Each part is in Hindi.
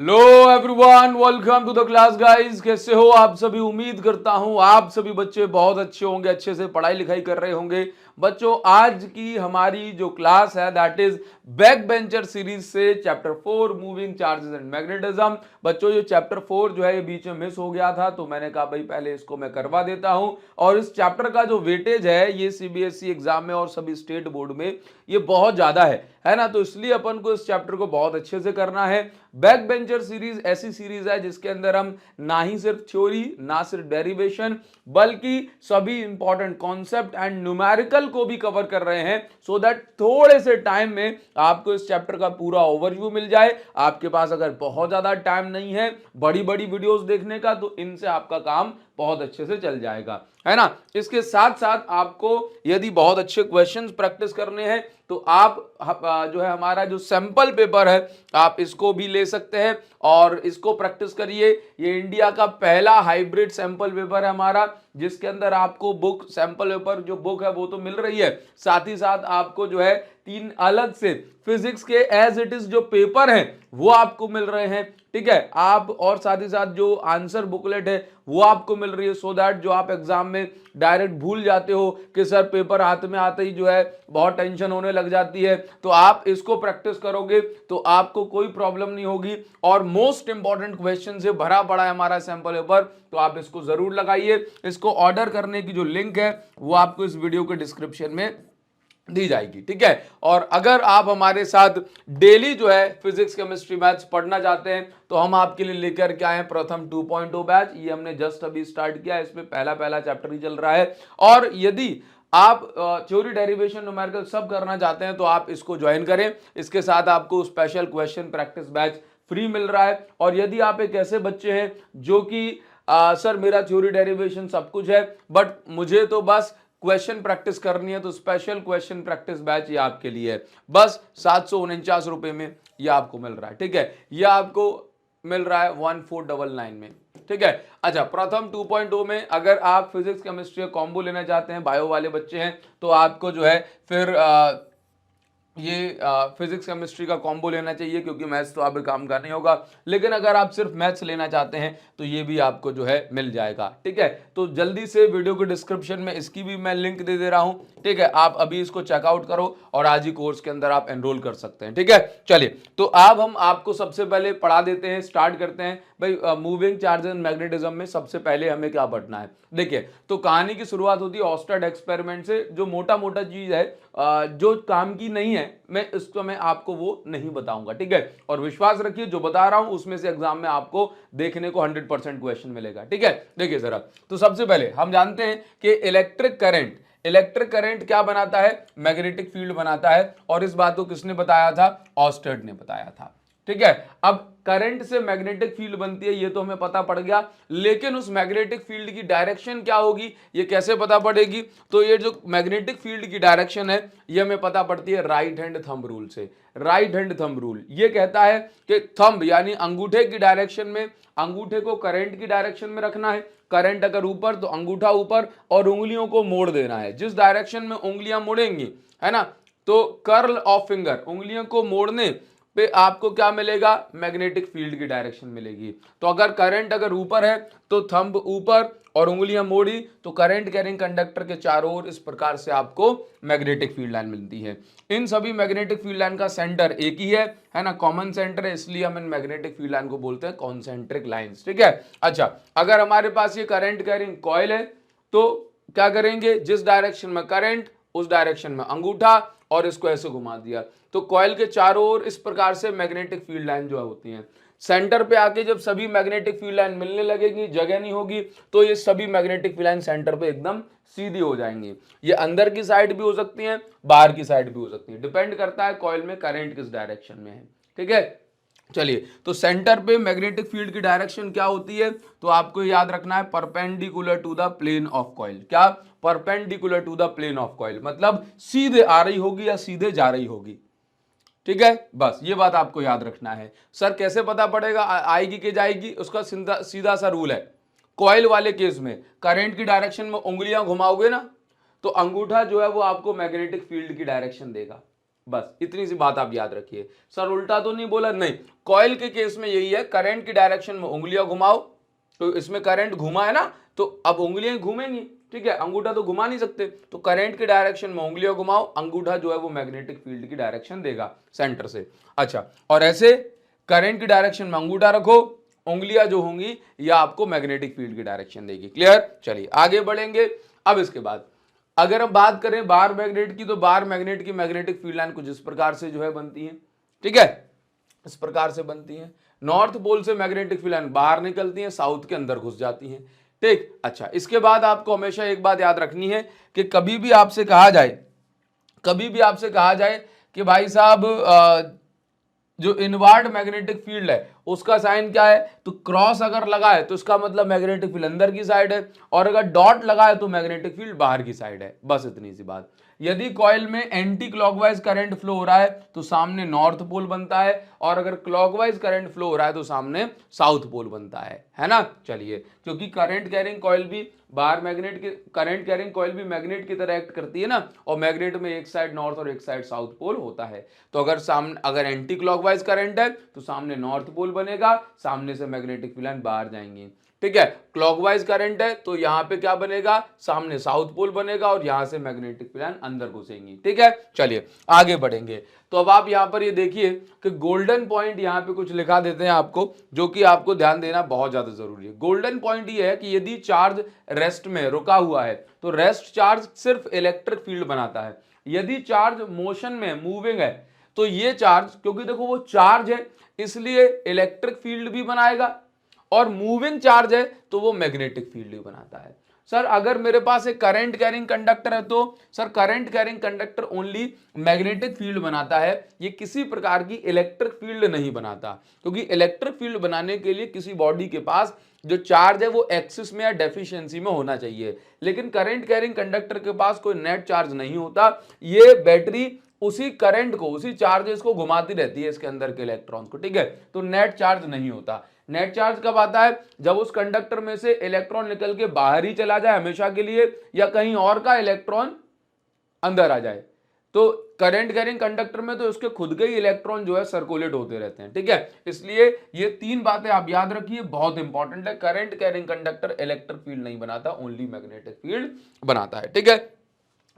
Low everyone, welcome to the class guys. कैसे हो आप सभी? उम्मीद करता हूं आप सभी बच्चे बहुत अच्छे होंगे, अच्छे से पढ़ाई लिखाई कर रहे होंगे। बच्चों, आज की हमारी जो क्लास है that is back bencher series से chapter 4 moving charges and magnetism. बच्चों, ये चैप्टर 4 जो है ये बीच में मिस हो गया था, तो मैंने कहा भाई पहले इसको मैं करवा देता हूं। और इस चैप्टर का जो वेटेज है ये सीबीएसई एग्जाम में और सभी स्टेट बोर्ड में ये बहुत ज्यादा है ना। तो इसलिए अपन को इस चैप्टर को बहुत अच्छे से करना है। बैक बेंचर सीरीज ऐसी सीरीज है जिसके अंदर हम ना ही सिर्फ थ्योरी, ना सिर्फ डेरिवेशन, बल्कि सभी इंपॉर्टेंट कॉन्सेप्ट एंड न्यूमेरिकल को भी कवर कर रहे हैं, सो दैट थोड़े से टाइम में आपको इस चैप्टर का पूरा ओवरव्यू मिल जाए। आपके पास अगर बहुत ज्यादा टाइम नहीं है बड़ी बड़ी वीडियोस देखने का, तो इनसे आपका काम बहुत अच्छे से चल जाएगा, है ना। इसके साथ साथ आपको यदि बहुत अच्छे क्वेश्चंस प्रैक्टिस करने हैं तो आप जो है हमारा जो सैंपल पेपर है आप इसको भी ले सकते हैं और इसको प्रैक्टिस करिए। ये इंडिया का पहला हाइब्रिड सैंपल पेपर है हमारा, जिसके अंदर आपको बुक सैंपल पेपर जो बुक है वो तो मिल रही है, साथ ही साथ आपको जो है 3 अलग से फिजिक्स के एज इट इज जो पेपर हैं वो आपको मिल रहे हैं, ठीक है। आप और साथ ही साथ जो आंसर बुकलेट है वो आपको मिल रही है, सो दैट जो आप एग्जाम में डायरेक्ट भूल जाते हो कि सर पेपर हाथ में आते ही जो है बहुत टेंशन होने लग जाती है, तो आप इसको प्रैक्टिस करोगे तो आपको कोई प्रॉब्लम नहीं होगी। और मोस्ट इंपॉर्टेंट क्वेश्चन से भरा पड़ा है हमारा सैंपल पेपर, तो आप इसको जरूर लगाइए। इसको ऑर्डर करने की जो लिंक है वो आपको इस वीडियो के डिस्क्रिप्शन में दी जाएगी, ठीक है। और अगर आप हमारे साथ डेली जो है फिजिक्स केमिस्ट्री मैथ्स पढ़ना चाहते हैं तो हम आपके लिए लेकर के आए हैं प्रथम 2.0 बैच। ये हमने जस्ट अभी स्टार्ट किया है, इसमें पहला चैप्टर ही चल रहा है। और यदि आप थ्योरी, डेरिवेशन, न्यूमेरिकल सब करना चाहते हैं तो आप इसको ज्वाइन करें। इसके साथ आपको special question practice batch free मिल रहा है। और यदि आप एक ऐसे बच्चे हैं जो कि सर मेरा थ्योरी, डेरिवेशन सब कुछ है बट मुझे तो बस क्वेश्चन प्रैक्टिस करनी है, तो स्पेशल क्वेश्चन प्रैक्टिस बैच ये आपके लिए है। बस 749 रुपए में ये आपको मिल रहा है, ठीक है। ये आपको मिल रहा है 1499 में, ठीक है। अच्छा, प्रथम 2.0 में अगर आप फिजिक्स केमिस्ट्री कॉम्बो लेना चाहते हैं, बायो वाले बच्चे हैं, तो आपको जो है फिर ये फिजिक्स केमिस्ट्री का कॉम्बो लेना चाहिए, क्योंकि मैथ्स तो आपके काम का नहीं होगा। लेकिन अगर आप सिर्फ मैथ्स लेना चाहते हैं तो ये भी आपको जो है मिल जाएगा, ठीक है। तो जल्दी से वीडियो के डिस्क्रिप्शन में इसकी भी मैं लिंक दे रहा हूं, ठीक है। आप अभी इसको चेकआउट करो और आज ही कोर्स के अंदर आप एनरोल कर सकते हैं, ठीक है। चलिए, तो अब हम आपको सबसे पहले पढ़ा देते हैं, स्टार्ट करते हैं भाई। मूविंग चार्जेस एंड मैग्नेटिज्म में सबसे पहले हमें क्या पढ़ना है? देखिए, तो कहानी की शुरुआत होती है ऑस्टेड एक्सपेरिमेंट से। जो मोटा मोटा चीज है जो काम की नहीं है, मैं इस समय आपको वो नहीं बताऊंगा, ठीक है। और विश्वास रखिए जो बता रहा हूं उसमें से एग्जाम में आपको देखने को 100% क्वेश्चन मिलेगा, ठीक है। देखिए जरा, तो सबसे पहले हम जानते हैं कि इलेक्ट्रिक करंट क्या बनाता है? मैग्नेटिक फील्ड बनाता है। और इस बात को किसने बताया था? ऑस्टेड ने बताया था, ठीक है। अब करंट से मैग्नेटिक फील्ड बनती है ये तो हमें पता पड़ गया, लेकिन उस मैग्नेटिक फील्ड की डायरेक्शन क्या होगी ये कैसे पता पड़ेगी? तो ये जो मैग्नेटिक फील्ड की डायरेक्शन है ये हमें पता पड़ती है राइट हैंड थंब रूल से। राइट हैंड थंब रूल ये कहता है कि थंब यानी अंगूठे की डायरेक्शन में, अंगूठे को करंट की डायरेक्शन में रखना है। करंट अगर ऊपर तो अंगूठा ऊपर और उंगलियों को मोड़ देना है। जिस डायरेक्शन में उंगलियां मुड़ेंगी, है ना, तो कर्ल ऑफ फिंगर, उंगलियों को मोड़ने पे आपको क्या मिलेगा? मैग्नेटिक फील्ड की डायरेक्शन मिलेगी। तो अगर करंट अगर ऊपर है तो थंब ऊपर और उंगलियां मोड़ी तो करंट कैरिंग कंडक्टर के चारों ओर इस प्रकार से आपको मैग्नेटिक फील्ड लाइन मिलती है। इन सभी मैग्नेटिक फील्ड लाइन का सेंटर एक ही है ना, कॉमन सेंटर है, इसलिए हम इन मैग्नेटिक फील्ड लाइन को बोलते हैं कॉन्सेंट्रिक लाइंस, ठीक है। अच्छा, अगर हमारे पास ये करंट कैरिंग कॉइल है तो क्या करेंगे? जिस डायरेक्शन में करंट उस डायरेक्शन में अंगूठा और इसको ऐसे घुमा दिया, तो कॉइल के चारों ओर इस प्रकार से मैग्नेटिक फील्ड लाइन जो है होती हैं। सेंटर पे आके जब सभी मैग्नेटिक फील्ड लाइन मिलने लगेगी, जगह नहीं होगी, तो ये सभी मैग्नेटिक फील्ड लाइन सेंटर पे एकदम सीधी हो जाएंगी। ये अंदर की साइड भी हो सकती हैं, बाहर की साइड भी हो सकती है, डिपेंड करता है कॉइल में करंट किस डायरेक्शन में है, ठीक है। चलिए, तो सेंटर पे मैग्नेटिक फील्ड की डायरेक्शन क्या होती है? तो आपको याद रखना है perpendicular to the plane of coil. क्या? Perpendicular to the plane of coil, मतलब सीधे आ रही होगी या सीधे जा रही होगी, ठीक है। बस ये बात आपको याद रखना है। सर कैसे पता पड़ेगा आएगी कि जाएगी? उसका सीधा सा रूल है। कॉइल वाले केस में करंट की डायरेक्शन में उंगलियां घुमाओगे ना, तो अंगूठा जो है वो आपको मैग्नेटिक फील्ड की डायरेक्शन देगा, बस इतनी सी बात आप याद रखिए। सर उल्टा तो नहीं बोला, नहीं, कॉइल के केस में यही है, करंट की डायरेक्शन में उंगलियां घुमाओ, तो इसमें करंट घुमा है ना, तो अब उंगलियां घूमेंगी, ठीक है, अंगूठा तो घुमा नहीं सकते, तो करंट की डायरेक्शन में उंगलियां घुमाओ, अंगूठा जो है वो मैग्नेटिक फील्ड की डायरेक्शन देगा सेंटर से। अच्छा, और ऐसे करंट की डायरेक्शन में अंगूठा रखो, उंगलियां जो होंगी या आपको मैग्नेटिक फील्ड की डायरेक्शन देगी। क्लियर? चलिए आगे बढ़ेंगे। अब इसके बाद अगर हम बात करें बार मैग्नेट की, तो बार मैग्नेट की मैग्नेटिक फील्ड लाइन कुछ इस प्रकार से जो है बनती है, ठीक है, इस प्रकार से बनती है। नॉर्थ पोल से मैग्नेटिक फील्ड लाइन बाहर निकलती है, साउथ के अंदर घुस जाती है, ठीक। अच्छा, इसके बाद आपको हमेशा एक बात याद रखनी है कि कभी भी आपसे कहा जाए कि भाई साहब जो इनवर्ड मैग्नेटिक फील्ड है उसका साइन क्या है, तो क्रॉस अगर लगा है तो इसका मतलब मैग्नेटिक फील्ड अंदर की साइड है, और अगर डॉट लगा है तो मैग्नेटिक फील्ड बाहर की साइड है। बस इतनी सी बात। यदि कॉइल में एंटी क्लॉकवाइज करंट फ्लो हो रहा है तो सामने नॉर्थ पोल बनता है, और अगर क्लॉकवाइज करंट फ्लो हो रहा है तो सामने साउथ पोल बनता है ना। चलिए, क्योंकि करंट कैरिंग कॉइल भी बाहर मैग्नेट के करंट कैरिंग कॉइल भी मैग्नेट की तरह एक्ट करती है ना, और मैग्नेट में एक साइड नॉर्थ और एक साइड साउथ पोल होता है। तो अगर एंटी क्लॉकवाइज करंट है तो सामने नॉर्थ पोल बनेगा, सामने से मैग्नेटिक फील्ड लाइन बाहर जाएंगी, ठीक है। क्लॉकवाइज करंट है तो यहां पे क्या बनेगा, सामने साउथ पोल बनेगा, और यहां से मैग्नेटिक फील्ड लाइन अंदर घुसेंगी, ठीक है। चलिए आगे बढ़ेंगे। तो अब आप यहां पर ये देखिए कि गोल्डन पॉइंट यहां पे कुछ लिखा देते हैं आपको, जो कि आपको ध्यान देना बहुत ज्यादा जरूरी है। गोल्डन पॉइंट ये है कि यदि चार्ज रेस्ट में रुका हुआ है तो रेस्ट चार्ज सिर्फ इलेक्ट्रिक फील्ड बनाता है। यदि चार्ज मोशन में मूविंग है तो ये चार्ज, क्योंकि देखो वो चार्ज है इसलिए इलेक्ट्रिक फील्ड भी बनाएगा, और मूविंग चार्ज है तो वो मैग्नेटिक फील्ड भी बनाता है। सर अगर मेरे पास एक करंट कैरिंग कंडक्टर है तो sir current carrying conductor only magnetic field बनाता है, ये किसी प्रकार की इलेक्ट्रिक फील्ड नहीं बनाता, क्योंकि इलेक्ट्रिक फील्ड बनाने के लिए किसी बॉडी के पास जो चार्ज है वो एक्सिस में या डेफिशिएंसी में होना चाहिए, लेकिन करंट कैरिंग कंडक्टर के पास कोई नेट चार्ज नहीं होता। ये बैटरी उसी करंट को, उसी चार्जेस को घुमाती रहती है इसके अंदर के इलेक्ट्रॉन्स को, ठीक है, तो नेट चार्ज नहीं होता। नेट चार्ज कब आता है, जब उस कंडक्टर में से इलेक्ट्रॉन निकल के बाहर ही चला जाए हमेशा के लिए, या कहीं और का इलेक्ट्रॉन अंदर आ जाए। तो करंट कैरिंग कंडक्टर में तो उसके खुद के ही इलेक्ट्रॉन जो है सर्कुलेट होते रहते हैं, ठीक है। इसलिए ये तीन बातें आप याद रखिए, बहुत इंपॉर्टेंट है। Current carrying conductor electric field नहीं बनाता, ओनली मैग्नेटिक फील्ड बनाता है, ठीक है।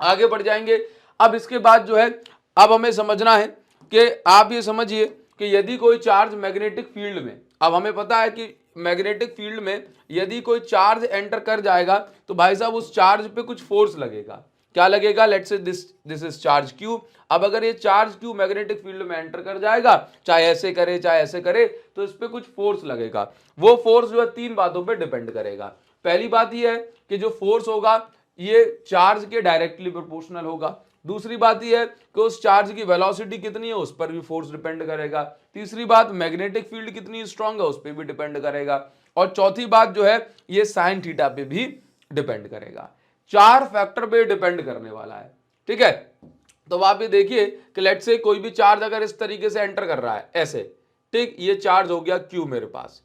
आगे बढ़ जाएंगे। अब इसके बाद जो है, अब हमें समझना है कि आप ये समझिए कि यदि कोई चार्ज मैग्नेटिक फील्ड में, अब हमें पता है कि मैग्नेटिक फील्ड में यदि कोई चार्ज एंटर कर जाएगा तो भाई साहब उस चार्ज पे कुछ फोर्स लगेगा। क्या लगेगा, let's say this is charge Q. अब अगर ये चार्ज क्यू मैग्नेटिक फील्ड में एंटर कर जाएगा, चाहे ऐसे करे चाहे ऐसे करे, तो इस पे कुछ फोर्स लगेगा। वो फोर्स जो है तीन बातों पे डिपेंड करेगा। पहली बात ये है कि जो फोर्स होगा ये चार्ज के डायरेक्टली प्रोपोर्शनल होगा। दूसरी बात यह है कि उस चार्ज की वेलोसिटी कितनी है उस पर भी फोर्स डिपेंड करेगा। तीसरी बात, मैग्नेटिक फील्ड कितनी स्ट्रांग है उस पर भी डिपेंड करेगा। और चौथी बात जो है ये साइन थीटा पे भी डिपेंड करेगा। चार फैक्टर पे डिपेंड करने वाला है, ठीक है। तो आप ये देखिए कि लेट्स से कोई भी चार्ज अगर इस तरीके से एंटर कर रहा है ऐसे, ठीक, ये चार्ज हो गया क्यू मेरे पास,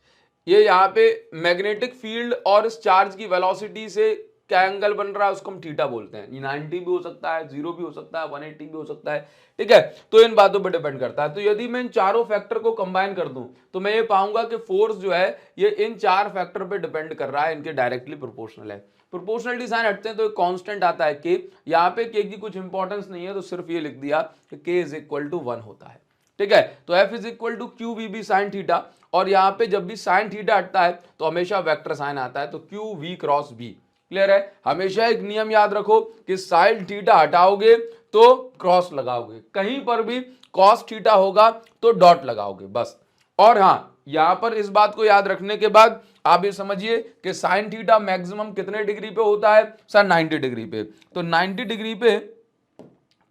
ये यहाँ पे मैग्नेटिक फील्ड और इस चार्ज की वेलोसिटी से क्या एंगल बन रहा है उसको हम थीटा बोलते हैं। ये 90 भी हो सकता है, 0 भी हो सकता है, 180 भी हो सकता है, ठीक है। तो इन बातों पर डिपेंड करता है। तो यदि मैं इन चारों फैक्टर को कंबाइन कर दूं तो मैं ये पाऊंगा कि फोर्स जो है ये इन चार फैक्टर पे डिपेंड कर रहा है, इनके डायरेक्टली प्रोपोर्शनल है। प्रोपोर्शनलिटी साइन हटते हैं तो एक कांस्टेंट आता है के, यहाँ पे के की कुछ इंपॉर्टेंस नहीं है, तो सिर्फ ये लिख दिया कि के इज इक्वल टू 1 होता है, ठीक है। तो F is equal to Q V B sine theta, और यहाँ पे जब भी साइन थीटा हटता है तो हमेशा वेक्टर साइन आता है, तो Q V cross B. Clear है। हमेशा एक नियम याद रखो कि साइन थीटा हटाओगे तो क्रॉस लगाओगे, कहीं पर भी कॉस थीटा होगा तो डॉट लगाओगे, बस। और हाँ, यहां पर इस बात को याद रखने के बाद आप ये समझिए कि साइन थीटा मैक्सिमम कितने डिग्री पे होता है, सर 90 डिग्री पे। तो 90 डिग्री पे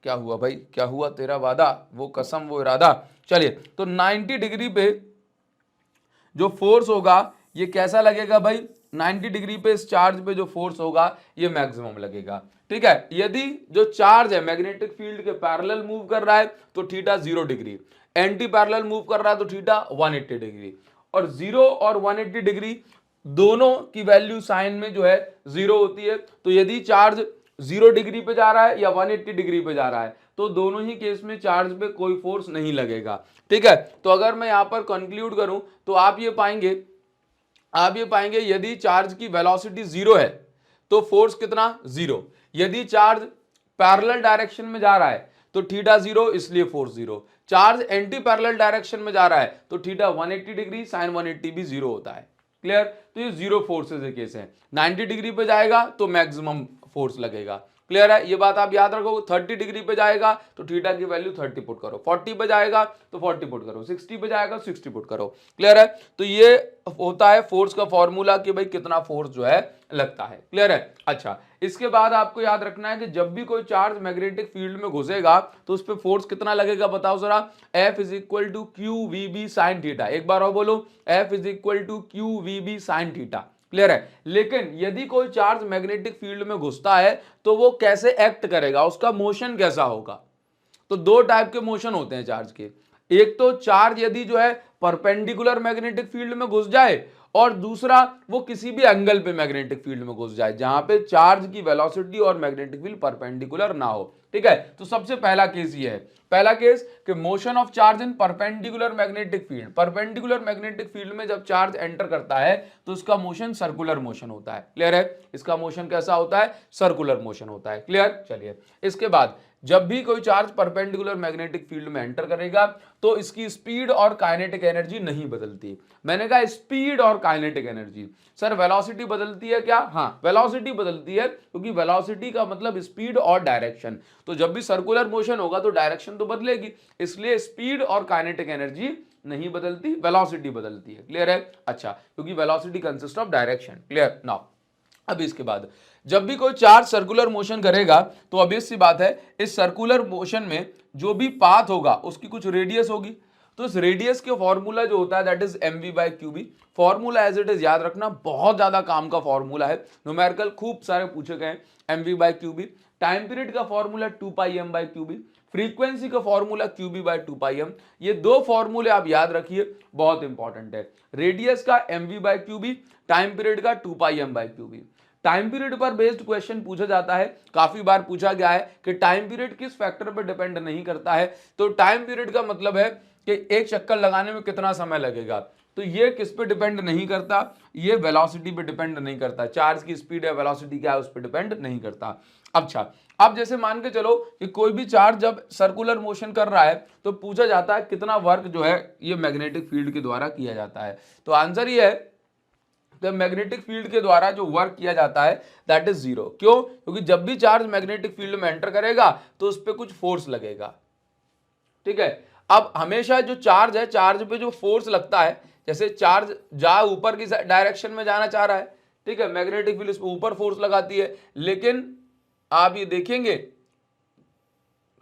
क्या हुआ भाई, क्या हुआ, तेरा वादा वो कसम वो इरादा। चलिए, तो 90 डिग्री पे जो फोर्स होगा ये कैसा लगेगा भाई, 90 डिग्री पे इस चार्ज पे जो फोर्स होगा ये मैक्सिमम लगेगा, ठीक है। यदि जो चार्ज है मैग्नेटिक फील्ड के पैरेलल मूव कर रहा है तो theta 0 degree, anti parallel move कर रहा है तो थीटा 180 डिग्री। और 0 और 180 डिग्री दोनों की वैल्यू साइन में जो है 0 होती है। तो यदि चार्ज 0 डिग्री पे जा रहा है या 180 डिग्री पे जा रहा है तो दोनों ही केस में चार्ज पे कोई फोर्स नहीं लगेगा। ठीक है, तो अगर मैं यहां पर कंक्लूड करूं तो आप ये पाएंगे यदि चार्ज की वेलोसिटी जीरो है तो फोर्स कितना, जीरो। यदि चार्ज पैरेलल डायरेक्शन में जा रहा है तो थीटा जीरो, इसलिए force zero. Charge anti parallel direction में जा रहा है तो थीटा 180 डिग्री, साइन 180 भी जीरो होता है। क्लियर, तो ये जीरो फोर्सेस के केस है। 90 डिग्री पे जाएगा तो मैक्सिमम फोर्स लगेगा। क्लियर है, ये बात आप याद रखो। 30 डिग्री पे जाएगा तो थीटा की वैल्यू 30 पुट करो, 40 पे जाएगा तो 40 पुट करो, 60 पे जाएगा 60 पुट करो। क्लियर है, तो ये होता है फोर्स का फॉर्मूला कि भाई कितना फोर्स जो है लगता है। क्लियर है। अच्छा, इसके बाद आपको याद रखना है कि जब भी कोई चार्ज मैग्नेटिक फील्ड में घुसेगा तो उस पर फोर्स कितना लगेगा, बताओ जरा। F is equal to Q V B sine theta. एक बार और बोलो, F is equal to Q V B sine theta. Clear है। लेकिन यदि कोई चार्ज मैग्नेटिक फील्ड में घुसता है तो वो कैसे एक्ट करेगा, उसका मोशन कैसा होगा। तो दो टाइप के मोशन होते हैं चार्ज के। एक तो चार्ज यदि जो है परपेंडिकुलर मैग्नेटिक फील्ड में घुस जाए, और दूसरा वो किसी भी एंगल पे मैग्नेटिक फील्ड में घुस जाए जहां पे चार्ज की वेलोसिटी और मैग्नेटिक फील्ड परपेंडिकुलर ना हो। ठीक है, तो सबसे पहला केस ये है। पहला केस कि motion of charge in perpendicular magnetic field. Perpendicular magnetic field में जब चार्ज एंटर करता है तो उसका मोशन सर्कुलर मोशन होता है। क्लियर है, इसका मोशन कैसा होता है, सर्कुलर मोशन होता है। क्लियर, चलिए इसके बाद जब भी कोई चार्ज परपेंडिकुलर मैग्नेटिक फील्ड में एंटर करेगा तो इसकी स्पीड और काइनेटिक एनर्जी नहीं बदलती। मैंने कहा स्पीड और काइनेटिक एनर्जी, सर वेलोसिटी बदलती है क्या? हाँ, वेलोसिटी बदलती है, क्योंकि वेलोसिटी का मतलब स्पीड और डायरेक्शन। तो जब भी सर्कुलर मोशन होगा तो डायरेक्शन तो बदलेगी, इसलिए स्पीड और काइनेटिक एनर्जी नहीं बदलती, वेलोसिटी बदलती है। क्लियर है। अच्छा, क्योंकि velocity consist of direction. Clear now, अब इसके बाद जब भी कोई चार्ज सर्कुलर मोशन करेगा तो ऑब्वियस सी बात है इस सर्कुलर मोशन में जो भी पाथ होगा उसकी कुछ रेडियस होगी। तो इस रेडियस के फॉर्मूला जो होता है that is mv by Q B. Formula as it is याद रखना, बहुत ज्यादा काम का फॉर्मूला है, न्यूमेरिकल खूब सारे पूछे गए हैं। mv by QB. Time period का formula 2 pi m by qB. Frequency का formula qB by 2 pi m। ये दो फॉर्मूले आप याद रखिए, बहुत इंपॉर्टेंट है। रेडियस का mv by QB, time period का 2 pi m by QB. Time period पर बेस्ड क्वेश्चन पूछा जाता है, काफी बार पूछा गया है कि टाइम पीरियड किस फैक्टर पर डिपेंड नहीं करता है। तो टाइम पीरियड का मतलब है कि एक चक्कर लगाने में कितना समय लगेगा, तो ये किस पे डिपेंड नहीं करता, ये वेलोसिटी पे डिपेंड नहीं करता। चार्ज की स्पीड है, वेलोसिटी क्या है, उस पर डिपेंड नहीं करता। अच्छा, अब जैसे मान के चलो कि कोई भी चार्ज जब सर्कुलर मोशन कर रहा है तो पूछा जाता है कितना वर्क जो है ये मैग्नेटिक फील्ड के द्वारा किया जाता है। तो आंसर ये है तो मैग्नेटिक फील्ड के द्वारा जो वर्क किया जाता है दैट इज जीरो। क्यों? क्योंकि जब भी चार्ज मैग्नेटिक फील्ड में एंटर करेगा तो उस पर कुछ फोर्स लगेगा। ठीक है, अब हमेशा जो चार्ज है, चार्ज पे जो फोर्स लगता है, जैसे चार्ज जा ऊपर की डायरेक्शन में जाना चाह रहा है, ठीक है, मैग्नेटिक फील्ड उस पर ऊपर फोर्स लगाती है। लेकिन आप ये देखेंगे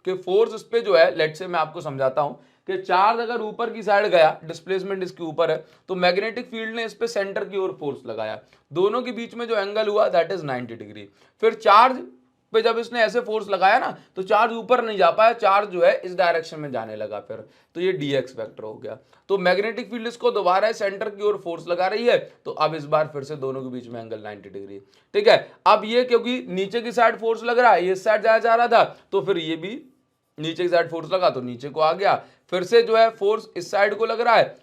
कि फोर्स उस पर जो है, लेट से मैं आपको समझाता हूं कि चार्ज अगर ऊपर की साइड गया, डिस्प्लेसमेंट इसके ऊपर है, तो मैग्नेटिक फील्ड ने इस पे सेंटर की ओर फोर्स लगाया, दोनों के बीच में जो एंगल हुआ दैट इज 90 डिग्री। फिर चार्ज पे जब इसने ऐसे फोर्स लगाया ना तो चार्ज ऊपर नहीं जा पाया, चार्ज जो है इस डायरेक्शन में जाने लगा, फिर तो ये dx वेक्टर हो गया। तो मैग्नेटिक फील्ड इसको दोबारा सेंटर की ओर फोर्स लगा रही है, तो अब इस बार फिर से दोनों के बीच में एंगल 90 डिग्री। ठीक है, अब ये क्योंकि नीचे की साइड फोर्स लग रहा है, ये इस साइड जाया जा रहा था, तो फिर ये भी नीचे की साइड फोर्स लगा तो नीचे को आ गया, फिर से जो है फोर्स इस साइड को लग रहा है,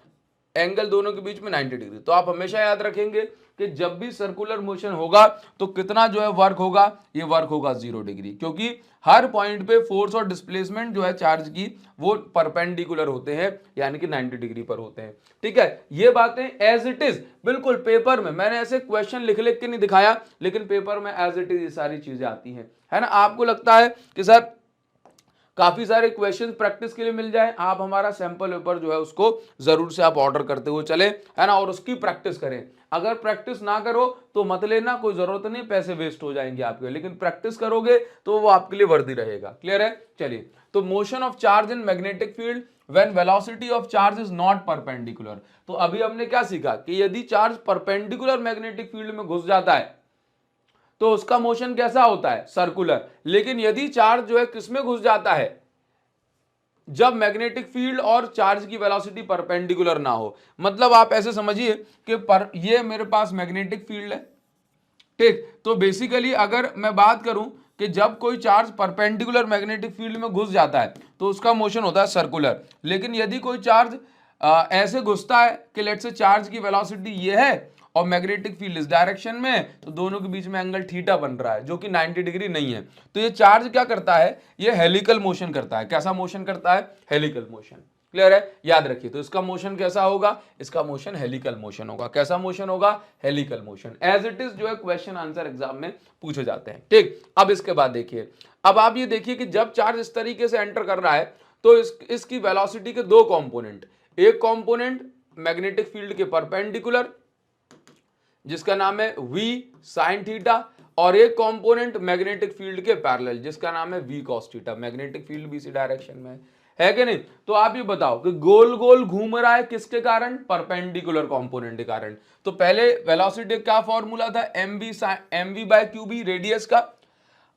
एंगल दोनों के बीच में 90 डिग्री। तो आप हमेशा याद रखेंगे कि जब भी सर्कुलर मोशन होगा तो कितना जो है वर्क होगा, ये वर्क होगा 0 डिग्री, क्योंकि हर पॉइंट पे फोर्स और डिस्प्लेसमेंट जो है चार्ज की वो परपेंडिकुलर होते हैं, यानी कि 90 डिग्री पर होते हैं। ठीक है, ये बातें एज इट इज बिल्कुल पेपर में, मैंने ऐसे क्वेश्चन लिख लिख के नहीं दिखाया, लेकिन पेपर में एज इट इज ये सारी चीजें आती हैं, है ना। आपको लगता है कि सर काफी सारे क्वेश्चन प्रैक्टिस के लिए मिल जाए, आप हमारा सैंपल पेपर जो है उसको जरूर से आप ऑर्डर करते हुए चले, है ना, और उसकी प्रैक्टिस करें। अगर प्रैक्टिस ना करो तो मत लेना, कोई जरूरत नहीं, पैसे वेस्ट हो जाएंगे आपके, लेकिन प्रैक्टिस करोगे तो वो आपके लिए वर्दी रहेगा। क्लियर है। चलिए, तो motion of charge in magnetic field when velocity of charge is not perpendicular. तो अभी हमने क्या सीखा कि यदि चार्ज परपेंडिकुलर मैग्नेटिक फील्ड में घुस जाता है तो उसका मोशन कैसा होता है, सर्कुलर। लेकिन यदि चार्ज जो है किसमें घुस जाता है, जब मैग्नेटिक फील्ड और चार्ज की वेलोसिटी परपेंडिकुलर ना हो। मतलब आप ऐसे समझिए कि ये मेरे पास मैग्नेटिक फील्ड है, ठीक, तो बेसिकली अगर मैं बात करूं कि जब कोई चार्ज परपेंडिकुलर मैग्नेटिक फील्ड में घुस जाता है तो उसका मोशन होता है सर्कुलर। लेकिन यदि कोई चार्ज ऐसे घुसता है कि लेट्स से चार्ज की वेलोसिटी ये है और मैग्नेटिक फील्ड इस डायरेक्शन में है, तो दोनों के बीच में एंगल थीटा बन रहा है जो कि 90 डिग्री नहीं है, तो ये चार्ज क्या करता है, ये हेलिकल मोशन करता है। कैसा मोशन करता है? Helical motion. क्लियर है? याद रखिए। तो इसका मोशन कैसा होगा? इसका मोशन हेलिकल मोशन होगा। कैसा मोशन होगा? Helical motion. As it is जो है क्वेश्चन आंसर एग्जाम में पूछे जाते हैं। ठीक, अब इसके बाद देखिए, अब आप ये देखिए कि जब चार्ज इस तरीके से एंटर कर रहा है तो इसकी वेलोसिटी के दो कंपोनेंट, एक कंपोनेंट मैग्नेटिक फील्ड के परपेंडिकुलर जिसका नाम है v sin थीटा, और एक कंपोनेंट मैग्नेटिक फील्ड के पैरेलल जिसका नाम है v cos theta. Magnetic field भी इसी डायरेक्शन में है कि नहीं? तो आप ये बताओ कि गोल गोल घूम रहा है किसके कारण? परपेंडिकुलर कंपोनेंट के कारण। तो पहले वेलोसिटी क्या फॉर्मूला था? mv बाय क्यूबी रेडियस का।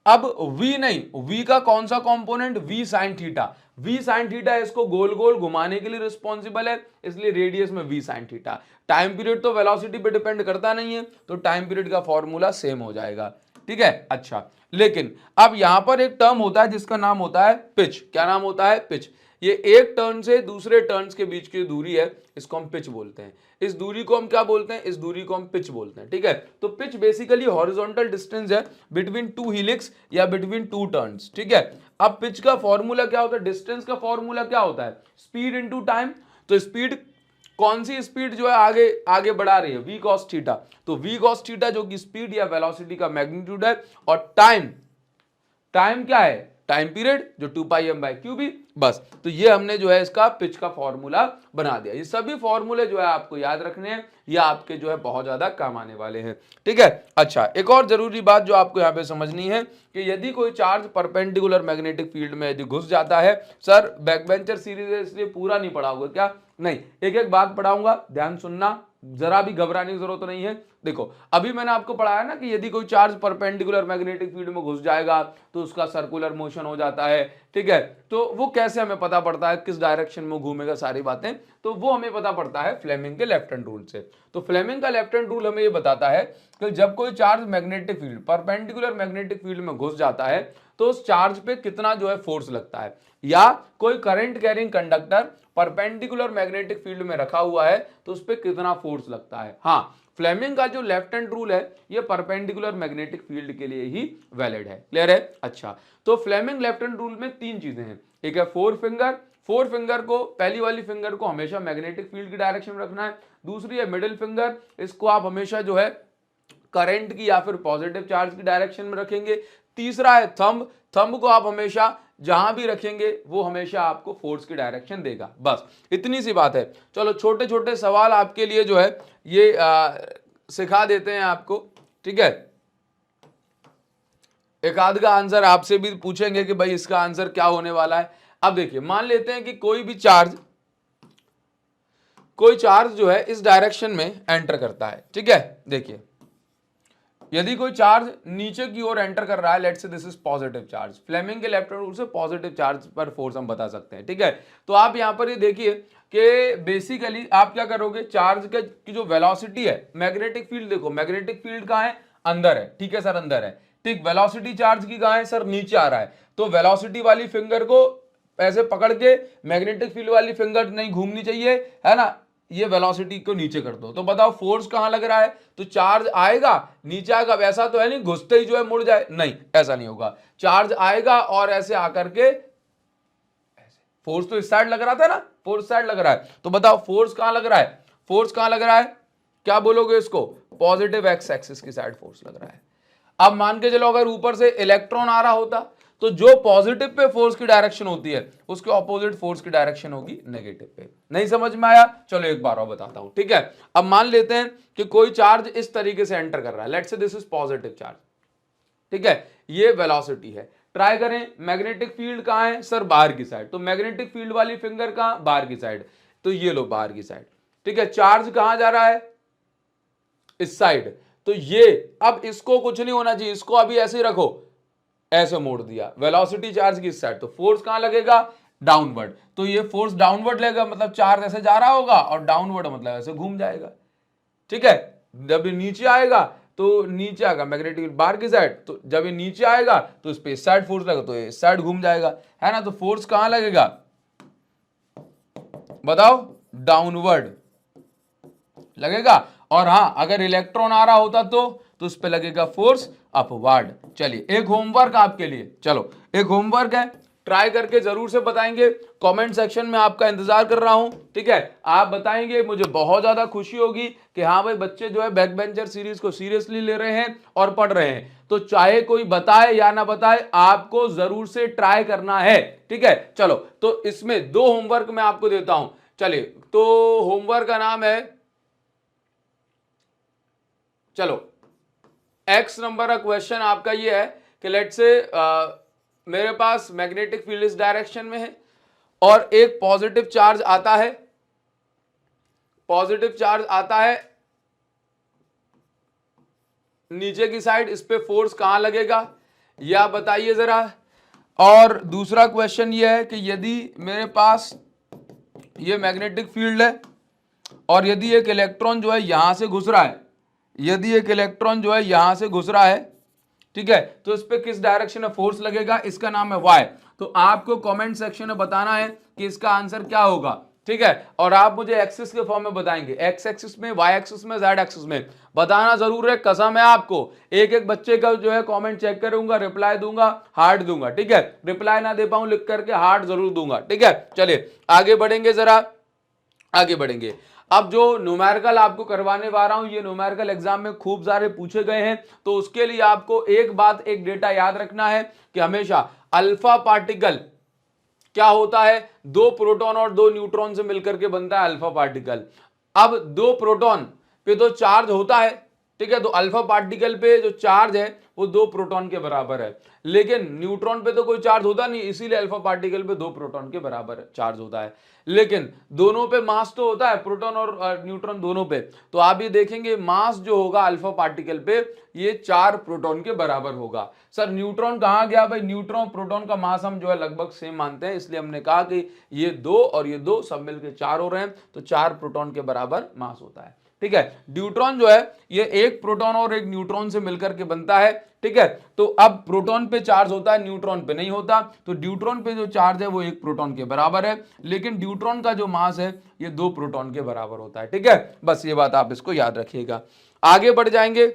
अब v नहीं, v का कौन सा component? v sin theta. v sin theta इसको गोल गोल घुमाने के लिए रिस्पॉन्सिबल है, इसलिए रेडियस में v sin theta. Time period तो वेलोसिटी पे डिपेंड करता नहीं है, तो टाइम पीरियड का फॉर्मूला सेम हो जाएगा। ठीक है, अच्छा। लेकिन अब यहां पर एक टर्म होता है जिसका नाम होता है पिच। क्या नाम होता है? पिच। ये एक टर्न से दूसरे टर्न्स के बीच की दूरी है, इसको हम पिच बोलते हैं। इस दूरी को हम क्या बोलते हैं? इस दूरी को हम पिच बोलते हैं। ठीक है, तो पिच बेसिकली हॉरिजॉन्टल डिस्टेंस है बिटवीन टू हीलिक्स या बिटवीन टू टर्न्स। ठीक है, अब पिच का फॉर्मूला क्या होता है? डिस्टेंस का फॉर्मूला क्या होता है? Speed into time. तो स्पीड, कौन सी स्पीड जो है आगे आगे बढ़ा रही है? v cos theta. तो v cos थीटा जो कि स्पीड या वेलोसिटी का मैग्नीट्यूड है, और टाइम, टाइम क्या है? टाइम पीरियड जो 2 पाई m बाय क्यूबी। बस, तो ये हमने जो है इसका पिच का फॉर्मूला बना दिया। ये सभी फॉर्मूले जो है आपको याद रखने हैं, ये आपके जो है बहुत ज्यादा काम आने वाले हैं। ठीक है, अच्छा। एक और जरूरी बात जो आपको यहाँ पे समझनी है कि यदि कोई चार्ज परपेंडिकुलर मैग्नेटिक फील्ड में यदि घुस जाता है, सर बैकबेंचर सीरीज है इसलिए पूरा नहीं पढ़ाऊंगा क्या? नहीं, एक एक बात पढ़ाऊंगा, ध्यान सुनना, जरा भी घबराने की जरूरत नहीं है। देखो, अभी मैंने आपको पढ़ाया ना कि यदि कोई चार्ज परपेंडिकुलर मैग्नेटिक फील्ड में घुस जाएगा तो उसका सर्कुलर मोशन हो जाता है। ठीक है, तो वो कैसे हमें पता पड़ता है, किस डायरेक्शन में घूमेगा, सारी बातें तो वो हमें पता पड़ता है फ्लेमिंग के लेफ्ट हैंड रूल से। तो फ्लेमिंग का लेफ्ट हैंड रूल हमें ये बताता है कि जब कोई charge magnetic field, perpendicular magnetic field में घुस जाता है तो उस चार्ज पे कितना जो है फोर्स लगता है, या कोई current carrying conductor perpendicular magnetic field में रखा हुआ है तो उस पर कितना फोर्स लगता है। हाँ, फ्लेमिंग का जो लेफ्ट हैंड रूल है ये परपेंडिकुलर मैग्नेटिक फील्ड के लिए ही वैलिड है। क्लियर है? अच्छा, तो फ्लेमिंग लेफ्ट हैंड रूल में तीन चीजें हैं। एक है फोर फिंगर, फोर फिंगर को, पहली वाली फिंगर को हमेशा मैग्नेटिक फील्ड की डायरेक्शन में रखना है। दूसरी है मिडिल फिंगर, इसको आप हमेशा जो है करंट की या फिर पॉजिटिव चार्ज की डायरेक्शन में रखेंगे। तीसरा है थंब, थंब को आप हमेशा जहां भी रखेंगे वो हमेशा आपको फोर्स की डायरेक्शन देगा। बस इतनी सी बात है। चलो छोटे छोटे सवाल आपके लिए जो है ये सिखा देते हैं आपको। ठीक है, एक आध का आंसर आपसे भी पूछेंगे कि भाई इसका आंसर क्या होने वाला है। अब देखिए, मान लेते हैं कि कोई चार्ज जो है इस डायरेक्शन में एंटर करता है। ठीक है, देखिए यदि कोई चार्ज नीचे की ओर एंटर कर रहा है, let's say this is positive charge, Fleming के लेफ्ट हैंड रूल से पॉजिटिव चार्ज पर फोर्स हम बता सकते हैं। ठीक है, तो आप यहां पर ये देखिए कि बेसिकली आप क्या करोगे, चार्ज की जो वेलोसिटी है, मैग्नेटिक फील्ड देखो, मैग्नेटिक फील्ड कहां है? अंदर है। ठीक है सर, अंदर है। ठीक, वेलोसिटी चार्ज की कहां है सर? नीचे आ रहा है। तो वेलोसिटी वाली फिंगर को ऐसे पकड़ के मैग्नेटिक फील्ड वाली फिंगर नहीं घूमनी चाहिए, है ना, ये वेलोसिटी को नीचे कर दो। तो बताओ फोर्स कहां लग रहा है? तो चार्ज आएगा नीचे आएगा, वैसा तो है नहीं घुसते ही जो है मुड़ जाए, नहीं ऐसा नहीं होगा। चार्ज आएगा और ऐसे आकर के ऐसे, फोर्स तो इस साइड लग रहा था ना, फोर्स साइड लग रहा है, तो बताओ फोर्स कहां लग रहा है? फोर्स कहां लग रहा है? क्या बोलोगे इसको? पॉजिटिव एक्स एक्सिस की साइड फोर्स लग रहा है। अब मान के चलो अगर ऊपर से इलेक्ट्रॉन आ रहा होता तो जो पॉजिटिव पे फोर्स की डायरेक्शन होती है उसके ऑपोजिट फोर्स की डायरेक्शन होगी नेगेटिव पे। नहीं समझ में आया? चलो एक बार और बताता हूं। ठीक है, अब मान लेते हैं कि कोई चार्ज इस तरीके से एंटर कर रहा है, let's say this is positive charge. ठीक है, ये वेलोसिटी है। ट्राई करें, मैग्नेटिक फील्ड कहां है सर? बाहर की साइड। तो मैग्नेटिक फील्ड वाली फिंगर कहां? बाहर की साइड। तो ये लो बाहर की साइड। ठीक है, चार्ज कहां जा रहा है? इस साइड। तो ये, अब इसको कुछ नहीं होना चाहिए, इसको अभी ऐसे ही रखो, ऐसे मोड़ दिया, वेलोसिटी चार्ज की इस साइड, तो फोर्स कहां लगेगा? डाउनवर्ड। तो ये फोर्स डाउनवर्ड लगेगा, मतलब चार्ज ऐसे जा रहा होगा और डाउनवर्ड मतलब ऐसे घूम जाएगा। ठीक है, जब नीचे आएगा तो नीचे आएगा मैग्नेटिक फील्ड बाहर की साइड, तो जब ये नीचे आएगा तो इस पे इस साइड फोर्स लगेगा, तो इस साइड घूम जाएगा, है ना। तो फोर्स कहां लगेगा बताओ, डाउनवर्ड लगेगा। और हाँ, अगर इलेक्ट्रॉन आ रहा होता तो उस पे लगेगा फोर्स अपवर्ड। चलिए एक होमवर्क आपके लिए, चलो एक होमवर्क है, ट्राई करके जरूर से बताएंगे, कमेंट सेक्शन में आपका इंतजार कर रहा हूं, ठीक है। आप बताएंगे, मुझे बहुत ज्यादा खुशी होगी कि हाँ भाई बच्चे जो है बैक बेंचर सीरीज को सीरियसली ले रहे हैं और पढ़ रहे हैं। तो चाहे कोई बताए या ना बताए, आपको जरूर से ट्राई करना है, ठीक है। चलो तो इसमें दो होमवर्क मैं आपको देता हूं। चलिए तो होमवर्क का नाम है, चलो एक्स नंबर का क्वेश्चन आपका ये है कि लेट से मेरे पास मैग्नेटिक फील्ड इस डायरेक्शन में है और एक पॉजिटिव चार्ज आता है, पॉजिटिव चार्ज आता है नीचे की साइड, इस पे फोर्स कहां लगेगा या बताइए जरा। और दूसरा क्वेश्चन ये है कि यदि मेरे पास ये मैग्नेटिक फील्ड है और यदि एक इलेक्ट्रॉन जो है यहां से घुस रहा है, यदि एक इलेक्ट्रॉन जो है यहां से घुस रहा है, ठीक है, तो इस पे किस डायरेक्शन में फोर्स लगेगा, इसका नाम है वाई। तो आपको कमेंट सेक्शन में बताना है कि इसका आंसर क्या होगा, ठीक है। और आप मुझे एक्सिस के फॉर्म में बताएंगे, एक्स एक्सिस में, वाई एक्सिस में, जेड एक्सिस में, बताना जरूर है, कसम है आपको। एक एक बच्चे का जो है कमेंट चेक करूंगा, रिप्लाई दूंगा, हार्ट दूंगा, ठीक है। रिप्लाई ना दे पाऊं लिख करके हार्ट जरूर दूंगा, ठीक है। चलिए आगे बढ़ेंगे, जरा आगे बढ़ेंगे। अब जो न्यूमेरिकल आपको करवाने वाला हूं, ये न्यूमेरिकल एग्जाम में खूब सारे पूछे गए हैं, तो उसके लिए आपको एक बात, एक डेटा याद रखना है कि हमेशा अल्फा पार्टिकल क्या होता है, दो प्रोटॉन और दो न्यूट्रॉन से मिलकर के बनता है अल्फा पार्टिकल। अब दो प्रोटॉन पे तो चार्ज होता है, ठीक है, तो अल्फा पार्टिकल पे जो चार्ज है वो दो प्रोटॉन के बराबर है, लेकिन न्यूट्रॉन पे तो कोई चार्ज होता नहीं, इसीलिए अल्फा पार्टिकल पे दो प्रोटॉन के बराबर चार्ज होता है। लेकिन दोनों पे मास तो होता है, प्रोटॉन और न्यूट्रॉन दोनों पे, तो आप ये देखेंगे मास जो होगा अल्फा पार्टिकल पे ये 4 प्रोटॉन के बराबर होगा। सर न्यूट्रॉन कहां गया भाई, न्यूट्रॉन प्रोटॉन का मास हम जो है लगभग सेम मानते हैं, इसलिए हमने कहा कि ये दो और ये दो सब मिलकर 4 हो रहे हैं, तो 4 प्रोटॉन के बराबर मास होता है, ठीक है। न्यूट्रॉन जो है ये एक प्रोटॉन और एक न्यूट्रॉन से मिलकर के बनता है, ठीक है। तो अब प्रोटॉन पे चार्ज होता है, न्यूट्रॉन पे नहीं होता, तो न्यूट्रॉन पे जो चार्ज है वो एक प्रोटॉन के बराबर है, लेकिन न्यूट्रॉन का जो मास है ये दो प्रोटॉन के बराबर होता है, ठीक है। बस ये बात आप इसको याद रखिएगा। आगे बढ़ जाएंगे,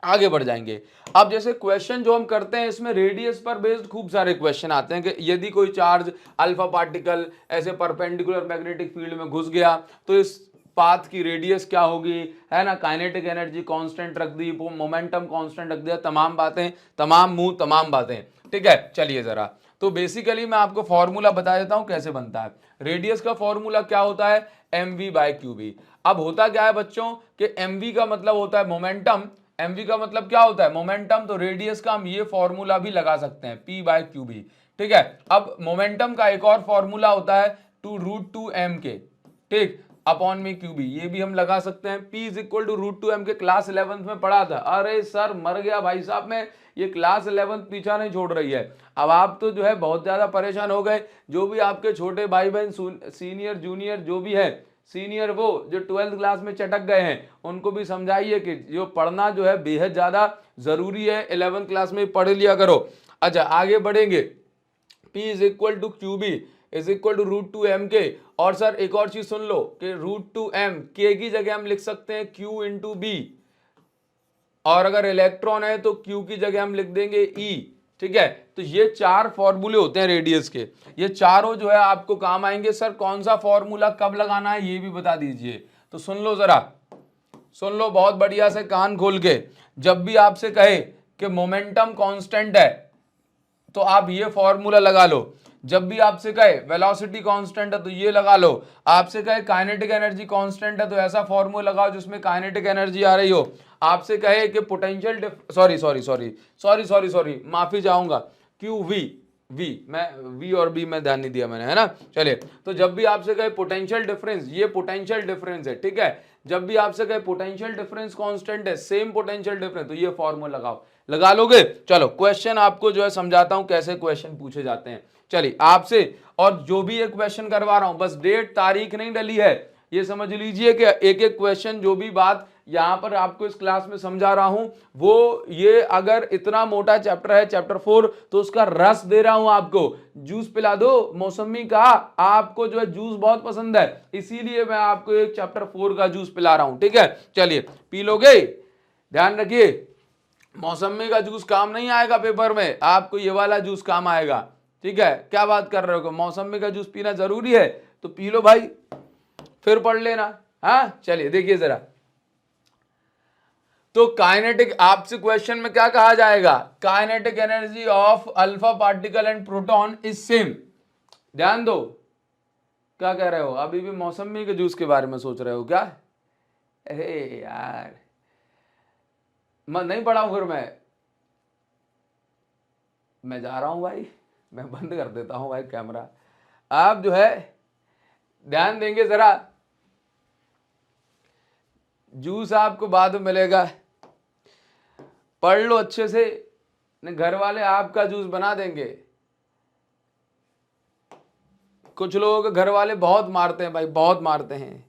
आगे बढ़ जाएंगे। अब जैसे क्वेश्चन जो हम करते हैं इसमें रेडियस पर बेस्ड खूब सारे क्वेश्चन आते हैं कि यदि कोई चार्ज अल्फा पार्टिकल ऐसे परपेंडिकुलर मैग्नेटिक फील्ड में घुस गया तो इस पाथ की रेडियस क्या होगी, है ना, काइनेटिक एनर्जी कांस्टेंट रख दी, मोमेंटम कांस्टेंट रख दिया, तमाम बातें, तमाम मुंह तमाम बातें, ठीक है। चलिए जरा, तो बेसिकली मैं आपको फॉर्मूला बता देता हूं कैसे बनता है। रेडियस का फॉर्मूला क्या होता है, mv बाय क्यूबी। अब होता क्या है बच्चों कि mv का मतलब होता है मोमेंटम, mv का मतलब क्या होता है मोमेंटम, तो रेडियस का हम ये फॉर्मूला भी लगा सकते हैं p बाय क्यूबी, ठीक है। अब मोमेंटम का एक और फॉर्मूला होता है √2m के, ठीक, अपॉन में क्यूबी, ये भी हम लगा सकते हैं। P is equal to √2m के क्लास 11th में पढ़ा था। अरे सर मर गया भाई साहब, मैं ये क्लास 11th पीछा नहीं छोड़ रही है। अब आप तो जो है बहुत ज्यादा परेशान हो गए, जो भी आपके छोटे भाई बहन सीनियर जूनियर जो भी है, सीनियर वो जो 12th क्लास में चटक गए हैं, उनको भी समझाइए कि जो पढ़ना जो है बेहद ज्यादा जरूरी है, 11th क्लास में पढ़ लिया करो। अच्छा आगे बढ़ेंगे, P is equal to Q B is equal to √2m के। और सर एक और चीज सुन लो कि √2m के की जगह हम लिख सकते हैं q इंटू बी, और अगर इलेक्ट्रॉन है तो q की जगह हम लिख देंगे E, ठीक है। तो ये 4 फॉर्मूले होते हैं रेडियस के, ये चारों जो है आपको काम आएंगे। सर कौन सा फॉर्मूला कब लगाना है ये भी बता दीजिए, तो सुन लो जरा, सुन लो बहुत बढ़िया से कान खोल के। जब भी आपसे कहे कि मोमेंटम कांस्टेंट है तो आप ये फॉर्मूला लगा लो, जब भी आपसे कहे वेलोसिटी कांस्टेंट है तो ये लगा लो, आपसे कहे काइनेटिक एनर्जी कांस्टेंट है तो ऐसा फॉर्मूला लगाओ जिसमें काइनेटिक एनर्जी आ रही हो, आपसे कहे कि पोटेंशियल सॉरी माफी चाहूंगा, क्यू वी मैं वी और बी में ध्यान नहीं दिया मैंने, है ना। चलिए तो जब भी आपसे कहे पोटेंशियल डिफरेंस, ये पोटेंशियल डिफरेंस है, ठीक है। जब भी आपसे कहे पोटेंशियल डिफरेंस कांस्टेंट है, सेम पोटेंशियल डिफरेंस, तो ये फॉर्मूला लगाओ, लगा लोगे। चलो क्वेश्चन आपको जो है समझाता हूं कैसे क्वेश्चन पूछे जाते हैं। चलिए आपसे, और जो भी ये क्वेश्चन करवा रहा हूं बस डेट तारीख नहीं डली है, ये समझ लीजिए कि एक एक क्वेश्चन जो भी बात यहां पर आपको इस क्लास में समझा रहा हूं वो ये अगर इतना मोटा चैप्टर है चैप्टर 4 तो उसका रस दे रहा हूं आपको। जूस पिला दो मौसमी का, आपको जो है जूस बहुत पसंद है इसीलिए मैं आपको एक चैप्टर 4 का जूस पिला रहा हूं। ठीक है, चलिए पी लोगे, ध्यान रखिए मौसमी का जूस काम नहीं आएगा पेपर में, आपको ये वाला जूस काम आएगा। ठीक है, क्या बात कर रहे हो, मौसमी का जूस पीना जरूरी है तो पी लो भाई, फिर पढ़ लेना। हाँ चलिए देखिए जरा, तो काइनेटिक आपसे क्वेश्चन में क्या कहा जाएगा, kinetic energy of alpha particle and proton is same. ध्यान दो, क्या कह रहे हो, अभी भी मौसमी के जूस के बारे में सोच रहे हो क्या? अरे यार मैं नहीं पढ़ा, फिर मैं जा रहा हूं भाई, मैं बंद कर देता हूं भाई कैमरा। आप जो है ध्यान देंगे जरा, जूस आपको बाद में मिलेगा, पढ़ लो अच्छे से, घर वाले आपका जूस बना देंगे। कुछ लोगों के घर वाले बहुत मारते हैं भाई, बहुत मारते हैं,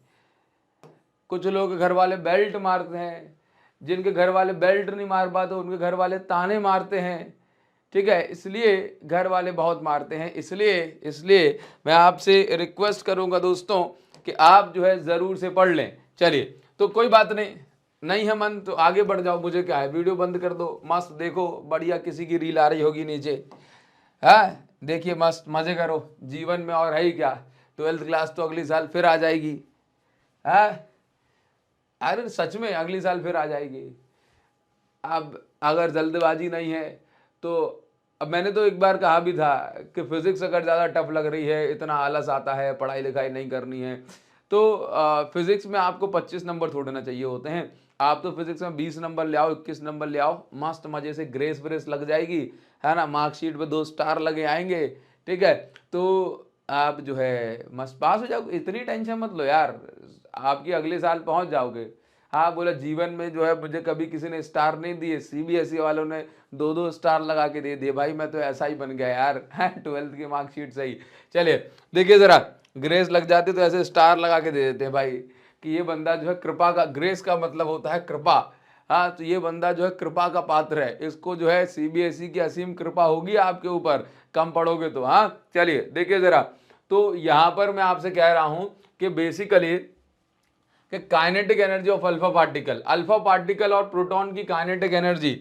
कुछ लोगों के घर वाले बेल्ट मारते हैं, जिनके घर वाले बेल्ट नहीं मार पाते उनके घर वाले ताने मारते हैं। ठीक है, इसलिए घर वाले बहुत मारते हैं, इसलिए मैं आपसे रिक्वेस्ट करूंगा दोस्तों कि आप जो है जरूर से पढ़ लें। चलिए तो कोई बात नहीं है मन तो आगे बढ़ जाओ, मुझे क्या है, वीडियो बंद कर दो, मस्त देखो, बढ़िया किसी की रील आ रही होगी नीचे, है देखिए मस्त मजे करो, जीवन में और है ही क्या, 12th क्लास तो अगली साल फिर आ जाएगी, है अरे सच में अगली साल फिर आ जाएगी। अब अगर जल्दबाजी नहीं है तो, अब मैंने तो एक बार कहा भी था कि फिजिक्स अगर ज़्यादा टफ लग रही है, इतना आलस आता है, पढ़ाई लिखाई नहीं करनी है, तो फिजिक्स में आपको 25 नंबर थोड़े चाहिए होते हैं, आप तो फिजिक्स में 20 नंबर ले आओ, 21 नंबर ले आओ, मस्त मजे से ग्रेस व्रेस लग जाएगी, है ना, मार्कशीट पे 2 स्टार लगे आएंगे। ठीक है, तो आप जो है मस्त पास हो जाओगे, इतनी टेंशन मत लो यार, आपकी अगले साल पहुंच जाओगे। हाँ बोला जीवन में जो है मुझे कभी किसी ने स्टार नहीं दिए, सीबीएसई वालों ने 2-2 स्टार लगा के दे दिए भाई, मैं तो ऐसा ही बन गया यार 12th की मार्कशीट से ही। चलिए देखिए जरा, ग्रेस लग जाती तो ऐसे स्टार लगा के दे देते हैं भाई कि ये बंदा जो है कृपा का, ग्रेस का मतलब होता है कृपा, हाँ तो ये बंदा जो है कृपा का पात्र है, इसको जो है सीबीएसई की असीम कृपा होगी आपके ऊपर, कम पढ़ोगे तो। हाँ चलिए देखिए जरा, तो यहां पर मैं आपसे कह रहा हूं कि बेसिकली कि kinetic energy of alpha particle और प्रोटॉन की काइनेटिक एनर्जी,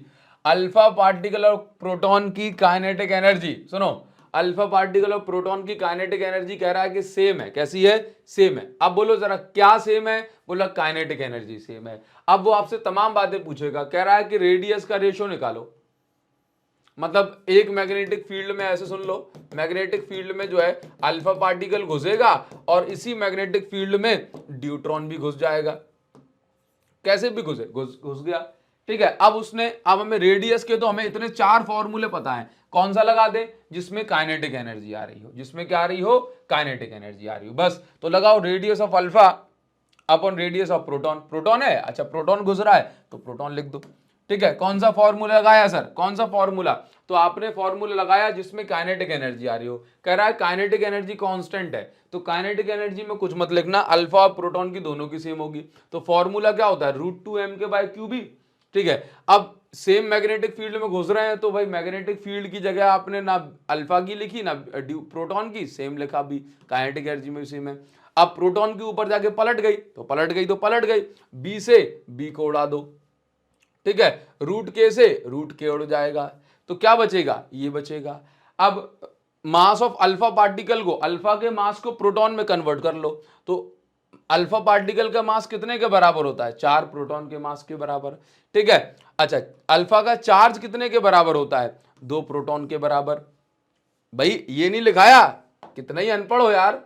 अल्फा पार्टिकल और प्रोटॉन की काइनेटिक एनर्जी, सुनो, अल्फा पार्टिकल और प्रोटॉन की काइनेटिक एनर्जी कह रहा है कि सेम है, कैसी है, सेम है। अब बोलो जरा क्या सेम है, बोला काइनेटिक एनर्जी सेम है। अब वो आपसे तमाम बातें पूछेगा, कह रहा है कि रेडियस का रेशियो निकालो, मतलब एक मैग्नेटिक फील्ड में, ऐसे सुन लो, मैग्नेटिक फील्ड में जो है अल्फा पार्टिकल घुसेगा और इसी मैग्नेटिक फील्ड में ड्यूट्रॉन भी घुस जाएगा, कैसे भी घुस गया। ठीक है, अब हमें रेडियस के तो हमें इतने 4 फॉर्मूले पता है, कौन सा लगा दे, जिसमें काइनेटिक एनर्जी आ रही हो, जिसमें क्या आ रही हो, काइनेटिक एनर्जी आ रही हो, बस तो लगाओ radius of alpha upon radius of proton, proton है, अच्छा प्रोटॉन घुस रहा है तो प्रोटॉन लिख दो। ठीक है, कौन सा फॉर्मूला लगाया सर, कौन सा फॉर्मूला, तो आपने फॉर्मूला लगाया जिसमें काइनेटिक एनर्जी आ रही हो, कह रहा है काइनेटिक एनर्जी कांस्टेंट है, तो काइनेटिक एनर्जी में कुछ मत लिखना, अल्फा और प्रोटॉन की दोनों की सेम होगी, तो फॉर्मूला क्या होता है, √2m/क्यूबी। ठीक है, अब सेम मैग्नेटिक फील्ड में घुस रहे हैं तो भाई मैग्नेटिक फील्ड की जगह आपने ना अल्फा की लिखी ना प्रोटॉन की, सेम लिखा भी, काइनेटिक एनर्जी में सेम है। अब प्रोटॉन के ऊपर जाके पलट गई, बी से बी को उड़ा दो, ठीक है, √k से √k उड़ जाएगा, तो क्या बचेगा, ये बचेगा। अब मास ऑफ अल्फा पार्टिकल को, अल्फा के मास को प्रोटॉन में कन्वर्ट कर लो, तो अल्फा पार्टिकल का मास कितने के बराबर होता है, 4 प्रोटॉन के मास के बराबर। ठीक है, अच्छा अल्फा का चार्ज कितने के बराबर होता है, 2 प्रोटॉन के बराबर। भाई ये नहीं लिखाया, कितना ही अनपढ़ हो यार,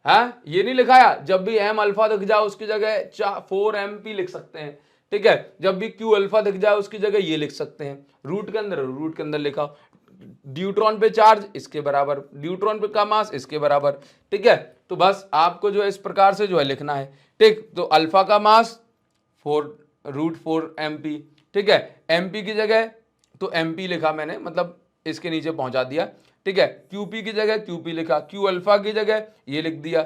हाँ ये नहीं लिखाया, जब भी एम अल्फा दिख जाए उसकी जगह 4mp लिख सकते हैं। ठीक है, जब भी क्यू अल्फा दिख जाए उसकी जगह ये लिख सकते हैं, रूट के अंदर लिखा, ड्यूट्रॉन पे चार्ज इसके बराबर, ड्यूट्रॉन पे का मास इसके बराबर। ठीक है, तो बस आपको जो है इस प्रकार से जो है लिखना है। ठीक, तो अल्फा का मास 4√4mp। ठीक है, mp की जगह तो mp लिखा मैंने, मतलब इसके नीचे पहुंचा दिया। ठीक है, QP की जगह QP लिखा, Q अल्फा की जगह ये लिख दिया।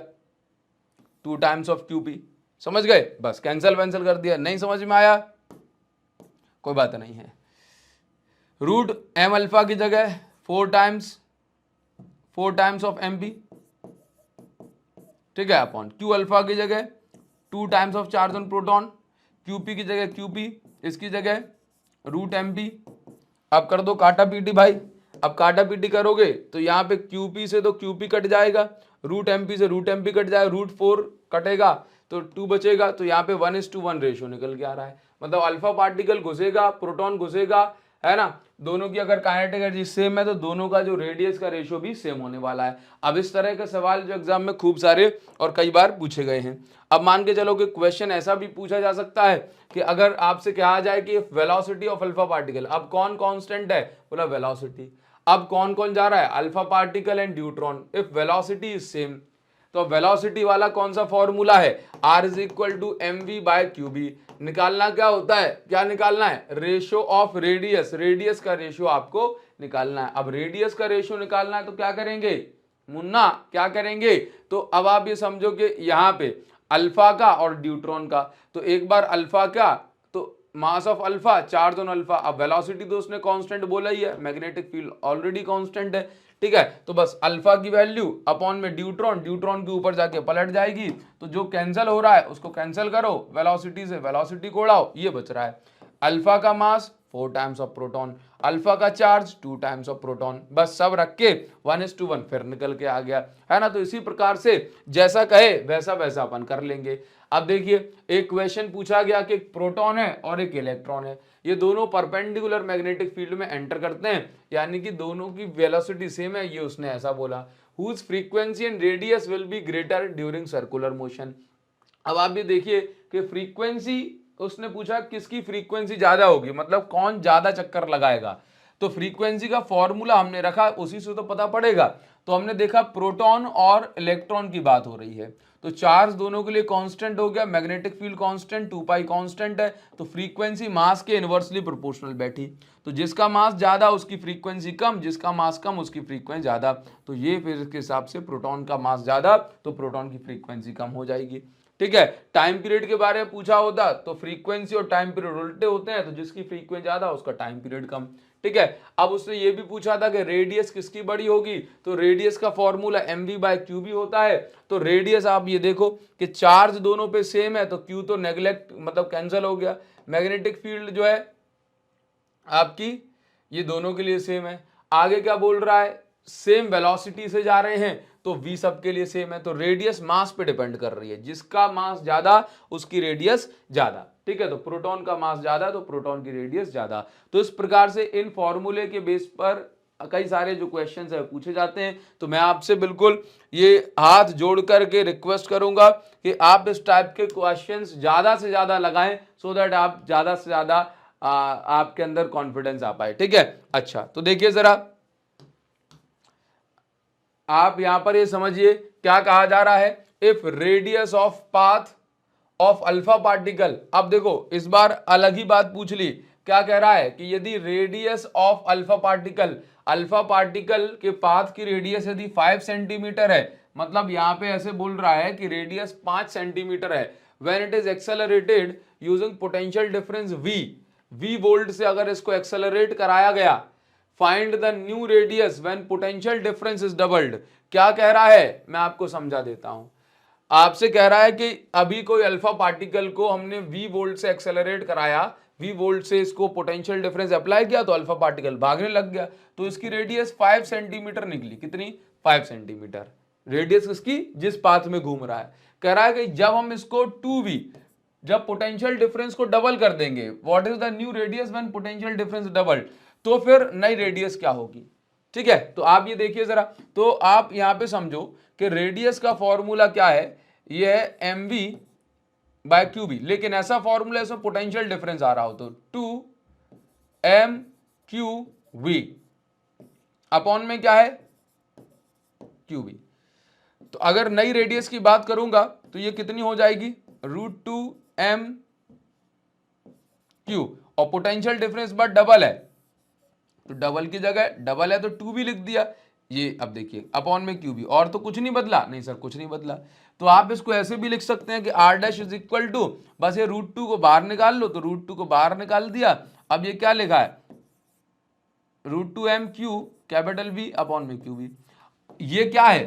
2 टाइम्स ऑफ QP। समझ गए? बस कैंसिल वैंसिल कर दिया। नहीं समझ में आया कोई बात नहीं है। रूट M अल्फा की जगह 4 टाइम्स ऑफ MP, ठीक है, अपॉन Q अल्फा की जगह 2 times of charge on proton, QP की जगह QP, इसकी जगह रूट MP। अब कर दो काटा पीटी भाई। अब काटा पीटी करोगे तो यहाँ पे QP से तो QP कट जाएगा, रूट MP से रूट MP कट जाएगा, रूट 4 कटेगा तो 2 बचेगा। तो यहाँ पे 1:1 रेशियो निकल के आ रहा है। मतलब अल्फा पार्टिकल घुसेगा, प्रोटॉन घुसेगा, है ना। दोनों की अगर काइनेटिक एनर्जी सेम है तो दोनों का जो रेडियस का रेशियो भी सेम होने वाला है। अब इस तरह के सवाल जो एग्जाम में खूब सारे और कई बार पूछे गए हैं। अब मान के चलो कि क्वेश्चन ऐसा भी पूछा जा सकता है कि अगर आपसे कहा जाए कि वेलोसिटी ऑफ अल्फा पार्टिकल, अब कौन कांस्टेंट है, बोला वेलोसिटी। अब कौन कौन जा रहा है, alpha particle and neutron. If velocity is same तो वेलोसिटी वाला कौन सा फॉर्मूला है, R is equal to mv/qb। निकालना क्या होता है, क्या निकालना है, रेशियो ऑफ रेडियस, रेडियस का रेशियो आपको निकालना है। अब रेडियस का रेशियो निकालना है तो क्या करेंगे मुन्ना, क्या करेंगे, तो अब आप ये समझो कि यहाँ पे अल्फा का और न्यूट्रॉन का, तो एक बार अल्फा का तो mass of alpha, charge on alpha. अब वेलोसिटी तो उसने कांस्टेंट बोला ही है, मैग्नेटिक फील्ड ऑलरेडी कांस्टेंट है, ठीक है। तो बस अल्फा की वैल्यू अपॉन में न्यूट्रॉन, न्यूट्रॉन के ऊपर जाके पलट जाएगी, तो जो कैंसिल हो रहा है उसको कैंसिल करो, वेलोसिटी से वेलोसिटी को उड़ाओ, ये बच रहा है। अल्फा का मास 4 टाइम्स ऑफ प्रोटॉन, अल्फा का चार्ज 2 टाइम्स ऑफ प्रोटॉन, बस सब रख के 1:1 फिर निकल के आ गया, है ना। तो इसी प्रकार से जैसा कहे वैसा वैसा अपन कर लेंगे। अब देखिए एक क्वेश्चन पूछा गया कि एक प्रोटॉन है और एक इलेक्ट्रॉन है, ये दोनों परपेंडिकुलर मैग्नेटिक फील्ड में एंटर करते हैं, यानी कि दोनों की वेलोसिटी सेम है, ये उसने ऐसा बोला। Whose frequency and radius will be greater during circular motion. अब आप ये देखिए कि फ्रीक्वेंसी उसने पूछा किसकी फ्रीक्वेंसी ज्यादा होगी, मतलब कौन ज्यादा चक्कर लगाएगा। तो फ्रीक्वेंसी का फॉर्मूला हमने रखा, उसी से तो पता पड़ेगा। तो हमने देखा प्रोटॉन और इलेक्ट्रॉन की बात हो रही है, तो चार्ज दोनों के लिए कांस्टेंट हो गया, मैग्नेटिक फील्ड कांस्टेंट 2π कांस्टेंट है, तो फ्रीक्वेंसी मास के इनवर्सली प्रोपोर्शनल बैठी। तो जिसका मास ज्यादा उसकी फ्रीक्वेंसी कम, जिसका मास कम उसकी फ्रीक्वेंसी ज्यादा। तो ये फिर इसके हिसाब से प्रोटॉन का मास ज्यादा तो प्रोटॉन की फ्रीक्वेंसी कम हो जाएगी, ठीक है। टाइम पीरियड के बारे में पूछा होता तो फ्रीक्वेंसी और टाइम पीरियड उल्टे होते हैं, तो जिसकी फ्रीक्वेंसी ज्यादा उसका टाइम पीरियड कम, ठीक है। अब उसने ये भी पूछा था कि रेडियस किसकी बड़ी होगी, तो रेडियस का फॉर्मूला mv/qb होता है। तो रेडियस आप ये देखो कि चार्ज दोनों पे सेम है, तो q तो नेग्लेक्ट मतलब कैंसिल हो गया। मैग्नेटिक फील्ड जो है आपकी ये दोनों के लिए सेम है। आगे क्या बोल रहा है, सेम वेलोसिटी से जा रहे हैं तो v सबके लिए सेम है। तो रेडियस मास पे डिपेंड कर रही है, जिसका मास ज्यादा उसकी रेडियस ज्यादा, ठीक है। तो प्रोटॉन का मास ज्यादा तो प्रोटॉन की रेडियस ज्यादा। तो इस प्रकार से इन फॉर्मूले के बेस पर कई सारे जो क्वेश्चंस है पूछे जाते हैं। तो मैं आपसे बिल्कुल ये हाथ जोड़ करके रिक्वेस्ट करूंगा कि आप इस टाइप के क्वेश्चंस ज्यादा से ज्यादा लगाएं, सो दैट आप ज्यादा से ज्यादा आपके अंदर कॉन्फिडेंस आ पाए, ठीक है। अच्छा तो देखिए जरा आप यहां पर ये समझिए क्या कहा जा रहा है, if radius of path of alpha particle. अब देखो इस बार अलग ही बात पूछ ली, क्या कह रहा है कि यदि रेडियस ऑफ अल्फा पार्टिकल के पाथ की रेडियस यदि 5 सेंटीमीटर है, मतलब यहां पे ऐसे बोल रहा है कि रेडियस 5 सेंटीमीटर है, when it is accelerated using potential difference v volt से अगर इसको एक्सेलरेट कराया गया, find the new radius when potential difference is doubled. क्या कह रहा है मैं आपको समझा देता हूं। आपसे कह रहा है कि अभी कोई अल्फा पार्टिकल को हमने v वोल्ट से एक्सेलरेट कराया, v वोल्ट से इसको पोटेंशियल डिफरेंस अप्लाई किया तो अल्फा पार्टिकल भागने लग गया, तो इसकी रेडियस 5 सेंटीमीटर निकली। कितनी, 5 सेंटीमीटर रेडियस इसकी जिस पाथ में घूम रहा है। कह रहा है कि जब हम इसको 2v, जब पोटेंशियल डिफरेंस को डबल कर देंगे, what is the new radius when potential difference double, तो फिर नई रेडियस क्या होगी, ठीक है। तो आप ये देखिए जरा, तो आप यहां पे समझो कि रेडियस का फॉर्मूला क्या है, ये है mv/qb, लेकिन ऐसा फॉर्मूला इसमें पोटेंशियल डिफरेंस आ रहा हो तो 2mqv अपॉन में क्या है qb। तो अगर नई रेडियस की बात करूंगा तो ये कितनी हो जाएगी, √2mq, और पोटेंशियल डिफरेंस बट डबल है तो डबल की जगह डबल है तो 2 भी लिख दिया। ये अब देखिए अपॉन में क्यू भी, और तो कुछ नहीं बदला, नहीं सर कुछ नहीं बदला। तो आप इसको ऐसे भी लिख सकते हैं कि r dash is equal to, बस ये √2 को बाहर निकाल लो, तो √2 को बाहर निकाल दिया। अब ये क्या लिखा है, √2m³ कैपिटल V अपॉन में QV। ये क्या है,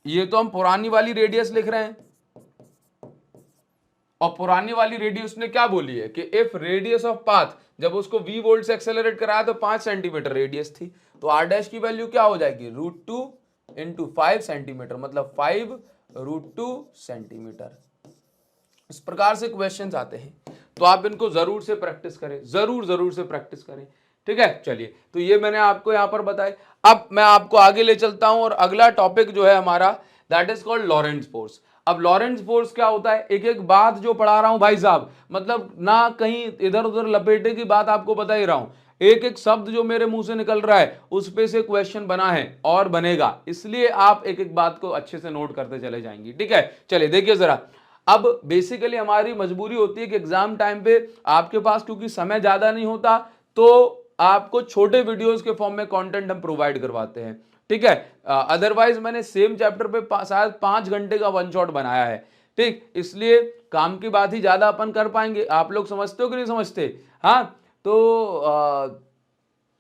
ये तो हम पुरानी वाली रेडियस लिख रहे हैं, और पुरानी वाली रेडियस ने क्या बोली है कि इफ रेडियस ऑफ पाथ, जब उसको v वोल्ट से एक्सेलरेट कराया तो 5 सेंटीमीटर रेडियस थी, तो r डैश की वैल्यू क्या हो जाएगी, √2 इंटू 5 सेंटीमीटर, मतलब 5√2 सेंटीमीटर। इस प्रकार से क्वेश्चंस आते हैं, तो आप इनको जरूर से प्रैक्टिस करें, जरूर से प्रैक्टिस करें, ठीक है। चलिए, तो ये मैंने आपको यहां पर बताया। अब मैं आपको आगे ले चलता हूं, और अगला टॉपिक जो है हमारा, दैट इज कॉल्ड लॉरेंट्ज फोर्स। अब लॉरेंट्ज फोर्स क्या होता है, एक एक बात जो पढ़ा रहा हूं भाई साहब, मतलब ना कहीं इधर उधर लपेटे की बात आपको बता ही रहा हूं, एक एक शब्द जो मेरे मुंह से निकल रहा है उस पे से क्वेश्चन बना है और बनेगा, इसलिए आप एक एक बात को अच्छे से नोट करते चले जाएंगे, ठीक है। चलिए देखिए जरा, अब बेसिकली हमारी मजबूरी होती है कि एग्जाम टाइम पे आपके पास क्योंकि समय ज्यादा नहीं होता, तो आपको छोटे वीडियोस के फॉर्म में कंटेंट हम प्रोवाइड करवाते हैं, ठीक है। अदरवाइज मैंने सेम चैप्टर पे शायद 5 घंटे का वन शॉट बनाया है, ठीक, इसलिए काम की बात ही ज्यादा अपन कर पाएंगे। आप लोग समझते हो कि नहीं समझते? हाँ, तो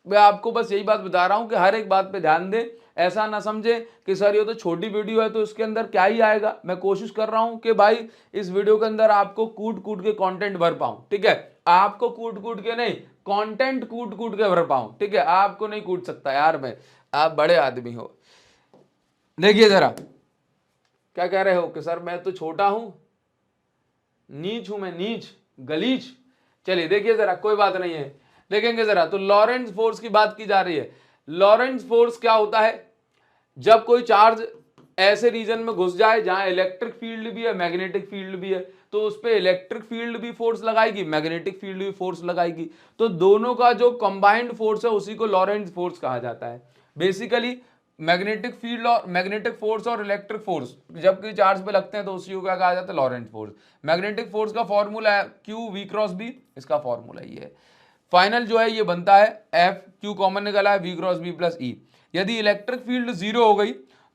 मैं आपको बस यही बात बता रहा हूं कि हर एक बात पे ध्यान दें, ऐसा ना समझे कि सर ये तो छोटी वीडियो है तो इसके अंदर क्या ही आएगा। मैं कोशिश कर रहा हूं कि भाई इस वीडियो के अंदर आपको कूट कूट के कंटेंट भर पाऊं, ठीक है। आपको कूट कूट के नहीं, कंटेंट कूट कूट के भर पाऊं, ठीक है। आपको नहीं कूट सकता यार मैं, आप बड़े आदमी हो। देखिए जरा, क्या कह रहे हो कि सर मैं तो छोटा हूं, नीच हूं मैं, नीच गलीच। चलिए देखिए जरा, कोई बात नहीं है, देखेंगे जरा। तो लॉरेंट्ज फोर्स की बात की जा रही है। लॉरेंट्ज फोर्स क्या होता है, जब कोई चार्ज ऐसे रीजन में घुस जाए जहां इलेक्ट्रिक फील्ड भी है मैग्नेटिक फील्ड भी है, तो उस पर इलेक्ट्रिक फील्ड भी फोर्स लगाएगी, मैग्नेटिक फील्ड भी फोर्स लगाएगी, तो दोनों का जो कंबाइंड फोर्स है उसी को लॉरेंट्ज फोर्स कहा जाता है। बेसिकली मैग्नेटिक फील्ड और मैग्नेटिक फोर्स और इलेक्ट्रिक फोर्स जब कोई चार्ज पे लगते हैं तो उसी को क्या कहा जाता है, लॉरेंट्ज फोर्स। मैग्नेटिक फोर्स का फॉर्मूला है QV×B, इसका फॉर्मूला ये है। फाइनल जो है ये बनता है F, Q कॉमन निकला है, V×B प्लस E। यदि इलेक्ट्रिक फील्ड जीरो हो गई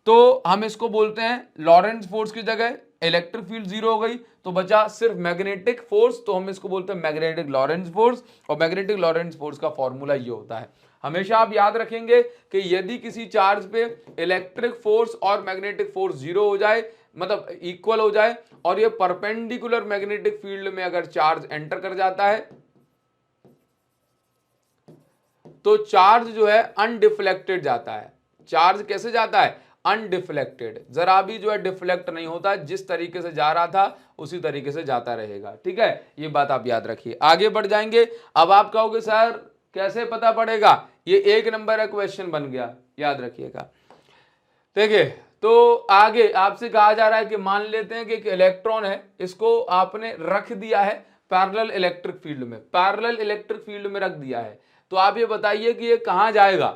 तो हम इसको बोलते हैं लॉरेंट्ज फोर्स की जगह इलेक्ट्रिक फील्ड जीरो हो गई तो बचा सिर्फ मैग्नेटिक फोर्स, तो हम इसको बोलते हैं मैग्नेटिक लॉरेंट्ज फोर्स। और मैग्नेटिक लॉरेंट्ज फोर्स का फॉर्मूला ये होता है। हमेशा आप याद रखेंगे कि यदि किसी चार्ज पे इलेक्ट्रिक फोर्स और मैग्नेटिक फोर्स जीरो हो जाए, मतलब इक्वल हो जाए, और ये परपेंडिकुलर मैग्नेटिक फील्ड में अगर चार्ज एंटर कर जाता है तो चार्ज जो है अनडिफ्लेक्टेड जाता है। चार्ज कैसे जाता है, अनडिफ्लेक्टेड, जरा भी जो है डिफ्लेक्ट नहीं होता, जिस तरीके से जा रहा था उसी तरीके से जाता रहेगा, ठीक है। ये बात आप याद रखिए। आगे बढ़ जाएंगे। अब आप कहोगे सर कैसे पता पड़ेगा, ये 1 नंबर का क्वेश्चन बन गया, याद रखिएगा। देखिए, तो आगे आपसे कहा जा रहा है कि मान लेते हैं कि एक इलेक्ट्रॉन है, इसको आपने रख दिया है पैरेलल इलेक्ट्रिक फील्ड में, पैरेलल इलेक्ट्रिक फील्ड में रख दिया है, तो आप ये बताइए कि ये कहां जाएगा,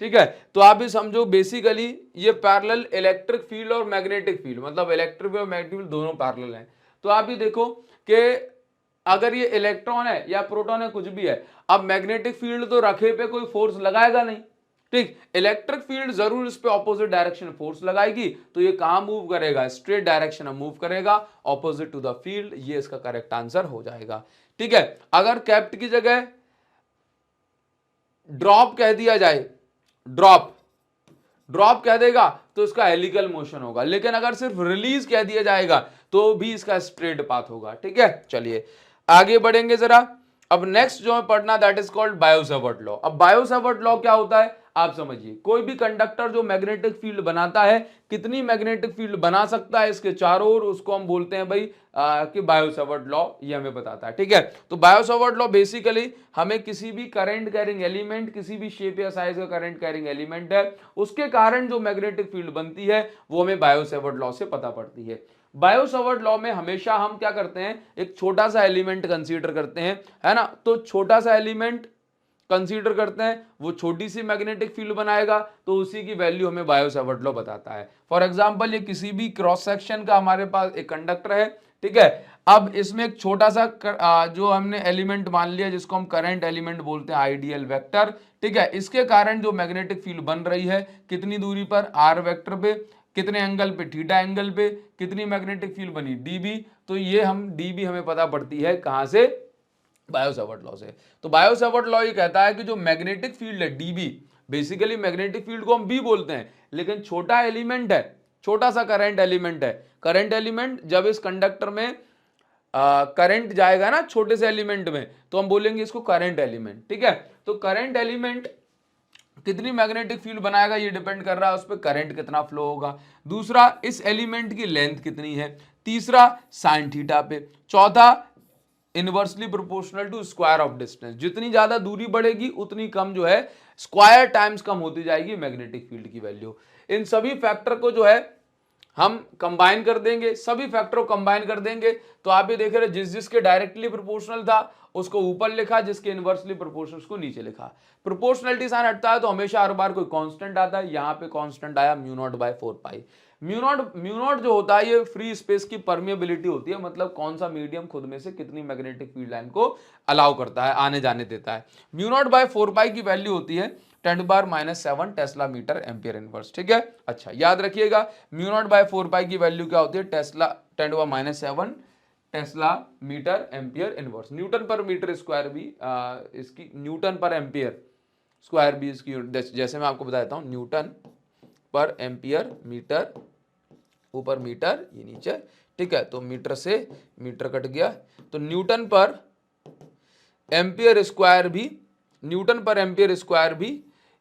ठीक है। तो आप भी समझो बेसिकली ये पैरेलल इलेक्ट्रिक फील्ड और मैग्नेटिक फील्ड, मतलब इलेक्ट्रिक और मैग्नेटिक फील्ड दोनों पैरेलल हैं। तो आप भी देखो कि अगर ये इलेक्ट्रॉन है या प्रोटॉन है, कुछ भी है, अब मैग्नेटिक फील्ड तो रखे पे कोई फोर्स लगाएगा नहीं, ठीक। इलेक्ट्रिक फील्ड जरूर इस पे ऑपोजिट डायरेक्शन में फोर्स लगाएगी, तो ये कहां मूव करेगा, स्ट्रेट डायरेक्शन में मूव करेगा, ऑपोजिट टू द फील्ड। ये इसका करेक्ट आंसर हो जाएगा, ठीक है। अगर कैप्ट की जगह ड्रॉप कह दिया जाए, ड्रॉप कह देगा तो इसका हेलिकल मोशन होगा, लेकिन अगर सिर्फ रिलीज कह दिया जाएगा तो भी इसका स्ट्रेट पाथ होगा, ठीक है। चलिए आगे बढ़ेंगे जरा। अब नेक्स्ट जो है पढ़ना, that is called Biot-Savart law. अब बायो-सावर्ट लॉ क्या होता है आप समझिए। कोई भी कंडक्टर जो मैग्नेटिक फील्ड बनाता है, कितनी मैग्नेटिक फील्ड बना सकता है इसके चारों ओर, उसको हम बोलते हैं भाई कि बायो-सावर्ट लॉ, ये हमें बताता है, ठीक है। तो बायो-सावर्ट लॉ बेसिकली हमें किसी भी करंट कैरिंग एलिमेंट, किसी भी शेप या साइज का करंट कैरिंग एलिमेंट है, उसके कारण जो मैग्नेटिक फील्ड बनती है वो हमें बायो-सावर्ट लॉ से पता पड़ती है। बायो-सावर्ट लॉ में हमेशा हम क्या करते हैं, एक छोटा सा एलिमेंट कंसीडर करते हैं, है ना। तो छोटा सा एलिमेंट कंसीडर करते हैं, वो छोटी सी मैग्नेटिक फील्ड बनाएगा, तो उसी की वैल्यू हमें बायो-सावर्ट लॉ बताता है। फॉर एग्जांपल, ये किसी भी क्रॉस सेक्शन का हमारे पास एक कंडक्टर है, ठीक है। अब इसमें एक छोटा सा जो हमने एलिमेंट मान लिया जिसको हम करंट एलिमेंट बोलते हैं, आइडियल वेक्टर, ठीक है। इसके कारण जो मैग्नेटिक फील्ड बन रही है कितनी दूरी पर, आर वेक्टर पे, कितने एंगल पे, थीटा एंगल पे, कितनी मैग्नेटिक फील्ड बनी, डीबी। तो ये हम डीबी हमें पता पड़ती है कहां से, बायो सावर्ट लॉ से। तो बायो सावर्ट लॉ ये कहता है कि जो मैग्नेटिक फील्ड है डीबी, बेसिकली मैग्नेटिक फील्ड को हम बी बोलते हैं, लेकिन छोटा एलिमेंट है, छोटा सा करंट एलिमेंट है। करंट एलिमेंट जब इस कंडक्टर में करंट जाएगा ना छोटे से एलिमेंट में, तो हम बोलेंगे इसको करंट एलिमेंट, ठीक है। तो करंट एलिमेंट कितनी मैग्नेटिक फील्ड बनाएगा ये डिपेंड कर रहा है उस पर करंट कितना फ्लो होगा। दूसरा, इस एलिमेंट की लेंथ कितनी है। तीसरा, साइन थीटा पे। चौथा, inversely proportional to square of distance, जितनी ज्यादा दूरी बढ़ेगी उतनी कम जो है स्क्वायर टाइम्स कम होती जाएगी मैग्नेटिक फील्ड की वैल्यू। इन सभी फैक्टर को जो है हम कंबाइन कर देंगे, सभी फैक्टरों को कंबाइन कर देंगे, तो आप ये देख रहे जिस जिसके डायरेक्टली प्रोपोर्शनल था उसको ऊपर लिखा, जिसके इनवर्सली प्रोपोर्शनल उसको नीचे लिखा। प्रोपोर्शनलिटी साइन हटता है तो हमेशा हर बार कोई कांस्टेंट आता है, यहाँ पे कांस्टेंट आया mu naught by 4 pi. Mu naught जो होता है ये फ्री स्पेस की परमिएबिलिटी होती है, मतलब कौन सा मीडियम खुद में से कितनी मैग्नेटिक फील्ड लाइन को अलाउ करता है, आने जाने देता है। म्यू नॉट बाय 4 पाई की वैल्यू होती है 10⁻⁷ टेस्ला मीटर एम्पियर इनवर्स, ठीक है। अच्छा याद रखिएगा, म्यू नॉट बाय 4 पाई की वैल्यू क्या होती है, tesla 10⁻⁷ tesla metre ampere inverse. Newton पर मीटर स्क्वायर भी इसकी, न्यूटन पर एम्पियर स्क्वायर भी इसकी, जैसे मैं आपको बताता हूँ, न्यूटन पर एम्पियर, मीटर ऊपर मीटर ये नीचे, ठीक है। तो मीटर से मीटर कट गया, तो न्यूटन पर एम्पियर स्क्वायर भी, न्यूटन पर एम्पियर स्क्वायर भी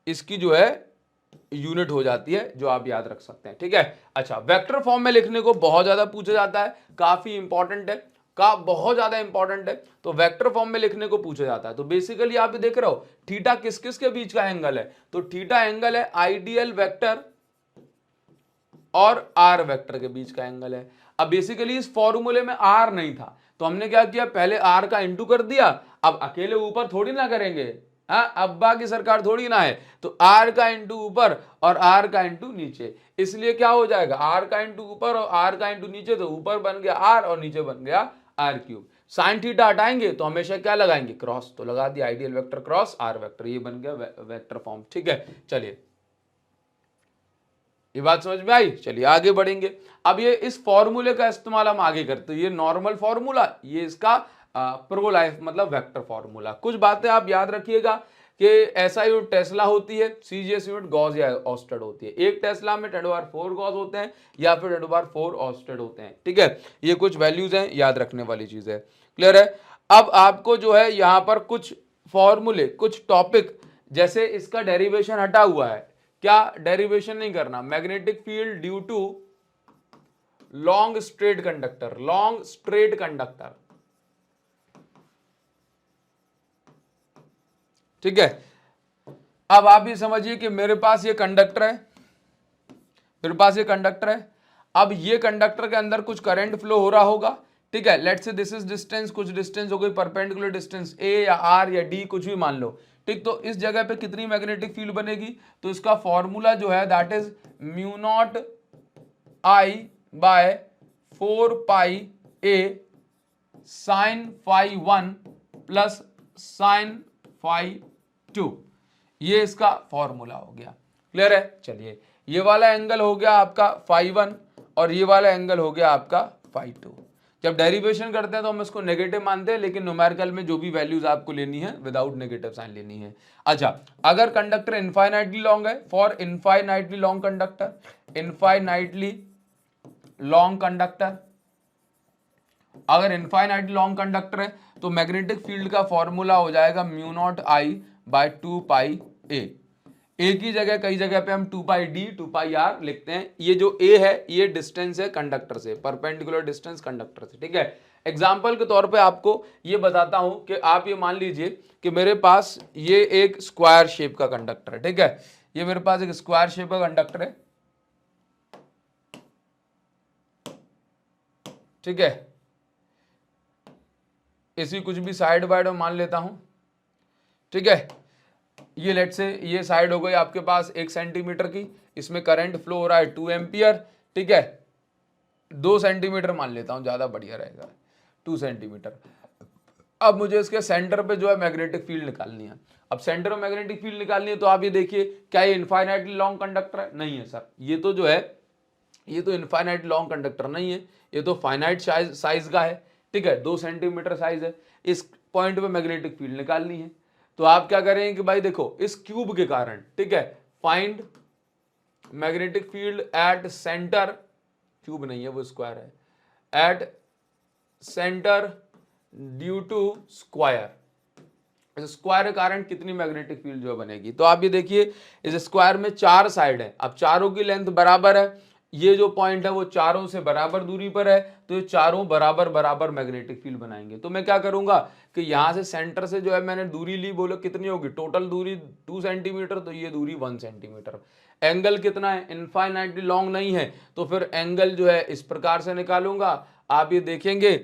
इसकी जो है यूनिट हो जाती है, जो आप याद रख सकते हैं, ठीक है। अच्छा, वेक्टर फॉर्म में लिखने को बहुत ज्यादा पूछा जाता है, काफी इंपॉर्टेंट है, बहुत ज्यादा इंपॉर्टेंट है, तो वेक्टर फॉर्म में लिखने को पूछा जाता है। तो बेसिकली आप देख रहे हो थीटा किस किस के बीच का एंगल है, तो थीटा एंगल है आइडियल वेक्टर और आर वेक्टर के बीच का एंगल है। अब बेसिकली इस फॉर्मूले में आर नहीं था, तो हमने क्या किया, पहले आर का इंटू कर दिया। अब अकेले ऊपर थोड़ी ना करेंगे, हाँ, अब्बा की सरकार थोड़ी ना है, तो आर का इंटू ऊपर और आर का इंटू नीचे, इसलिए क्या हो जाएगा, आर का इंटू ऊपर और आर का इंटू नीचे, तो ऊपर बन गया आर और नीचे बन गया आर क्यूब। साइन थीटा हटाएंगे तो हमेशा क्या लगाएंगे, क्रॉस, तो लगा दिया ideal vector cross R vector, ये बन गया वेक्टर फॉर्म, ठीक है। चलिए ये बात समझ में आई, चलिए आगे बढ़ेंगे। अब ये इस फॉर्मूले का इस्तेमाल हम आगे करते हैं, ये नॉर्मल फॉर्मूला, ये इसका प्रो लाइफ मतलब वेक्टर फॉर्मूला। कुछ बातें आप याद रखिएगा कि ऐसा यूनिट टेस्ला होती है, सीजीएस यूनिट गॉस या ऑस्टेड होती है। एक टेस्ला में 10⁻⁴ गॉस होते हैं या फिर 10⁻⁴ ऑस्टेड होते हैं, ठीक है। ये कुछ वैल्यूज हैं, याद रखने वाली चीज है, क्लियर है। अब आपको जो है यहाँ पर कुछ फॉर्मूले, कुछ टॉपिक, जैसे इसका डेरिवेशन हटा हुआ है, क्या डेरिवेशन नहीं करना, magnetic field due to long straight conductor, long straight conductor, ठीक है। अब आप ये समझिए कि मेरे पास ये कंडक्टर है, मेरे पास ये कंडक्टर है, अब ये कंडक्टर के अंदर कुछ करंट फ्लो हो रहा होगा, ठीक है। Let's say this is distance, कुछ डिस्टेंस हो गई परपेंडिकुलर डिस्टेंस ए या आर या डी कुछ भी मान लो, ठीक। तो इस जगह पे कितनी मैग्नेटिक फील्ड बनेगी, तो इसका फॉर्मूला जो है that is mu naught I by 4 pi A sine phi 1 plus sine phi 2, ये इसका फॉर्मूला हो गया, क्लियर है। चलिए ये वाला एंगल हो गया आपका फाई 1 और ये वाला एंगल हो गया आपका फाई 2। जब डेरिवेशन करते हैं तो हम इसको नेगेटिव मानते हैं, लेकिन न्यूमेरिकल में जो भी वैल्यूज आपको लेनी है विदाउट नेगेटिव साइन लेनी है। अच्छा, अगर कंडक्टर इनफाइनाइटली लॉन्ग है, for infinitely long conductor, infinitely long conductor, अगर इनफाइनाइटली लॉन्ग कंडक्टर है तो मैग्नेटिक फील्ड का फॉर्मूला हो जाएगा म्यू नॉट आई बाय 2 पाई ए। ए की जगह कई जगह पे हम 2 पाई डी 2 पाई आर लिखते हैं। ये जो ए है ये डिस्टेंस है कंडक्टर से, परपेंडिकुलर डिस्टेंस कंडक्टर से, ठीक है। एग्जाम्पल के तौर पे आपको ये बताता हूं कि आप ये मान लीजिए कि मेरे पास ये एक स्क्वायर शेप का कंडक्टर है, ठीक है। ये मेरे पास एक स्क्वायर शेप का कंडक्टर है, ठीक है। इसी कुछ भी साइड बाइड में मान लेता हूं, ठीक है। ये लेट से ये साइड हो गई आपके पास 1 सेंटीमीटर की, इसमें करंट फ्लो हो रहा है 2 एम्पियर, ठीक है। 2 सेंटीमीटर मान लेता हूं, ज्यादा बढ़िया रहेगा, 2 सेंटीमीटर। अब मुझे इसके सेंटर पे जो है मैग्नेटिक फील्ड निकालनी है। अब सेंटर में मैग्नेटिक फील्ड निकालनी है तो आप ये देखिए, क्या ये इनफाइनाइटली लॉन्ग कंडक्टर है, नहीं है सर, ये तो जो है ये तो इनफाइनाइट लॉन्ग कंडक्टर नहीं है, ये तो फाइनाइट साइज का है, ठीक है, 2 सेंटीमीटर साइज है। इस पॉइंट पे मैग्नेटिक फील्ड निकालनी है, तो आप क्या करेंगे कि भाई देखो इस क्यूब के कारण, ठीक है, find magnetic field at centre, cube नहीं है वो स्क्वायर है, at centre due to square, इस स्क्वायर के कारण कितनी मैग्नेटिक फील्ड जो है बनेगी। तो आप ये देखिए इस स्क्वायर में 4 साइड है, अब चारों की लेंथ बराबर है, ये जो पॉइंट है वो चारों से बराबर दूरी पर है, तो ये चारों बराबर बराबर मैग्नेटिक फील्ड बनाएंगे। तो मैं क्या करूंगा कि यहां से सेंटर से जो है मैंने दूरी ली, बोलो कितनी होगी, टोटल दूरी 2 सेंटीमीटर, तो ये दूरी 1 सेंटीमीटर। एंगल कितना है, इनफाइनाइटली लॉन्ग नहीं है, तो फिर एंगल जो है इस प्रकार से निकालूंगा। आप ये देखेंगे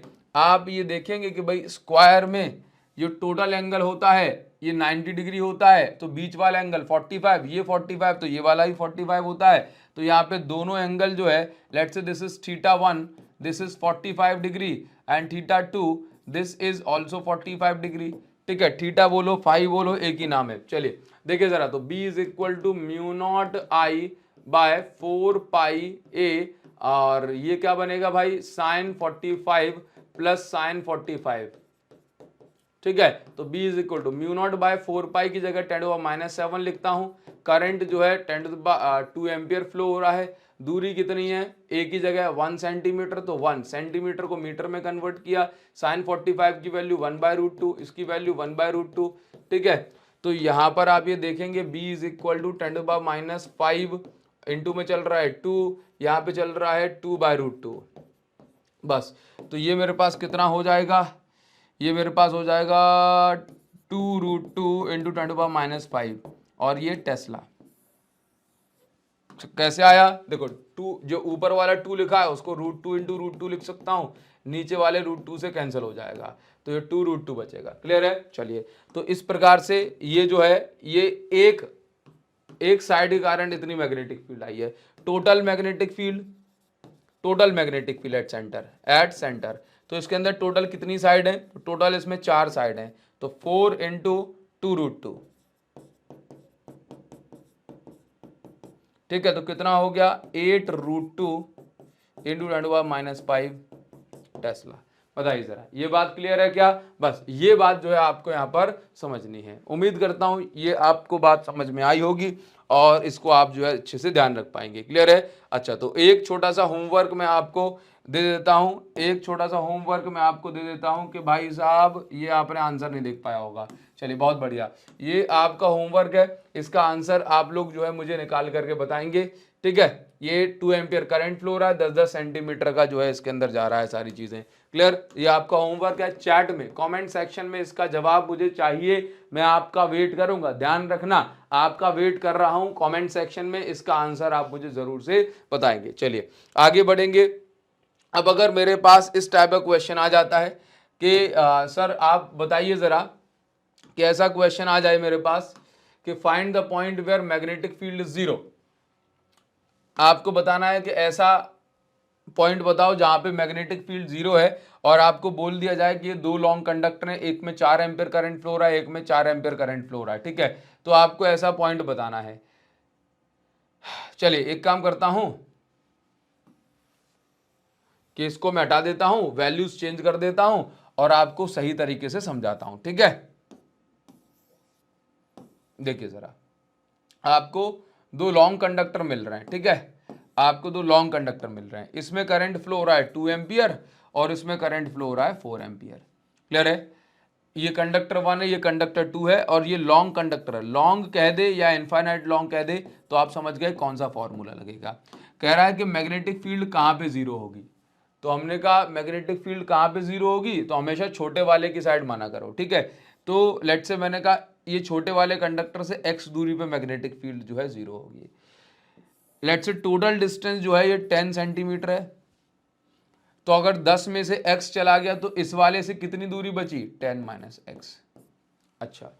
कि भाई स्क्वायर में जो टोटल एंगल होता है ये 90 डिग्री होता है, तो बीच वाला एंगल 45, ये 45, तो ये वाला भी 45 होता है। तो यहाँ पे दोनों एंगल जो है, let's say this is θ1, this is 45 degree, and θ2 this is also 45 degree, ठीक है, थीटा बोलो फाई बोलो एक ही नाम है। चलिए देखिए जरा, तो B is equal to mu naught I by 4 pi A, और ये क्या बनेगा भाई, साइन 45 प्लस साइन 45, ठीक है। तो B is equal to mu naught by 4 pi की जगह 10⁻⁷ लिखता हूं। करंट जो है 10⁻2 एम्पियर फ्लो हो रहा है। दूरी कितनी है, A की जगह 1 सेंटीमीटर, तो 1 सेंटीमीटर को मीटर में कन्वर्ट किया। साइन 45 की वैल्यू 1/√2, इसकी वैल्यू 1/√2, ठीक है। तो यहां पर आप ये देखेंगे B is equal to 10⁻⁵ into में चल रहा है 2, यहाँ पे चल रहा है 2/√2, बस। तो ये मेरे पास कितना हो जाएगा, ये मेरे पास हो जाएगा 2√2 इंटू 10⁻⁵, और ये टेस्ला। कैसे आया, देखो 2 जो ऊपर वाला 2 लिखा है उसको √2 इंटू √2 लिख सकता हूं, नीचे वाले √2 से कैंसिल हो जाएगा, तो ये 2√2 बचेगा। क्लियर है। चलिए, तो इस प्रकार से ये जो है ये एक साइड के कारण इतनी मैग्नेटिक फील्ड आई है। Total magnetic field at centre, तो इसके अंदर टोटल कितनी साइड है, तो टोटल इसमें 4 साइड है, तो 4 इंटू 2√2, ठीक है। तो कितना हो गया, 8√2 इंटू 10⁻⁵ टेस्ला। बताइए जरा, ये बात क्लियर है क्या। बस ये बात जो है आपको यहाँ पर समझनी है। उम्मीद करता हूँ ये आपको बात समझ में आई होगी और इसको आप जो है अच्छे से ध्यान रख पाएंगे। क्लियर है। अच्छा, तो एक छोटा सा होमवर्क मैं आपको दे देता हूँ कि भाई साहब ये आपने आंसर नहीं देख पाया होगा। चलिए बहुत बढ़िया, ये आपका होमवर्क है, इसका आंसर आप लोग जो है मुझे निकाल करके बताएंगे, ठीक है। ये 2 एम्पियर करंट फ्लो रहा है, 10-10 सेंटीमीटर का जो है इसके अंदर जा रहा है सारी चीजें। क्लियर, ये आपका होमवर्क है। चैट में कमेंट सेक्शन में इसका जवाब मुझे चाहिए, मैं आपका वेट करूंगा। ध्यान रखना, आपका वेट कर रहा हूं कमेंट सेक्शन में, इसका आंसर आप मुझे जरूर से बताएंगे। चलिए आगे बढ़ेंगे। अब अगर मेरे पास इस टाइप का क्वेश्चन आ जाता है कि सर आप बताइए जरा कि ऐसा क्वेश्चन आ जाए मेरे पास कि find the point where magnetic field is 0, आपको बताना है कि ऐसा पॉइंट बताओ जहां पे मैग्नेटिक फील्ड 0 है, और आपको बोल दिया जाए कि ये 2 लॉन्ग कंडक्टर हैं, एक में 4 एम्पियर करंट फ्लो रहा है, एक में 4 एम्पियर करंट फ्लो रहा है, ठीक है। तो आपको ऐसा पॉइंट बताना है। चलिए एक काम करता हूं कि इसको मैं हटा देता हूं, वैल्यूज चेंज कर देता हूं और आपको सही तरीके से समझाता हूं, ठीक है। देखिए जरा, आपको 2 लॉन्ग कंडक्टर मिल रहे हैं, ठीक है, आपको 2 लॉन्ग कंडक्टर मिल रहे हैं। इसमें करंट फ्लो हो रहा है 2 एम्पियर और इसमें करंट फ्लो हो रहा है 4 एम्पियर। क्लियर है। ये कंडक्टर 1 है, ये कंडक्टर 2 है, और ये लॉन्ग कंडक्टर है। लॉन्ग कह दे या इनफाइनाइट लॉन्ग कह दे तो आप समझ गए कौन सा फॉर्मूला लगेगा। कह रहा है कि मैग्नेटिक फील्ड कहाँ पे 0 होगी, तो हमने कहा मैग्नेटिक फील्ड कहाँ पे 0 होगी, तो हमेशा छोटे वाले की साइड माना करो, ठीक है। तो लेट से मैंने कहा ये छोटे वाले कंडक्टर से x दूरी पे मैग्नेटिक फील्ड जो है 0 होगी। लेट से टोटल डिस्टेंस जो है ये 10 सेंटीमीटर है, तो अगर 10 में से x चला गया तो इस वाले से कितनी दूरी बची, 10 - x। अच्छा,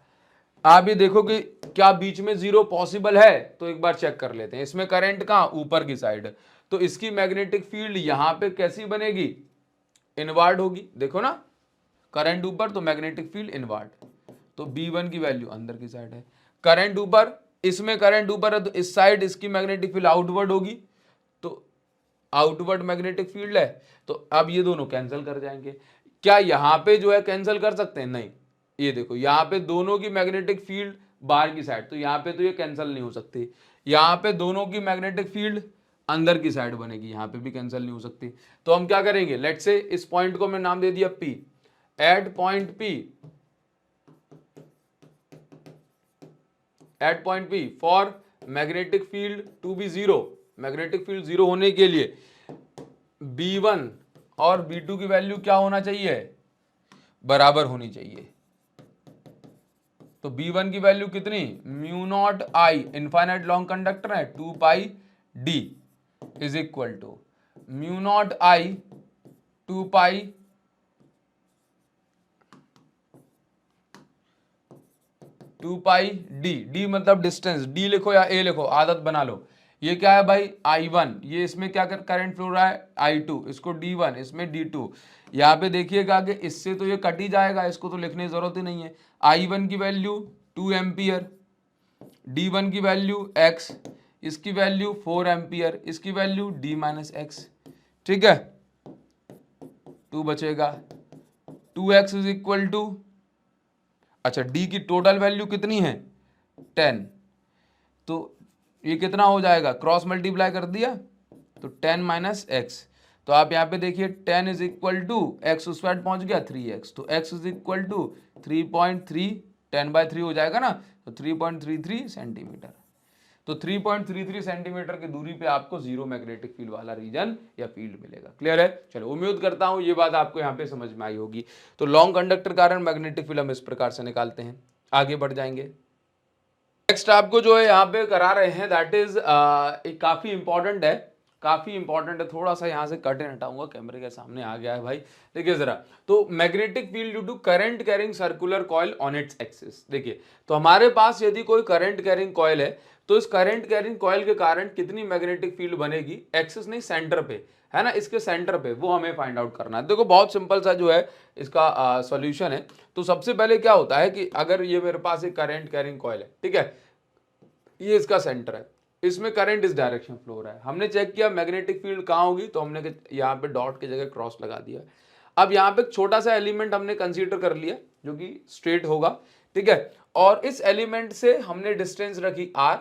आप ये देखो कि क्या बीच में 0 पॉसिबल है, तो एक बार चेक कर लेते हैं। इसमें करंट कहाँ, ऊपर की साइड, तो इसकी मैग्नेटिक फील्ड यहां पे कैसी बनेगी, इनवर्ड होगी। देखो ना, करंट ऊपर तो मैग्नेटिक फील्ड इनवर्ड, तो B1 की वैल्यू अंदर की साइड है। करंट ऊपर, इसमें करंट ऊपर है तो इस साइड इसकी मैग्नेटिक फील्ड आउटवर्ड होगी, तो आउटवर्ड मैग्नेटिक फील्ड है, तो अब ये दोनों कैंसिल कर जाएंगे। क्या यहां पे जो है कैंसिल कर सकते हैं? नहीं, ये देखो यहां पे दोनों की मैग्नेटिक फील्ड बाहर की साइड, तो यहां पे तो ये कैंसिल नहीं हो सकती। यहां पे दोनों की मैग्नेटिक फील्ड अंदर की साइड बनेगी, यहां पे भी कैंसिल नहीं हो सकती। तो हम क्या करेंगे, लेट्स से इस पॉइंट को मैं नाम दे दिया P, at point P for magnetic field to be zero, magnetic field zero होने के लिए B1 और B2 की वैल्यू क्या होना चाहिए? बराबर होनी चाहिए। तो B1 की वैल्यू कितनी? Mu naught I, infinite long conductor है, 2 pi D is equal to mu naught I 2 pi D, D मतलब डिस्टेंस, डी लिखो या ए लिखो, आदत बना लो। ये क्या है भाई? I1, ये इसमें क्या करंट फ्लो रहा है? I2, इसको D1, इसमें D2। यहाँ पे देखिएगा कि इससे तो ये कट ही जाएगा, इसको तो लिखने की जरूरत ही नहीं है। I1 की वैल्यू 2 एम्पियर, D1 की वैल्यू x, इसकी वैल्यू 4 एम्पियर, इसकी वैल्यू D माइनस एक्स। ठीक है, 2 बचेगा, 2x इज इक्वल टू, अच्छा D की टोटल वैल्यू कितनी है? 10, तो ये कितना हो जाएगा? क्रॉस मल्टीप्लाई कर दिया तो 10 माइनस एक्स। तो आप यहाँ पे देखिए 10 इज इक्वल टू एक्स उस साइड पहुंच गया 3x, तो x इज इक्वल टू 3.3, 10/3 हो जाएगा ना, तो 3.33 सेंटीमीटर। तो 3.33 सेंटीमीटर की दूरी पे आपको जीरो मैग्नेटिक फील्ड वाला रीजन या फील्ड मिलेगा। क्लियर है? चलो, उम्मीद करता हूं ये बात आपको यहाँ पे समझ में आई होगी। तो लॉन्ग कंडक्टर कारण मैग्नेटिक फील्ड हम इस प्रकार से निकालते हैं। आगे बढ़ जाएंगे। नेक्स्ट आपको जो है यहाँ पे करा रहे हैं, दैट इज एक काफी इंपॉर्टेंट है, काफी इंपॉर्टेंट है। थोड़ा सा यहाँ से कर्टेन हटाऊंगा, कैमरे के सामने आ गया है भाई। देखिए जरा, तो magnetic field due to current carrying circular coil on its axis. देखिए, तो हमारे पास यदि कोई करंट कैरिंग कॉइल है, तो इस करंट कैरिंग कॉइल के कारण कितनी मैग्नेटिक फील्ड बनेगी? एक्सिस नहीं, सेंटर पे, है ना, इसके सेंटर पे, वो हमें फाइंड आउट करना है। देखो बहुत सिंपल सा जो है इसका सॉल्यूशन है। तो सबसे पहले क्या होता है कि अगर ये मेरे पास एक करंट कैरिंग कॉइल है, ठीक है, ये इसका सेंटर है, इसमें करंट इस डायरेक्शन फ्लो हो रहा है। हमने चेक किया मैग्नेटिक फील्ड कहाँ होगी, तो हमने यहाँ पे डॉट की जगह क्रॉस लगा दिया। अब यहाँ पे एक छोटा सा एलिमेंट हमने कंसीडर कर लिया जो कि स्ट्रेट होगा, ठीक है, और इस एलिमेंट से हमने डिस्टेंस रखी r,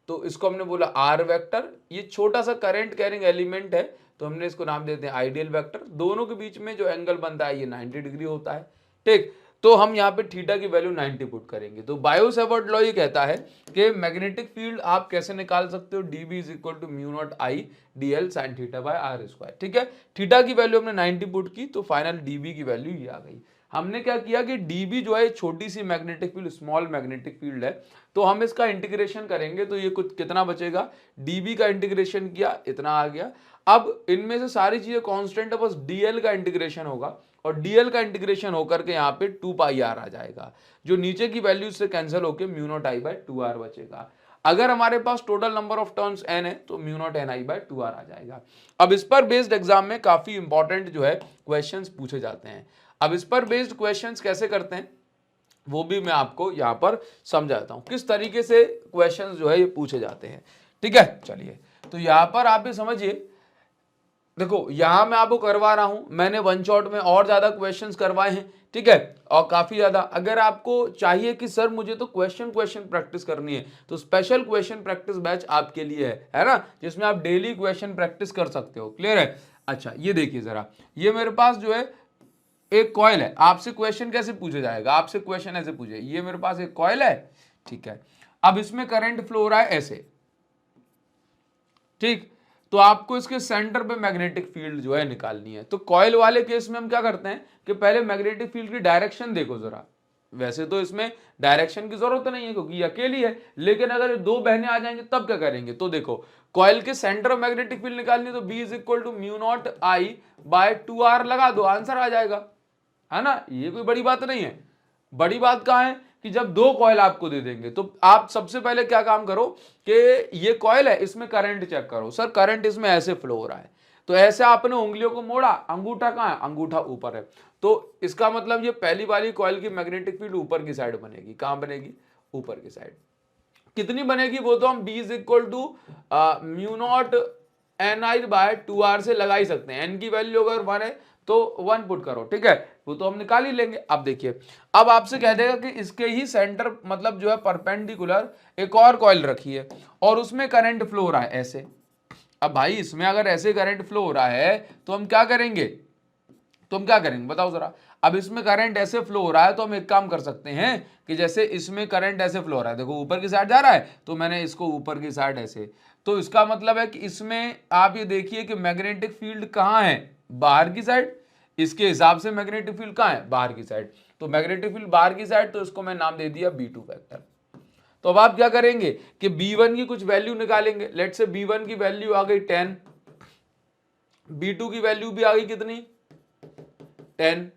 तो इसको हमने बोला r वेक्टर। ये छोटा सा करंट कैरिंग एलिमेंट है, तो हमने इसको नाम देते हैं आइडियल वेक्टर। दोनों के बीच में जो एंगल बनता है ये 90 डिग्री होता है। ठीक, तो हम यहाँ पे थीटा की वैल्यू 90 पुट करेंगे। तो बायो-सैवर्ट लॉ ये कहता है कि मैग्नेटिक फील्ड आप कैसे निकाल सकते हो? dB is equal to mu naught I dl sine theta by R square. ठीक है, थीटा की वैल्यू हमने 90 पुट की, तो फाइनल dB की वैल्यू ये आ गई। हमने क्या किया कि dB जो है छोटी सी magnetic field, small magnetic field है, तो हम इसका इंटीग्रेशन करेंगे तो ये कुछ कितना बचेगा? dB का इंटीग्रेशन किया, इतना आ गया। अब इनमें से सारी चीजें कांस्टेंट है, बस dl का इंटीग्रेशन होगा, और dl का इंटीग्रेशन होकर के यहाँ पे 2 पाई r आ जाएगा, जो नीचे की वैल्यू से कैंसिल होकर mu naught I by 2r बचेगा। अगर हमारे पास total number of turns n है, तो mu naught N I by 2r आ जाएगा। अब इस पर बेस्ड एग्जाम में काफी इंपॉर्टेंट जो है क्वेश्चंस पूछे जाते हैं। अब इस पर बेस्ड क्वेश्चंस कैसे करते हैं वो भी मैं आपको यहाँ पर समझाता हूँ, किस तरीके से क्वेश्चंस जो है ये पूछे जाते हैं। ठीक है, चलिए, तो यहाँ पर आप भी समझिए। देखो यहां मैं आपको करवा रहा हूं, मैंने वन शॉट में और ज्यादा क्वेश्चंस करवाए हैं, ठीक है, और काफी ज्यादा। अगर आपको चाहिए कि सर मुझे तो क्वेश्चन प्रैक्टिस करनी है, तो स्पेशल क्वेश्चन प्रैक्टिस बैच आपके लिए है ना, जिसमें आप डेली क्वेश्चन प्रैक्टिस कर सकते हो। क्लियर है? अच्छा, ये देखिए जरा, ये मेरे पास जो है एक कॉइल है। आपसे क्वेश्चन कैसे पूछा जाएगा? आपसे क्वेश्चन ऐसे पूछे, ये मेरे पास एक कॉइल है, ठीक है, अब इसमें करंट फ्लो हो रहा है ऐसे, ठीक, तो आपको इसके सेंटर पे मैग्नेटिक फील्ड जो है निकालनी है। तो कॉइल वाले केस में हम क्या करते हैं कि पहले मैग्नेटिक फील्ड की डायरेक्शन देखो जरा। वैसे तो इसमें डायरेक्शन की जरूरत नहीं है क्योंकि अकेली है, लेकिन अगर दो बहनें आ जाएंगे तब क्या करेंगे? तो देखो, कॉइल के सेंटर ऑफ मैग्नेटिक फील्ड निकालनी है, तो B is equal to mu naught I by 2r लगा दो, आंसर आ जाएगा, है ना। ये कोई बड़ी बात नहीं है। बड़ी बात कहां है कि जब दो कॉइल आपको दे देंगे, तो आप सबसे पहले क्या काम करो कि ये कॉइल है, इसमें करंट चेक करो। सर करंट इसमें ऐसे फ्लो हो रहा है, तो ऐसे आपने उंगलियों को मोड़ा, अंगूठा कहां है? अंगूठा ऊपर है, तो इसका मतलब ये पहली वाली कॉइल की मैग्नेटिक फील्ड ऊपर की साइड बनेगी। कहां बनेगी? ऊपर की साइड। कितनी बनेगी वो तो हम B is equal to mu naught ni/2r से लगा ही सकते हैं। n की वैल्यू अगर 1 है तो 1 पुट करो, ठीक है, वो तो हम निकाल ही लेंगे। अब देखिए, अब आपसे कह देगा कि इसके ही सेंटर मतलब जो है परपेंडिकुलर एक और कॉइल रखी है और उसमें करंट फ्लो हो रहा है ऐसे। अब भाई इसमें अगर ऐसे करंट फ्लो हो रहा है तो हम क्या करेंगे, बताओ जरा। अब इसमें करंट ऐसे फ्लो हो रहा है तो हम एक काम कर सकते हैं कि जैसे इसमें करंट ऐसे फ्लो हो रहा है, देखो ऊपर की साइड जा रहा है तो मैंने इसको ऊपर की साइड ऐसे, तो इसका मतलब है कि इसमें आप ये देखिए कि मैग्नेटिक फील्ड कहाँ है, बाहर की साइड। इसके हिसाब से मैग्नेटिक फील्ड कहाँ है, बाहर की साइड। तो मैग्नेटिक फील्ड बाहर की साइड, तो इसको मैं नाम दे दिया B2 वेक्टर। तो अब आप क्या करेंगे कि B1 की कुछ वैल्यू निकालेंगे। लेट से B1 की वैल्यू आ गई 10, B2 की वैल्यू भी आ गई कितनी, 10।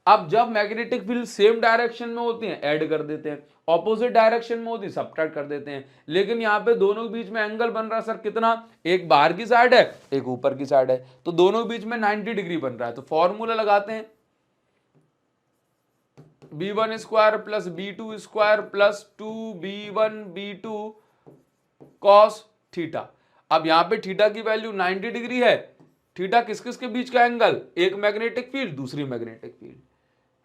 अब जब मैग्नेटिक फील्ड सेम डायरेक्शन में होती हैं ऐड कर देते हैं, ऑपोजिट डायरेक्शन में होती है सब्ट्रैक्ट कर देते हैं। लेकिन यहाँ पे दोनों के बीच में एंगल बन रहा है सर कितना, एक बाहर की साइड है एक ऊपर की साइड है, तो दोनों के बीच में 90 डिग्री बन रहा है। तो फॉर्मूला लगाते हैं, b1 square plus b2 square plus 2b1 b2 cos theta. अब यहाँ पे थीटा की वैल्यू 90 डिग्री है। थीटा किस किस के बीच का एंगल, एक मैग्नेटिक फील्ड दूसरी मैग्नेटिक फील्ड,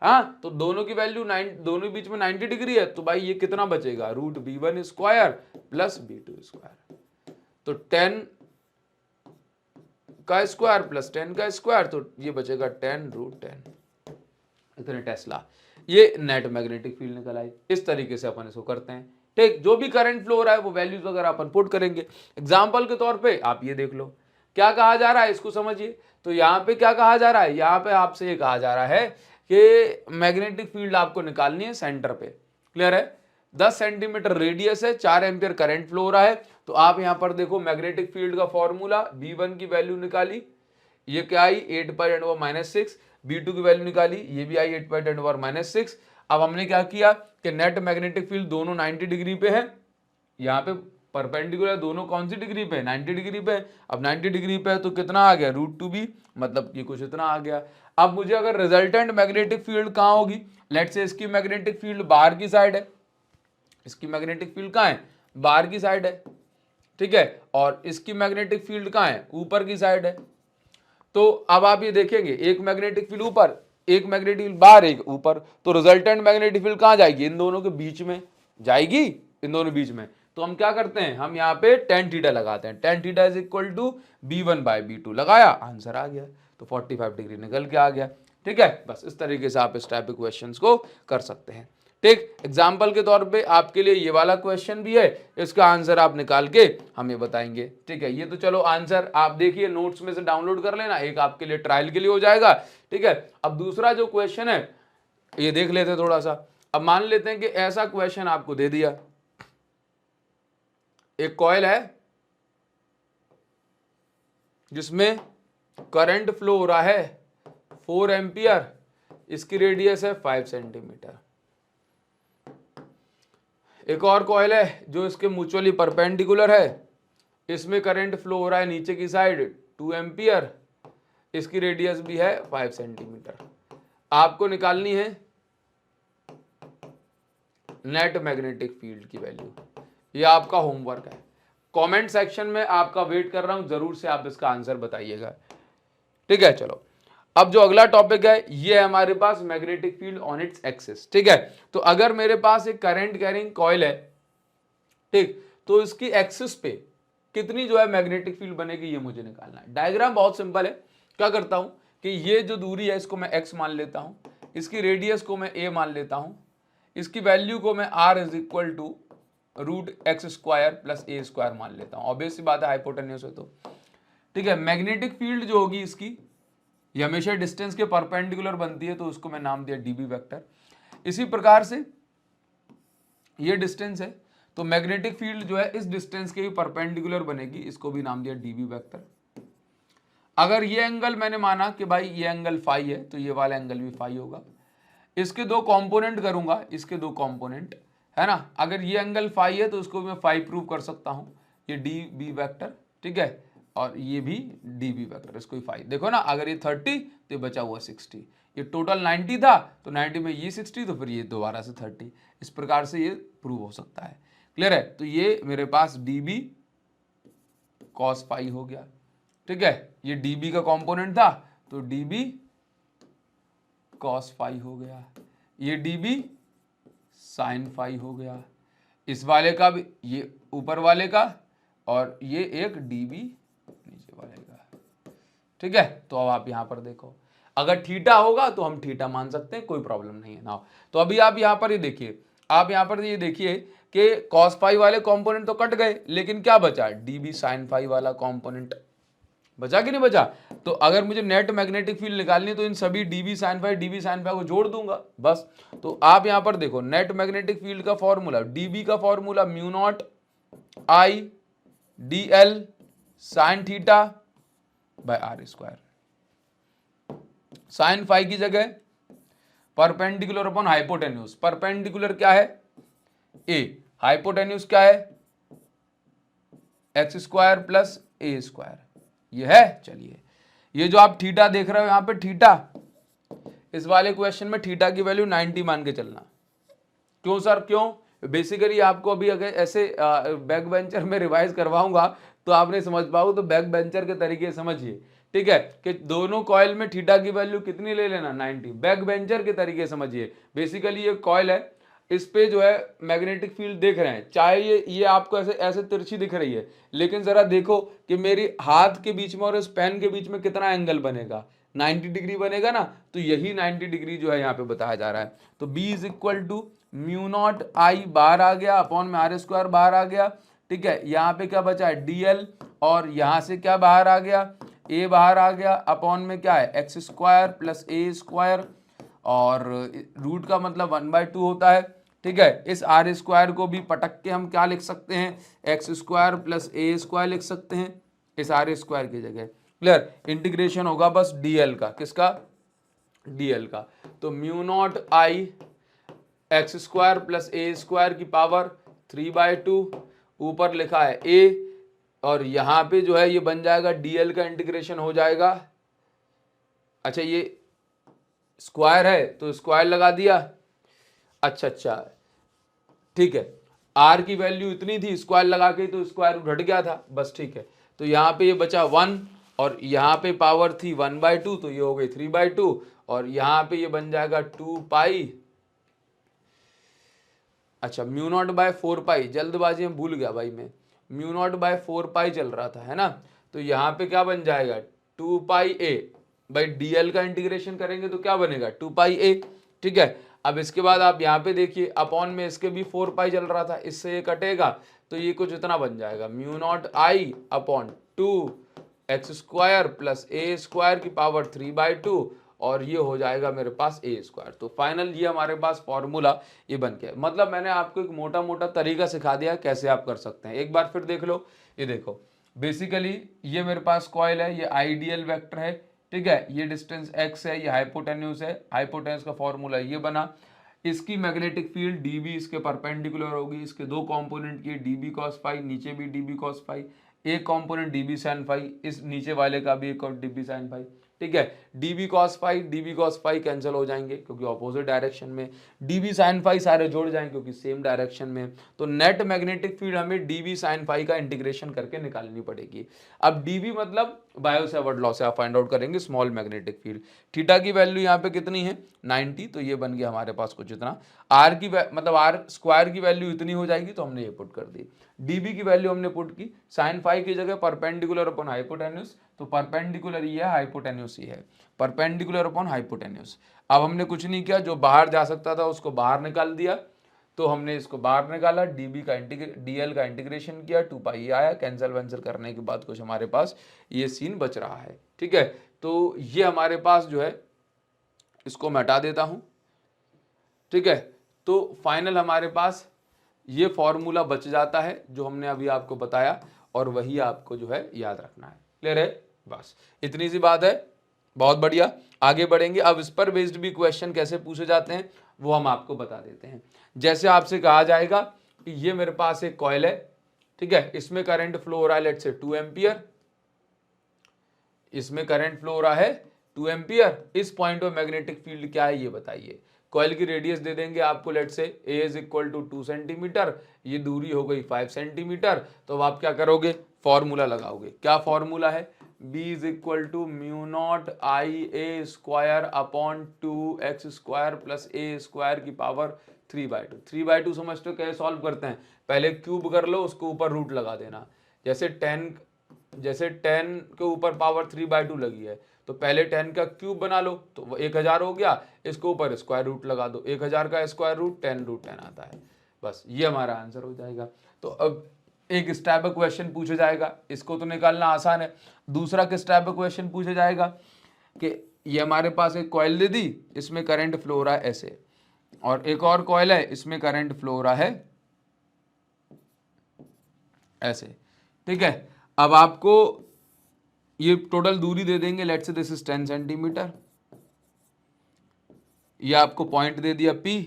हाँ, तो दोनों की वैल्यू दोनों के बीच में 90 डिग्री है। तो भाई ये कितना बचेगा, root b1 square plus b2 square. तो 10 का स्क्वायर प्लस 10 का स्क्वायर, तो ये बचेगा 10 रूट 10, इतने टेस्ला। ये नेट मैग्नेटिक फील्ड निकल आई। इस तरीके से अपन इसको करते हैं, ठीक। जो भी करंट फ्लो हो रहा है वो वैल्यूज वगैरह अपन पुट करेंगे। एग्जांपल के तौर पे आप ये देख लो क्या कहा जा रहा है, इसको समझिए। तो यहाँ पे क्या कहा जा रहा है, यहाँ पे आपसे ये कहा जा रहा है कि मैग्नेटिक फील्ड आपको निकालनी है सेंटर पे, क्लियर है। 10 सेंटीमीटर रेडियस है, 4 एम्पियर करंट फ्लो हो रहा है। तो आप यहाँ पर देखो मैग्नेटिक फील्ड का फॉर्मूला, B1 की वैल्यू निकाली, ये क्या आई 8/10⁻⁶, B2 की वैल्यू निकाली, ये भी आई 8/10⁻⁶। अब हमने क्या किया कि नेट मैग्नेटिक फील्ड दोनों 90 डिग्री पे है, यहाँ पे परपेंडिकुलर दोनों कौन सी डिग्री पे, 90 डिग्री पे। अब 90 डिग्री पे है तो कितना आ गया, √2b, मतलब कि कुछ इतना आ गया। अब मुझे अगर रिजल्टेंट मैग्नेटिक फील्ड कहाँ होगी, लेट से इसकी मैग्नेटिक फील्ड बाहर की साइड है, इसकी मैग्नेटिक फील्ड कहाँ है, बाहर की साइड है, ठीक है, और इसकी मैग्नेटिक फील्ड कहाँ है, ऊपर की साइड है। तो अब आप ये देखेंगे एक मैग्नेटिक फील्ड ऊपर, एक मैग्नेटिक फील्ड बाहर, एक ऊपर, तो रिजल्टेंट मैग्नेटिक फील्ड कहाँ जाएगी, इन दोनों के बीच में जाएगी, इन दोनों बीच में। तो हम क्या करते हैं, हम यहाँ पे tan थीटा लगाते हैं, tan theta is equal to b1/b2 लगाया, आंसर आ गया। तो 45 डिग्री निकल के आ गया, ठीक है। बस इस तरीके से आप इस टाइप के क्वेश्चंस को कर सकते हैं, ठीक। एग्जाम्पल के तौर पे आपके लिए ये वाला क्वेश्चन भी है, इसका आंसर आप निकाल के हमें बताएंगे, ठीक है। ये तो चलो आंसर आप देखिए नोट्स में से डाउनलोड कर लेना, एक आपके लिए ट्रायल के लिए हो जाएगा, ठीक है। अब दूसरा जो क्वेश्चन है ये देख लेते हैं थोड़ा सा। अब मान लेते हैं कि ऐसा क्वेश्चन आपको दे दिया, एक कॉइल है जिसमें करंट फ्लो हो रहा है 4 एम्पियर, इसकी रेडियस है 5 सेंटीमीटर। एक और कॉइल है जो इसके म्यूचुअली परपेंडिकुलर है, इसमें करंट फ्लो हो रहा है नीचे की साइड 2 एम्पियर, इसकी रेडियस भी है 5 सेंटीमीटर। आपको निकालनी है नेट मैग्नेटिक फील्ड की वैल्यू। ये आपका होमवर्क है, कमेंट सेक्शन में आपका वेट कर रहा हूं, जरूर से आप इसका आंसर बताइएगा, ठीक है। चलो अब जो अगला टॉपिक है ये है हमारे पास magnetic field on its axis, ठीक है। तो अगर मेरे पास एक करंट कैरिंग कॉइल है, ठीक, तो इसकी एक्सिस पे कितनी जो है मैग्नेटिक फील्ड बनेगी ये मुझे निकालना है। डायग्राम बहुत सिंपल है, क्या करता हूं कि ये जो दूरी है इसको मैं x मान लेता हूं, इसकी रेडियस को मैं a मान लेता हूं, इसकी वैल्यू को मैं r is equal to √x² plus a² मान लेता हूं। ऑब्वियस सी बात है हाइपोटेन्यूस है तो, ठीक है। मैग्नेटिक फील्ड जो होगी इसकी ये हमेशा डिस्टेंस के परपेंडिकुलर बनती है, तो उसको मैं नाम दिया db वेक्टर। इसी प्रकार से ये डिस्टेंस है तो मैग्नेटिक फील्ड जो है इस डिस्टेंस के भी परपेंडिकुलर बनेगी, इसको भी नाम दिया db वेक्टर। अगर ये एंगल मैंने माना कि भाई ये एंगल फाई है तो ये वाला एंगल भी फाई होगा। इसके दो कंपोनेंट करूंगा, इसके दो कंपोनेंट है ना। अगर ये एंगल फाई है तो इसको मैं फाई प्रूव कर सकता हूं, ये db वेक्टर, ठीक है, और ये भी db वेक्टर, इसको भी फाई। देखो ना, अगर ये 30 तो ये बचा हुआ 60, ये टोटल 90 था तो 90 में ये 60 तो फिर ये दोबारा से 30, इस प्रकार से ये प्रूव हो सकता है, क्लियर है। तो ये मेरे पास db कॉस फाई हो गया। ठीक है, ये dB का कंपोनेंट था तो dB कॉस फाई हो गया, ये dB साइन फाई हो गया, इस वाले का भी, ये ऊपर वाले का, और ये एक dB नीचे वाले का। ठीक है, तो अब आप यहां पर देखो, अगर थीटा होगा तो हम थीटा मान सकते हैं, कोई प्रॉब्लम नहीं है ना। तो अभी आप यहां पर ये देखिए, आप यहां पर ये देखिए कि cos फाई वाले कंपोनेंट तो कट गए, लेकिन क्या बचा, dB sin फाई वाला कंपोनेंट बचा कि नहीं बचा। तो अगर मुझे नेट मैग्नेटिक फील्ड निकालनी है तो इन सभी dB sin फाई को जोड़ दूंगा बस। तो आप यहां पर देखो, नेट मैग्नेटिक फील्ड का फॉर्मूला, dB का formula mu naught I dl sin theta by R square. Sine phi की जगह परपेंडिकुलर अपॉन हाइपोटेन्यूज, परपेंडिकुलर क्या है a, हाइपोटेन्यूज क्या है x square plus A square, ये है। चलिए, ये जो आप थीटा देख रहे हो यहां पे थीटा, इस वाले क्वेश्चन में थीटा की वैल्यू 90 मान के चलना। क्यों सर, क्यों? बेसिकली आपको अभी अगर ऐसे बैक बेंचर में रिवाइज करवाऊंगा तो आप नहीं समझ पाओगे, तो बैक बेंचर के तरीके समझिए। ठीक है, कि दोनों कॉइल में थीटा की वैल्यू कितनी ले लेना, 90। बैक बेंचर के तरीके समझिए। बेसिकली ये कॉइल है, इस पे जो है मैग्नेटिक फील्ड देख रहे हैं, चाहे ये आपको ऐसे ऐसे तिरछी दिख रही है, लेकिन जरा देखो कि मेरी हाथ के बीच में और इस पेन के बीच में कितना एंगल बनेगा, 90 डिग्री बनेगा ना। तो यही 90 डिग्री जो है यहाँ पे बताया जा रहा है। तो B is equal to mu naught I बाहर आ गया अपॉन में आर स्क्वायर बाहर आ गया। ठीक है, यहाँ पे क्या बचा है DL, और यहाँ से क्या बाहर आ गया, A बाहर आ गया अपॉन में क्या है x square plus A square, और रूट का मतलब 1/2 होता है। ठीक है, इस आर स्क्वायर को भी पटक के हम क्या लिख सकते हैं, x square plus A square लिख सकते हैं इस आर स्क्वायर की जगह। क्लियर, इंटीग्रेशन होगा बस DL का, किसका, DL का। तो mu naught I x square plus A square की पावर 3/2, ऊपर लिखा है a, और यहां पे जो है ये बन जाएगा DL का इंटीग्रेशन हो जाएगा। अच्छा, ये स्क्वायर है तो स्क्वायर लगा दिया। अच्छा, ठीक है, R की वैल्यू इतनी थी, स्क्वायर लगा के तो स्क्वायर घट गया था बस। ठीक है, तो यहाँ पे ये बचा 1, और यहाँ पे पावर थी 1/2, तो ये हो गई 3/2, और यहाँ पे ये बन जाएगा 2 पाई। अच्छा, म्यू नॉट बाय 4 पाई, जल्दबाजी में भूल गया भाई मैं, म्यू नॉट बाय 4 पाई चल रहा था, है ना। तो यहाँ पे क्या बन जाएगा 2 पाई ए बाई DL का इंटीग्रेशन करेंगे तो क्या बनेगा 2 पाई ए। ठीक है, अब इसके बाद आप यहाँ पे देखिए अपॉन में इसके भी 4 पाई चल रहा था, इससे ये कटेगा तो ये कुछ इतना बन जाएगा mu naught I upon 2 x square plus A square की पावर 3/2, और ये हो जाएगा मेरे पास ए स्क्वायर। तो फाइनल ये हमारे पास फॉर्मूला ये बन गया। मतलब मैंने आपको एक मोटा मोटा तरीका सिखा दिया कैसे आप कर सकते हैं। एक बार फिर देख लो, ये देखो बेसिकली ये मेरे पास कॉइल है, ये आइडियल वेक्टर है। ठीक है, ये डिस्टेंस x है, ये हाइपोटेन्यूज है, हाइपोटेन्यूज का फॉर्मूला ये बना। इसकी मैग्नेटिक फील्ड dB इसके परपेंडिकुलर होगी, इसके दो कंपोनेंट की dB cos फाई, नीचे भी dB cos फाई, एक कंपोनेंट dB sin फाई, इस नीचे वाले का भी एक और dB sin फाई। ठीक है, dB cos फाई कैंसिल हो जाएंगे क्योंकि ऑपोजिट डायरेक्शन में, dB sin फाई सारे जुड़ जाएंगे क्योंकि सेम डायरेक्शन में। तो नेट मैग्नेटिक फील्ड हमें dB sin फाई का इंटीग्रेशन करके निकालनी पड़ेगी। अब dB मतलब बायो सेवर्ट लॉ से आप फाइंड आउट करेंगे स्मॉल मैग्नेटिक फील्ड। थीटा की वैल्यू यहाँ पे कितनी है 90, तो ये बन गया हमारे पास कुछ इतना। आर की मतलब आर स्क्वायर की वैल्यू इतनी हो जाएगी तो हमने ये पुट कर दी। dB की वैल्यू हमने पुट की, साइन फाई की जगह परपेंडिकुलर अपॉन हाइपोटेन्यूज, तो परपेंडिकुलर ये है, हाइपोटेन्यूज ये है, परपेंडिकुलर अपॉन हाइपोटेन्यूज। अब हमने कुछ नहीं किया, जो बाहर जा सकता था उसको बाहर निकाल दिया, तो हमने इसको बाहर निकाला, DL का इंटीग्रेशन किया, 2 पाई आया, कैंसिल वैंसिल करने के बाद कुछ हमारे पास ये सीन बच रहा है। ठीक है, तो ये हमारे पास जो है, इसको मैं हटा देता हूं। ठीक है, तो फाइनल हमारे पास ये फॉर्मूला बच जाता है जो हमने अभी आपको बताया, और वही आपको जो है याद रखना है। क्लियर है, बस इतनी सी बात है। बहुत बढ़िया, आगे बढ़ेंगे। अब इस पर बेस्ड भी क्वेश्चन कैसे पूछे जाते हैं वो हम आपको बता देते हैं। जैसे आपसे कहा जाएगा कि ये मेरे पास एक कॉइल है, ठीक है, इसमें करंट फ्लो हो रहा है लेट्स से 2 एम्पियर, इसमें करंट फ्लो हो रहा है 2 एम्पियर। इस पॉइंट पे मैग्नेटिक फील्ड क्या है ये बताइए। कॉइल की रेडियस दे देंगे आपको, लेट से ए इज इक्वल टू 2 सेंटीमीटर, ये दूरी हो गई 5 सेंटीमीटर। तो अब आप क्या करोगे, फॉर्मूला लगाओगे। क्या फॉर्मूला है, b is equal to mu naught I A square upon 2x square plus A square की पावर 3/2। 3/2 समझते हो कैसे सॉल्व करते हैं, पहले क्यूब कर लो, उसके ऊपर रूट लगा देना। जैसे 10 के ऊपर पावर 3/2 लगी है, तो पहले 10 का क्यूब बना लो, तो वो 1000 हो गया, इसके ऊपर स्क्वायर रूट लगा दो, 1000 का स्क्वायर रूट 10√10 आता है। बस ये हमारा आंसर हो जाएगा। तो अब एक इस टाइप का क्वेश्चन पूछा जाएगा, इसको तो निकालना आसान है। दूसरा किस टाइप का क्वेश्चन पूछा जाएगा कि ये हमारे पास एक कॉइल दे दी, इसमें करंट फ्लो हो रहा है ऐसे, और एक और कॉइल है, इसमें करंट फ्लो हो रहा है ऐसे, ठीक है। अब आपको ये टोटल दूरी दे देंगे, let's say this is 10 centimetre. ये आपको पॉइंट दे दिया P,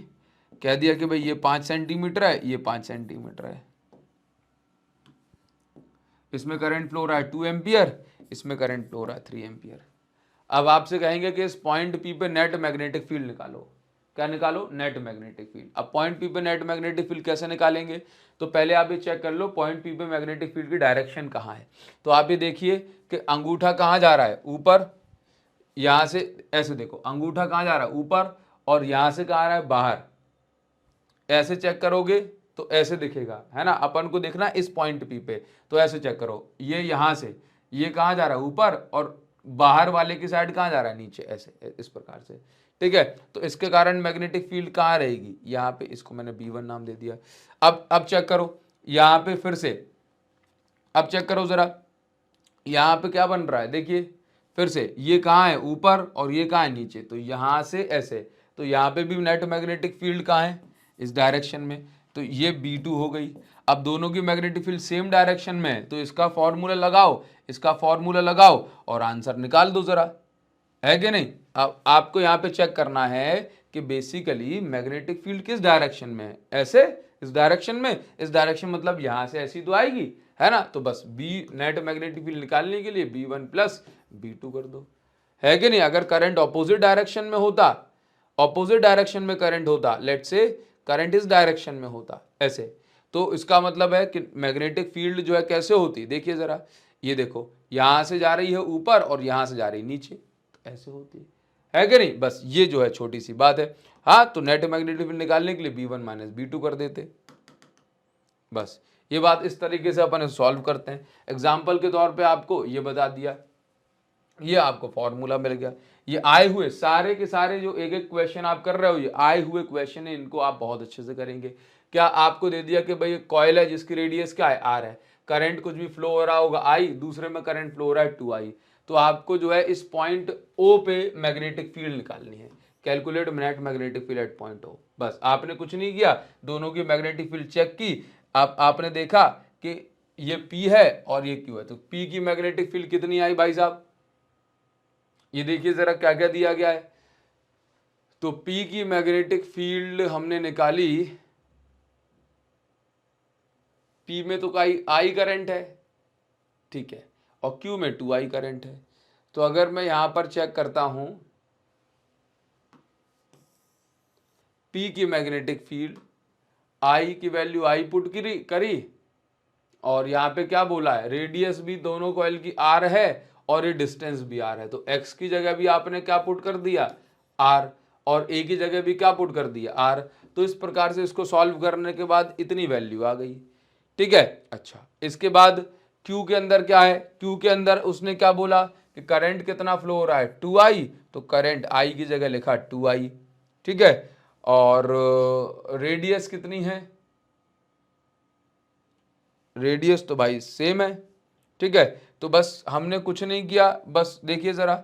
कह दिया कि भाई ये 5 सेंटीमीटर है, ये 5 सेंटीमीटर है। इसमें करंट फ्लो हो रहा है 2 एम्पियर, इसमें करंट फ्लो हो रहा है 3 एम्पियर। अब आपसे कहेंगे कि इस पॉइंट P पे नेट मैग्नेटिक फील्ड निकालो। क्या निकालो, नेट मैग्नेटिक फील्ड। अब पॉइंट P पे नेट मैग्नेटिक फील्ड कैसे निकालेंगे, तो पहले आप ये चेक कर लो पॉइंट P पे मैग्नेटिक फील्ड की डायरेक्शन कहाँ है। तो आप ये देखिए कि अंगूठा कहाँ जा रहा है, ऊपर, यहाँ से ऐसे देखो अंगूठा कहाँ जा रहा है, ऊपर, और यहाँ से कहाँ आ रहा है, बाहर। ऐसे चेक करोगे तो ऐसे दिखेगा, है ना। अपन को देखना इस पॉइंट P पे, तो ऐसे चेक करो, ये यहाँ से ये कहाँ जा रहा है, ऊपर, और बाहर वाले की साइड कहाँ जा रहा है, नीचे, ऐसे इस प्रकार से, ठीक है। तो इसके कारण मैग्नेटिक फील्ड कहाँ रहेगी, यहाँ पे। इसको मैंने B1 नाम दे दिया। अब चेक करो यहाँ पे फिर से, अब चेक करो जरा, यहाँ पे क्या बन रहा है, देखिए फिर से, ये कहाँ है, ऊपर, और ये कहाँ है, नीचे। तो यहाँ से ऐसे, तो यहाँ पे भी नेट मैग्नेटिक फील्ड कहाँ है, इस डायरेक्शन में। तो ये B2 हो गई। अब दोनों की मैग्नेटिक फील्ड सेम डायरेक्शन में है, तो इसका फॉर्मूला लगाओ, इसका फॉर्मूला लगाओ, और आंसर निकाल दो जरा, है कि नहीं। अब आपको यहाँ पे चेक करना है कि बेसिकली मैग्नेटिक फील्ड किस डायरेक्शन में है, ऐसे, इस डायरेक्शन में। इस डायरेक्शन मतलब यहाँ से ऐसी तो आएगी, है ना। तो बस बी नेट मैग्नेटिक फील्ड निकालने के लिए B1 प्लस B2 कर दो, है कि नहीं। अगर करंट ऑपोजिट डायरेक्शन में होता, ऑपोजिट डायरेक्शन में करंट होता, लेट्स से करंट इस डायरेक्शन में होता ऐसे, तो इसका मतलब है कि मैग्नेटिक फील्ड जो है कैसे होती, देखिए जरा, ये देखो यहां से जा रही है ऊपर और यहां से जा रही है नीचे, तो ऐसे होती है कि नहीं। बस ये जो है छोटी सी बात है। हाँ, तो नेट मैग्नेटिक फील्ड निकालने के लिए B1 माइनस B2 कर देते। बस ये बात इस तरीके से अपन सॉल्व करते हैं। एग्जाम्पल के तौर पे आपको ये बता दिया, ये आपको फॉर्मूला मिल गया। ये आए हुए सारे के सारे जो एक एक क्वेश्चन आप कर रहे हो, ये आए हुए क्वेश्चन है, इनको आप बहुत अच्छे से करेंगे। क्या आपको दे दिया कि भाई कॉइल है जिसकी रेडियस क्या है, R है, करंट कुछ भी फ्लो हो रहा होगा I, दूसरे में करंट फ्लो हो रहा है 2I, तो आपको जो है इस पॉइंट O पे मैग्नेटिक फील्ड निकालनी है। Calculate net magnetic field eight point O। बस आपने कुछ नहीं किया, दोनों की मैग्नेटिक फील्ड चेक की, आपने देखा कि ये P है और ये Q है, तो P की मैग्नेटिक फील्ड कितनी आई भाई साहब, ये देखिए जरा क्या क्या दिया गया है। तो P की मैग्नेटिक फील्ड हमने निकाली, P में तो I करंट है, ठीक है, और Q में 2I करंट है। तो अगर मैं यहां पर चेक करता हूं P की मैग्नेटिक फील्ड, I की वैल्यू I पुट करी, और यहाँ पे क्या बोला है, रेडियस भी दोनों कॉइल की R है और ये डिस्टेंस भी R है, तो X की जगह भी आपने क्या पुट कर दिया, R, और A की जगह भी क्या पुट कर दिया, R। तो इस प्रकार से इसको सॉल्व करने के बाद इतनी वैल्यू आ गई, ठीक है। अच्छा, इसके बाद Q के अंदर क्या है, Q के अंदर उसने क्या बोला कि करंट कितना फ्लो हो रहा है, 2I, तो करंट I की जगह लिखा 2I, ठीक है। और रेडियस कितनी है, रेडियस तो भाई सेम है, ठीक है। तो बस हमने कुछ नहीं किया, बस देखिए जरा,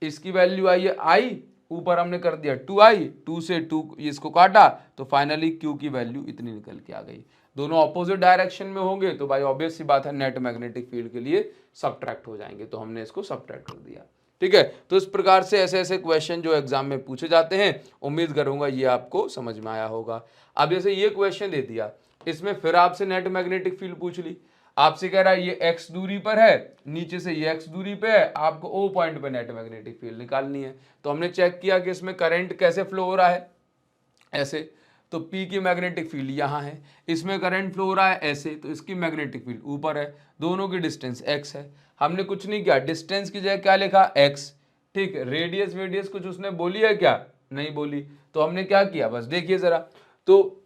इसकी वैल्यू आई है I, ऊपर हमने कर दिया 2I, 2 से 2 इसको काटा, तो फाइनली Q की वैल्यू इतनी निकल के आ गई। दोनों ऑपोजिट डायरेक्शन में होंगे तो भाई ऑब्वियस सी बात है नेट मैग्नेटिक फील्ड के लिए सब्ट्रैक्ट हो जाएंगे, तो हमने इसको सब्ट्रैक्ट कर दिया, ठीक है। तो इस प्रकार से ऐसे ऐसे क्वेश्चन जो एग्जाम में पूछे जाते हैं, उम्मीद करूंगा ये आपको समझ में आया होगा। अब जैसे ये क्वेश्चन दे दिया, इसमें फिर आपसे नेट मैग्नेटिक फील्ड पूछ ली, आपसे कह रहा है ये x दूरी पर है, नीचे से ये x दूरी पे है, आपको O पॉइंट पे नेट मैग्नेटिक फील्ड निकालनी है। तो हमने चेक किया कि इसमें करंट कैसे फ्लो हो रहा है, ऐसे, तो P की मैग्नेटिक फील्ड यहाँ है, इसमें करंट फ्लो हो रहा है ऐसे, तो इसकी मैग्नेटिक फील्ड ऊपर है, दोनों की डिस्टेंस x है। हमने कुछ नहीं किया, डिस्टेंस की जगह क्या लिखा x, ठीक है। रेडियस वेडियस कुछ उसने बोली है क्या, नहीं बोली, तो हमने क्या किया, बस देखिए जरा, तो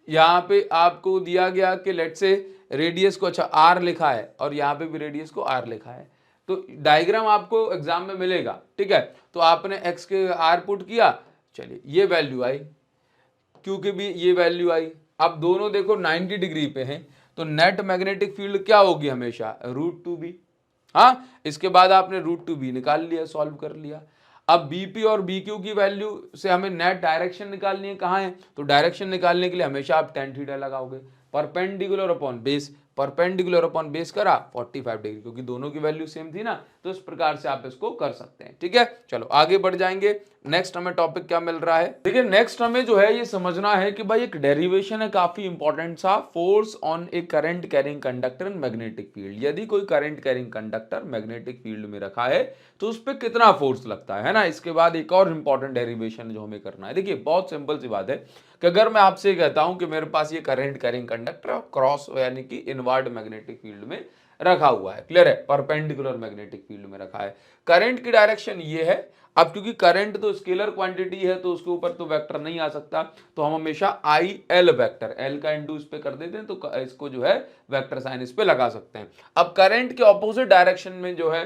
यहाँ पे आपको दिया गया कि लेट से रेडियस को अच्छा r लिखा है और यहाँ पे भी रेडियस को r लिखा है, तो डायग्राम आपको एग्जाम में मिलेगा, ठीक है। तो आपने x के r पुट किया, चलिए ये वैल्यू आई, क्योंकि भी ये वैल्यू आई। अब दोनों देखो 90 डिग्री पे हैं, तो नेट मैग्नेटिक फील्ड क्या होगी हमेशा, √2b। हाँ, इसके बाद आपने √2b निकाल लिया, सॉल्व कर लिया। अब बीपी और बीक्यू की वैल्यू से हमें नेट डायरेक्शन निकालनी है, कहाँ है, तो डायरेक्शन निकालने के लिए हमेशा आप tan थीटा लगाओगे, perpendicular upon base, perpendicular upon base करा 45 डिग्री, क्योंकि दोनों की वैल्यू सेम थी ना, तो इस प्रकार से आप इसको कर सकते हैं, ठीक है। चलो आगे बढ़ जाएंगे, नेक्स्ट हमें टॉपिक क्या मिल रहा है, देखिए नेक्स्ट हमें जो है ये समझना है कि भाई एक डेरिवेशन है काफी इंपॉर्टेंट सा, force on A current carrying conductor in magnetic field. यदि कोई current carrying conductor magnetic field में रखा है तो उस पर कितना फोर्स लगता है ना। इसके बाद एक और इंपॉर्टेंट डेरिवेशन जो हमें करना है, देखिए बहुत सिंपल सी बात है कि अगर मैं आपसे कहता हूं कि मेरे पास ये करंट कैरिंग कंडक्टर क्रॉस यानी कि इनवर्ड मैग्नेटिक फील्ड में रखा हुआ है, क्लियर है, परपेंडिकुलर मैग्नेटिक फील्ड में रखा है, करंट की डायरेक्शन ये है। अब क्योंकि करंट तो स्केलर क्वांटिटी है तो उसके ऊपर तो वेक्टर नहीं आ सकता, तो हम हमेशा आई एल वेक्टर, एल का इंटू इस पे कर देते हैं, तो इसको जो है वेक्टर साइन इस पे लगा सकते हैं। अब करंट के ऑपोजिट डायरेक्शन में जो है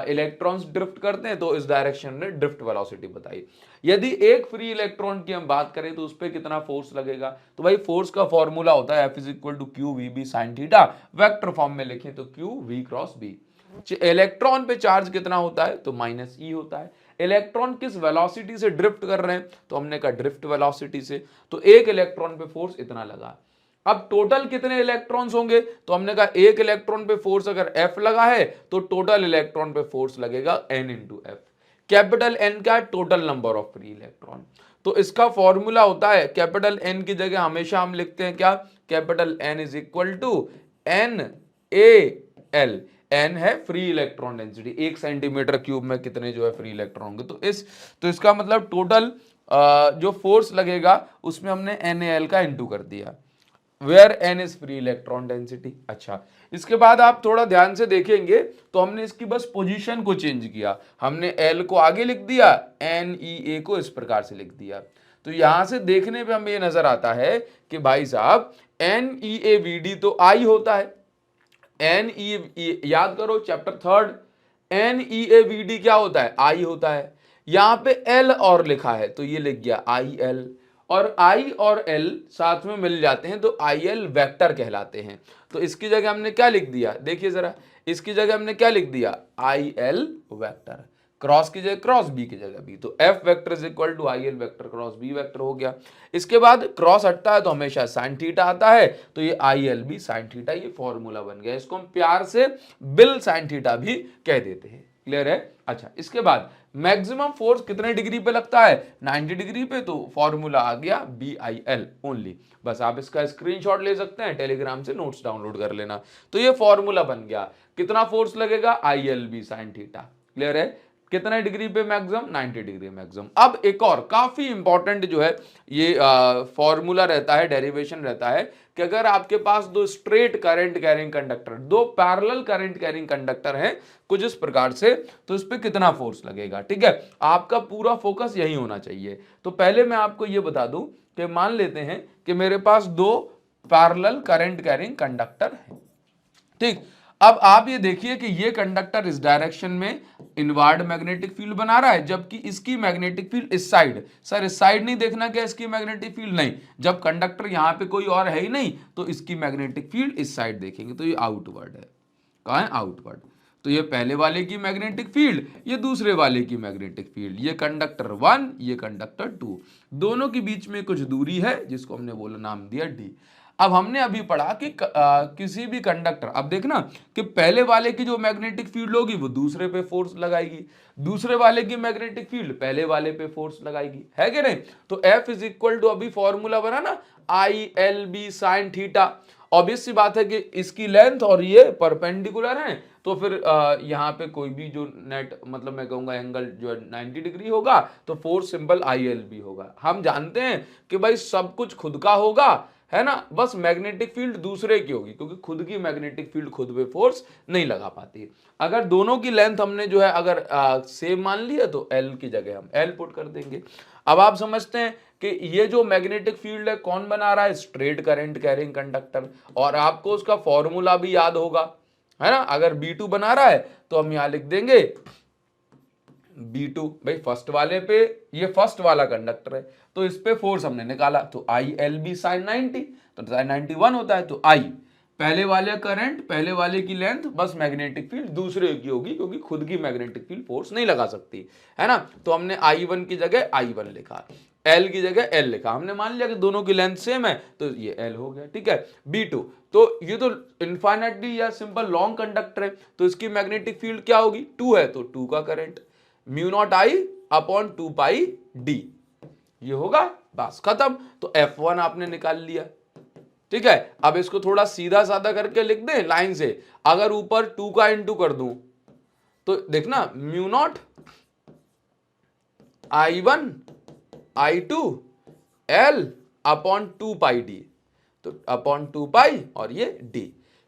इलेक्ट्रॉन्स ड्रिफ्ट करते हैं, तो इस डायरेक्शन में ड्रिफ्ट वेलोसिटी बताई। यदि एक फ्री इलेक्ट्रॉन की हम बात करें तो उस पर कितना फोर्स लगेगा, तो भाई फोर्स का फॉर्मूला होता है F = q_v_b sin theta, vector form में लिखें तो q_v_b। इलेक्ट्रॉन पे चार्ज कितना होता है, तो -e होता है। इलेक्ट्रॉन किस वेलोसिटी से ड्रिफ्ट कर रहे हैं, तो हमने कहा ड्रिफ्ट वेलोसिटी से, तो एक इलेक्ट्रॉन पे फोर्स इतना लगा। अब टोटल कितने इलेक्ट्रॉन्स होंगे, तो हमने कहा एक इलेक्ट्रॉन पे फोर्स अगर F लगा है तो टोटल इलेक्ट्रॉन पे फोर्स लगेगा N × F। कैपिटल N क्या है, total number of free electron, तो इसका फॉर्मूला होता है कैपिटल N की जगह हमेशा हम लिखते हैं क्या, कैपिटल N = NaL। N है free electron density, 1 centimetre cube में कितने जो है फ्री इलेक्ट्रॉन होंगे, तो इसका मतलब टोटल जो फोर्स लगेगा उसमें हमने NaL का इंटू कर दिया, where N is free electron density. अच्छा, इसके बाद आप थोड़ा ध्यान से देखेंगे तो हमने इसकी बस पोजीशन को चेंज किया, हमने L को आगे लिख दिया, NEA को इस प्रकार से लिख दिया। तो यहां से देखने पे हमें ये नजर आता है कि भाई साहब NEAVD तो I होता है, याद करो चैप्टर 3, NEAVD क्या होता है, I होता है। यहां पे L और लिखा है तो ये लिख गया IL, और I और L साथ में मिल जाते हैं तो IL वेक्टर कहलाते हैं। तो इसकी जगह हमने क्या लिख दिया, देखिए जरा, इसकी जगह हमने क्या लिख दिया, IL वेक्टर, क्रॉस की जगह क्रॉस, बी की जगह बी, तो F vector = IL vector cross B vector हो गया। इसके बाद क्रॉस हटता है तो हमेशा साइन थीटा आता है, तो ये IL भी साइन थीटा, ये फॉर्मूला बन गया। इसको हम प्यार से बिल साइन थीटा भी कह देते हैं, क्लियर है। अच्छा, इसके बाद मैक्सिमम फोर्स कितने डिग्री पे लगता है, 90 डिग्री पे, तो फॉर्मूला आ गया BIL ओनली। बस आप इसका स्क्रीनशॉट ले सकते हैं, टेलीग्राम से नोट्स डाउनलोड कर लेना। तो ये फॉर्मूला बन गया, कितना फोर्स लगेगा, ILB साइन थीटा, क्लियर है। कितने डिग्री पे मैक्सिमम, 90 डिग्री मैक्सिमम। अब एक और काफी इंपॉर्टेंट जो है ये फॉर्मूला रहता है, डेरिवेशन रहता है कि अगर आपके पास दो स्ट्रेट करंट कैरिंग कंडक्टर, दो पैरेलल करंट कैरिंग कंडक्टर हैं कुछ इस प्रकार से, तो इस पे कितना फोर्स लगेगा, ठीक है। आपका पूरा फोकस यही होना चाहिए। तो पहले मैं आपको ये बता दूं कि मान लेते हैं कि मेरे पास दो पैरेलल करंट कैरिंग कंडक्टर है, ठीक। अब आप ये देखिए कि ये कंडक्टर इस डायरेक्शन में इनवर्ड मैग्नेटिक फील्ड बना रहा है, जबकि इसकी मैग्नेटिक फील्ड इस साइड, सर इस साइड नहीं देखना क्या इसकी मैग्नेटिक फील्ड, नहीं, जब कंडक्टर यहां पे कोई और है ही नहीं तो इसकी मैग्नेटिक फील्ड इस साइड देखेंगे, तो ये आउटवर्ड है, कहां है, आउटवर्ड। तो ये पहले वाले की मैग्नेटिक फील्ड, ये दूसरे वाले की मैग्नेटिक फील्ड, ये कंडक्टर 1, ये कंडक्टर 2, दोनों के बीच में कुछ दूरी है जिसको हमने बोला नाम दिया d। अब हमने अभी पढ़ा कि किसी भी कंडक्टर, अब देखना कि पहले वाले की जो मैग्नेटिक फील्ड होगी वो दूसरे पे फोर्स लगाएगी, दूसरे वाले की मैग्नेटिक फील्ड पहले वाले पे फोर्स लगाएगी, है कि नहीं। तो F = अभी फॉर्मूला बना ना ILB साइन थीटा, ऑब्वियस सी बात है कि इसकी लेंथ और ये परपेंडिकुलर है, तो फिर यहाँ पे कोई भी जो नेट मतलब मैं कहूँगा एंगल जो है 90 डिग्री होगा, तो फोर्स सिंबल ILB होगा। हम जानते हैं कि भाई सब कुछ खुद का होगा, है ना, बस मैग्नेटिक फील्ड दूसरे की होगी, क्योंकि खुद की मैग्नेटिक फील्ड खुद पे फोर्स नहीं लगा पाती। अगर दोनों की लेंथ हमने जो है अगर सेम मान लिया तो L की जगह हम L पुट कर देंगे। अब आप समझते हैं कि ये जो मैग्नेटिक फील्ड है कौन बना रहा है, स्ट्रेट करंट कैरिंग कंडक्टर, और आपको उसका फॉर्मूला भी याद होगा, है ना। अगर B2 बना रहा है तो हम यहां लिख देंगे B2, भाई फर्स्ट वाले पे, ये फर्स्ट वाला कंडक्टर है तो इस पे फोर्स हमने निकाला, तो ILB sin 90, तो sin 91 होता है, तो I पहले वाले करंट, पहले वाले की लेंथ, बस मैग्नेटिक फील्ड दूसरे की होगी, क्योंकि खुद की मैग्नेटिक फील्ड फोर्स नहीं लगा सकती, है ना। तो हमने I1 की जगह I1 लिखा, L की जगह L लिखा, हमने मान लिया कि दोनों की लेंथ सेम है तो ये L हो गया, ठीक है। B2, तो ये तो इनफाइनाइटली या सिंपल लॉन्ग कंडक्टर है, तो इसकी मैग्नेटिक फील्ड क्या होगी, 2 है तो 2 का current, mu naught I upon 2 pi D, ये होगा, बस खत्म। तो F1 आपने निकाल लिया, ठीक है। अब इसको थोड़ा सीधा साधा करके लिख दें लाइन से, अगर ऊपर 2 का इंटू कर दूं तो देखना, mu naught I1 I2 L upon 2 पाई D, तो अपॉन 2 पाई और ये D,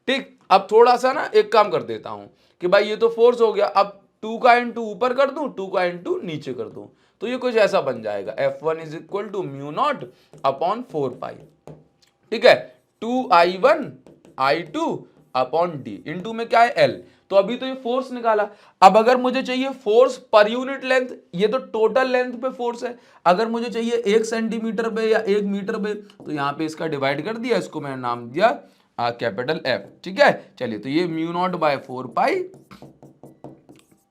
ठीक। अब थोड़ा सा ना एक काम कर देता हूं कि भाई ये तो फोर्स हो गया, अब 2 का इंटू ऊपर कर दूं, 2 का इंटू नीचे कर दूं, तो ये कुछ ऐसा बन जाएगा, F1 is equal to mu naught upon 4 pi, ठीक है, 2I1 I2 upon D, into में क्या है L। तो अभी तो ये फोर्स निकाला, अब अगर मुझे चाहिए फोर्स पर यूनिट लेंथ, ये तो टोटल लेंथ पे फोर्स है, अगर मुझे चाहिए 1 सेंटीमीटर पे या 1 मीटर पे, तो यहां पे इसका डिवाइड कर दिया, इसको मैंने नाम दिया कैपिटल F, ठीक है। चलिए, तो ये mu naught by 4 pi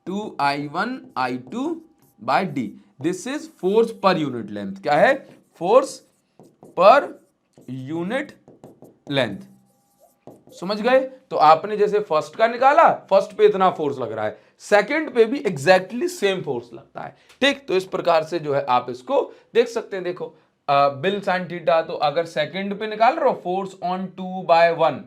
2I1 I2 by D, this is force per unit length, क्या है, फोर्स पर यूनिट लेंथ, समझ गए। तो आपने जैसे फर्स्ट का निकाला, फर्स्ट पे इतना फोर्स लग रहा है, सेकंड पे भी एग्जैक्टली सेम फोर्स लगता है, ठीक। तो इस प्रकार से जो है आप इसको देख सकते हैं, देखो बिल साइन थीटा, तो अगर सेकंड पे निकाल रहे हो फोर्स ऑन 2/1,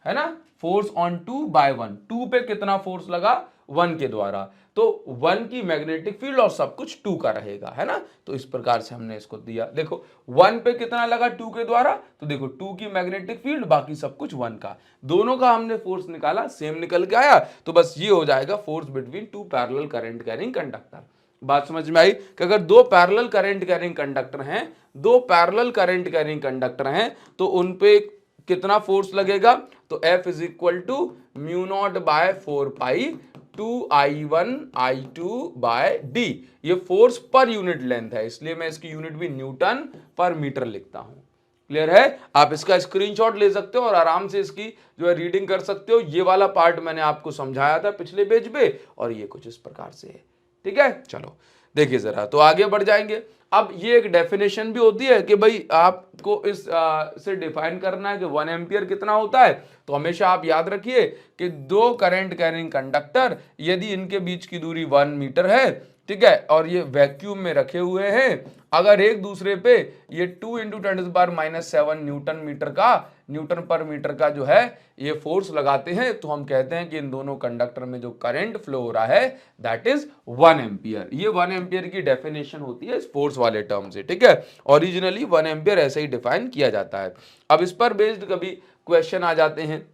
है ना, फोर्स ऑन 2/1, 2 पे कितना फोर्स लगा, 1 के द्वारा, तो 1 की मैग्नेटिक फील्ड और सब कुछ 2 का रहेगा, है ना। तो इस प्रकार से हमने इसको दिया, देखो 1 पे कितना लगा 2 के द्वारा, तो देखो 2 की मैग्नेटिक फील्ड, बाकी सब कुछ 1 का, दोनों का हमने फोर्स निकाला, सेम निकल के आया, तो बस ये हो जाएगा force between 2 parallel current carrying conductor. बात समझ में आई कि अगर 2 पैरेलल करंट कैरिंग कंडक्टर हैं, 2 पैरेलल करंट कैरिंग कंडक्टर हैं, तो उन पे कितना फोर्स लगेगा, तो F is equal to mu naught by 4 pi 2I1 I2 by D, ये फोर्स पर यूनिट लेंथ है, इसलिए मैं इसकी यूनिट भी न्यूटन पर मीटर लिखता हूं। क्लियर है, आप इसका स्क्रीनशॉट ले सकते हो और आराम से इसकी जो है रीडिंग कर सकते हो। ये वाला पार्ट मैंने आपको समझाया था पिछले पेज पे, और ये कुछ इस प्रकार से है, ठीक है। चलो देखिए जरा, तो आगे बढ़ जाएंगे। अब ये एक डेफिनेशन भी होती है कि भाई आपको इस से डिफाइन करना है कि 1 एम्पियर कितना होता है, तो हमेशा आप याद रखिए कि 2 करंट कैरिंग कंडक्टर, यदि इनके बीच की दूरी 1 मीटर है, ठीक है, और ये वैक्यूम में रखे हुए हैं, अगर एक दूसरे पे ये 2 × 10⁻⁷ न्यूटन पर मीटर का जो है ये फोर्स लगाते हैं, तो हम कहते हैं कि इन दोनों कंडक्टर में जो करंट फ्लो हो रहा है दैट इज 1 एम्पियर। ये 1 एम्पियर की डेफिनेशन होती है इस फोर्स वाले टर्म से, ठीक है। ओरिजिनली 1 एम्पियर ऐसे ही डिफाइन किया जाता है। अब इस पर बेस्ड कभी क्वेश्चन आ जाते हैं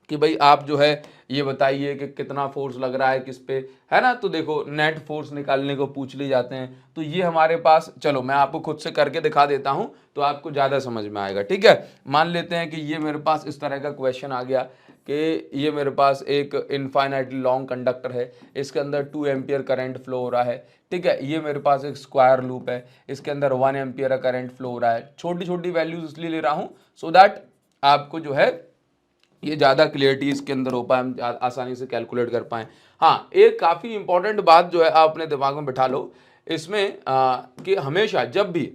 कि भाई आप जो है ये बताइए कि कितना फोर्स लग रहा है किस पे, है ना। तो देखो नेट फोर्स निकालने को पूछ लिए जाते हैं, तो ये हमारे पास, चलो मैं आपको खुद से करके दिखा देता हूं तो आपको ज़्यादा समझ में आएगा, ठीक है। मान लेते हैं कि ये मेरे पास इस तरह का क्वेश्चन आ गया कि ये मेरे पास एक इनफाइनाइटली लॉन्ग कंडक्टर है, इसके अंदर 2 एम्पियर करंट फ्लो हो रहा है, ठीक है। ये मेरे पास एक स्क्वायर लूप है, इसके अंदर 1 एम्पियर का करंट फ्लो हो रहा है। छोटी छोटी वैल्यूज इसलिए ले रहा हूँ सो दैट आपको जो है ये ज़्यादा क्लियरिटी इसके अंदर हो पाए, हम आसानी से कैलकुलेट कर पाएँ। हाँ, एक काफ़ी इंपॉर्टेंट बात जो है आप अपने दिमाग में बिठा लो इसमें कि हमेशा जब भी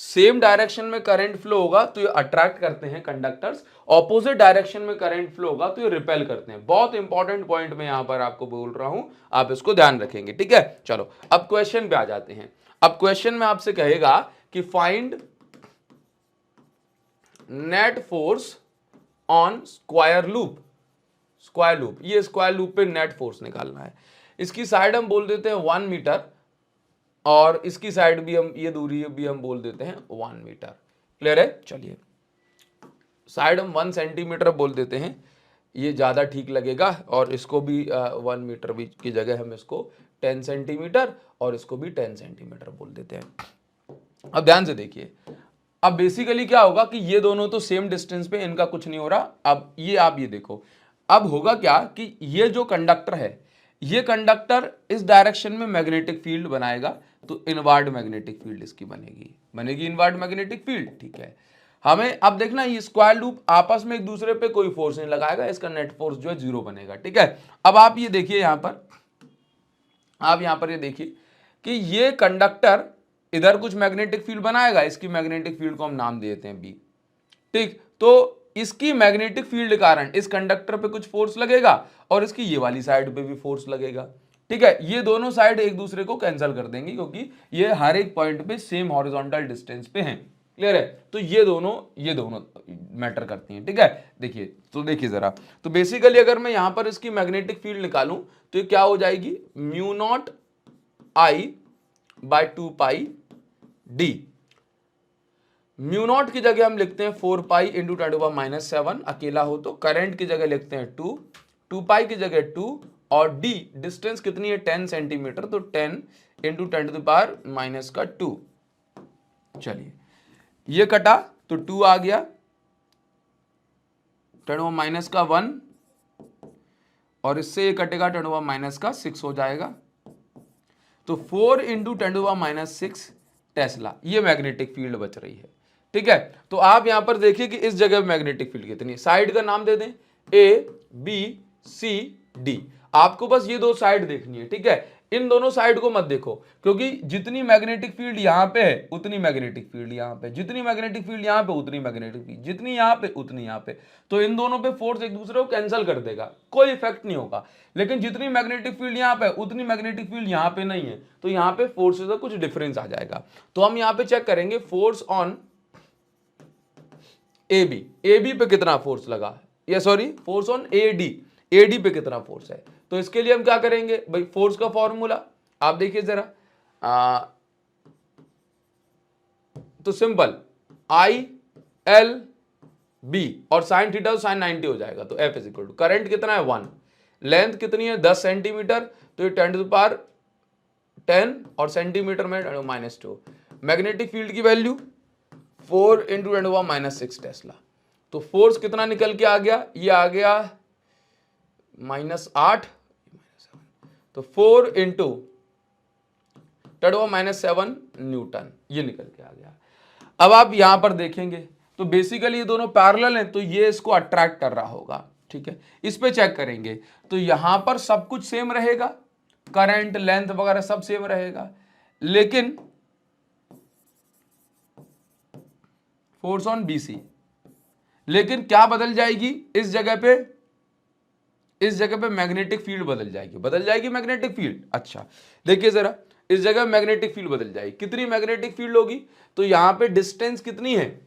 सेम डायरेक्शन में करंट फ्लो होगा तो ये अट्रैक्ट करते हैं कंडक्टर्स, ऑपोजिट डायरेक्शन में करंट फ्लो होगा तो ये रिपेल करते हैं। बहुत इंपॉर्टेंट पॉइंट मैं यहां पर आपको बोल रहा हूं, आप इसको ध्यान रखेंगे, ठीक है। चलो अब क्वेश्चन पे आ जाते हैं। अब क्वेश्चन में आपसे कहेगा कि find net force on square loop. Square loop, ये स्क्वायर लूप पे नेट फोर्स निकालना है। इसकी साइड हम बोल देते हैं 1 मीटर और इसकी साइड भी हम, ये दूरी भी हम बोल देते हैं 1 मीटर। क्लियर है? चलिए साइड हम 1 सेंटीमीटर बोल देते हैं, ये ज़्यादा ठीक लगेगा। और इसको भी 1 मीटर भी की जगह हम इसको 10 सेंटीमीटर और इसको भी 10 सेंटीमीटर बोल देते हैं। अब ध्यान से देखिए, अब बेसिकली क्या होगा कि ये दोनों तो सेम डिस्टेंस पे, इनका कुछ नहीं हो रहा। अब ये आप ये देखो, अब होगा क्या कि ये जो कंडक्टर है, ये कंडक्टर इस डायरेक्शन में मैग्नेटिक फील्ड बनाएगा, तो इनवर्ड मैग्नेटिक फील्ड इसकी बनेगी इनवर्ड मैग्नेटिक फील्ड। ठीक है, हमें अब देखना ये स्क्वायर लूप आपस में एक दूसरे पे कोई फोर्स नहीं लगाएगा, इसका नेट फोर्स जो है 0 बनेगा। ठीक है, अब आप ये देखिए यहां पर, आप यहां पर ये देखिए कि ये कंडक्टर इधर कुछ मैग्नेटिक फील्ड बनाएगा, इसकी मैग्नेटिक फील्ड को हम नाम देते हैं बी। ठीक, तो इसकी मैग्नेटिक फील्ड कारण इस कंडक्टर पे कुछ फोर्स लगेगा और इसकी ये वाली साइड पे भी फोर्स लगेगा। ठीक है, ये दोनों साइड एक दूसरे को कैंसिल कर देंगी क्योंकि ये हर एक पॉइंट पे सेम हॉरिजॉन्टल डिस्टेंस पे हैं। क्लियर है? तो ये दोनों मैटर करती हैं। ठीक है, देखिए तो देखिए जरा, तो बेसिकली अगर मैं यहां पर इसकी मैग्नेटिक फील्ड निकालूं तो ये क्या हो जाएगी, mu naught I bye 2 pi D. Mu naught की जगह हम लिखते हैं 4 पाई इंटू 10⁻⁷, अकेला हो तो। करंट की जगह लिखते हैं 2 पाई की जगह 2 और डी डिस्टेंस कितनी है 10 सेंटीमीटर, तो 10 इंटू 10⁻⁻²। चलिए ये कटा तो 2 आ गया, 10⁻⁻1 और इससे ये कटेगा 10⁻⁻6 हो जाएगा, तो 4 इंटू 10⁻⁻6 टेस्ला, ये मैग्नेटिक फील्ड बच रही है। ठीक है, तो आप यहां पर देखिए कि इस जगह मैग्नेटिक फील्ड कितनी है, साइड का नाम दे दें ए बी सी डी। आपको बस ये दो साइड देखनी है। ठीक है, इन दोनों साइड को मत देखो क्योंकि जितनी मैग्नेटिक फील्ड यहां पे है उतनी मैग्नेटिक फील्ड यहां पे, जितनी मैग्नेटिक फील्ड यहां पे उतनी मैग्नेटिक फील्ड, जितनी यहां पे उतनी यहां पे, तो इन दोनों पे फोर्स एक दूसरे को कैंसिल कर देगा, कोई इफेक्ट नहीं होगा। लेकिन जितनी मैग्नेटिक फील्ड यहां पे उतनी मैग्नेटिक फील्ड यहां पे नहीं है, तो यहां पे फोर्सेस का कुछ डिफरेंस आ जाएगा। तो हम यहां पे चेक करेंगे फोर्स ऑन ए बी पे कितना फोर्स लगा, या sorry force on A D पे कितना फोर्स है। तो इसके लिए हम क्या करेंगे भाई, फोर्स का फॉर्मूला आप देखिए जरा, तो सिंपल आई एल बी और साइन थीटा तो साइन 90 हो जाएगा, तो F is equal to, current कितना है 1, लेंथ कितनी है 10 सेंटीमीटर, तो ये 10⁻10 और सेंटीमीटर में 10⁻²। मैग्नेटिक फील्ड की वैल्यू 4 इंटू 10⁻6 टेस्ला, तो फोर्स कितना निकल के आ गया, ये आ गया -8, तो 4 इंटू 10⁻7 न्यूटन, ये निकल के आ गया। अब आप यहां पर देखेंगे तो बेसिकली ये दोनों पैरेलल हैं, तो ये इसको अट्रैक्ट कर रहा होगा। ठीक है, इस पे चेक करेंगे तो यहां पर सब कुछ सेम रहेगा, करंट लेंथ वगैरह सब सेम रहेगा, लेकिन फोर्स ऑन बीसी, लेकिन क्या बदल जाएगी इस जगह पे मैग्नेटिक फील्ड बदल जाएगी मैग्नेटिक फील्ड। अच्छा देखिए जरा, इस जगह मैग्नेटिक फील्ड बदल जाएगी, कितनी मैग्नेटिक फील्ड होगी, तो यहां पे डिस्टेंस कितनी है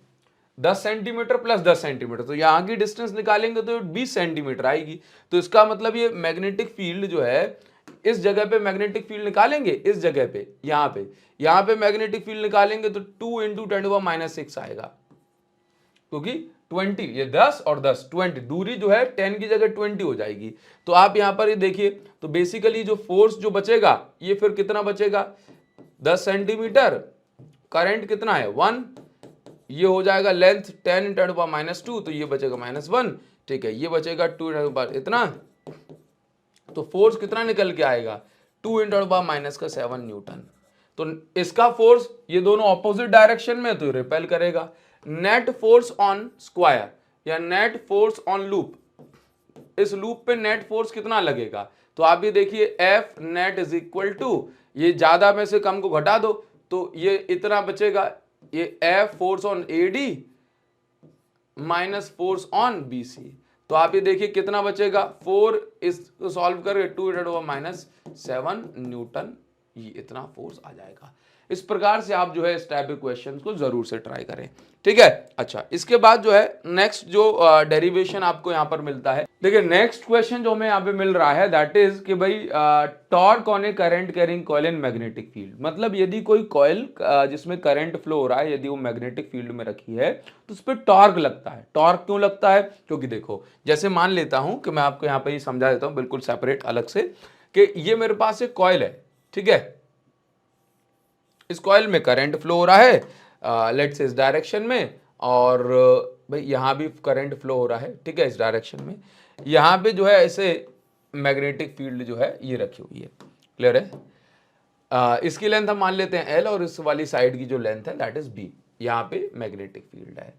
10 सेंटीमीटर प्लस 10 सेंटीमीटर, तो यहां की डिस्टेंस निकालेंगे तो 20 सेंटीमीटर आएगी। तो इसका मतलब ये मैग्नेटिक फील्ड जो है, इस जगह पे मैग्नेटिक फील्ड निकालेंगे, इस जगह पे यहां पे मैग्नेटिक फील्ड निकालेंगे तो 2 इंटू 10⁻6 आएगा, क्योंकि 20, ये 10 और 10 20, दूरी जो है 10 की जगह 20 हो जाएगी। तो आप यहां पर ये देखिए, तो बेसिकली जो फोर्स जो बचेगा ये फिर कितना बचेगा 10 सेंटीमीटर, करंट कितना है 1, ये हो जाएगा लेंथ 10 इंटू 10⁻², तो ये बचेगा -1। ठीक है, ये बचेगा 2 इतना, तो फोर्स कितना निकल के आएगा 2 इंटू 10⁻7 न्यूटन। तो इसका फोर्स ये दोनों ऑपोजिट डायरेक्शन में, तो रिपेल करेगा। नेट फोर्स ऑन स्क्वायर या नेट फोर्स ऑन लूप, इस लूप पे नेट फोर्स कितना लगेगा, तो आप ये देखिए F net is equal to, ये ज्यादा में से कम को घटा दो तो ये इतना बचेगा, ये F force on A D minus force on B C, तो आप ये देखिए कितना बचेगा 4, इसको सॉल्व करके 2 इंटू 10⁻7 न्यूटन, ये इतना फोर्स आ जाएगा। इस प्रकार से आप जो है इस टाइप के क्वेश्चन को जरूर से ट्राई करें, ठीक है। अच्छा, इसके बाद जो है नेक्स्ट जो डेरिवेशन आपको यहाँ पर मिलता है, देखिए नेक्स्ट क्वेश्चन जो हमें यहाँ पे मिल रहा है दैट इज कि भाई torque on A current carrying coil in magnetic field. मतलब यदि कोई कॉइल जिसमें करंट फ्लो हो रहा है, यदि वो मैग्नेटिक फील्ड में रखी है तो उस पर टॉर्क लगता है। टॉर्क क्यों लगता है? क्योंकि देखो, जैसे मान लेता हूं कि मैं आपको यहाँ पे समझा देता हूं बिल्कुल सेपरेट अलग से, कि ये मेरे पास एक कॉइल है, ठीक है। इस कॉइल में करंट फ्लो हो रहा है लेट्स से इस डायरेक्शन में, और भाई यहाँ भी करंट फ्लो हो रहा है, ठीक है, इस डायरेक्शन में। यहाँ पे जो है ऐसे मैग्नेटिक फील्ड जो है ये रखी हुई है, क्लियर है। इसकी लेंथ हम मान लेते हैं L, और इस वाली साइड की जो लेंथ है दैट इज B। यहाँ पे मैग्नेटिक फील्ड है।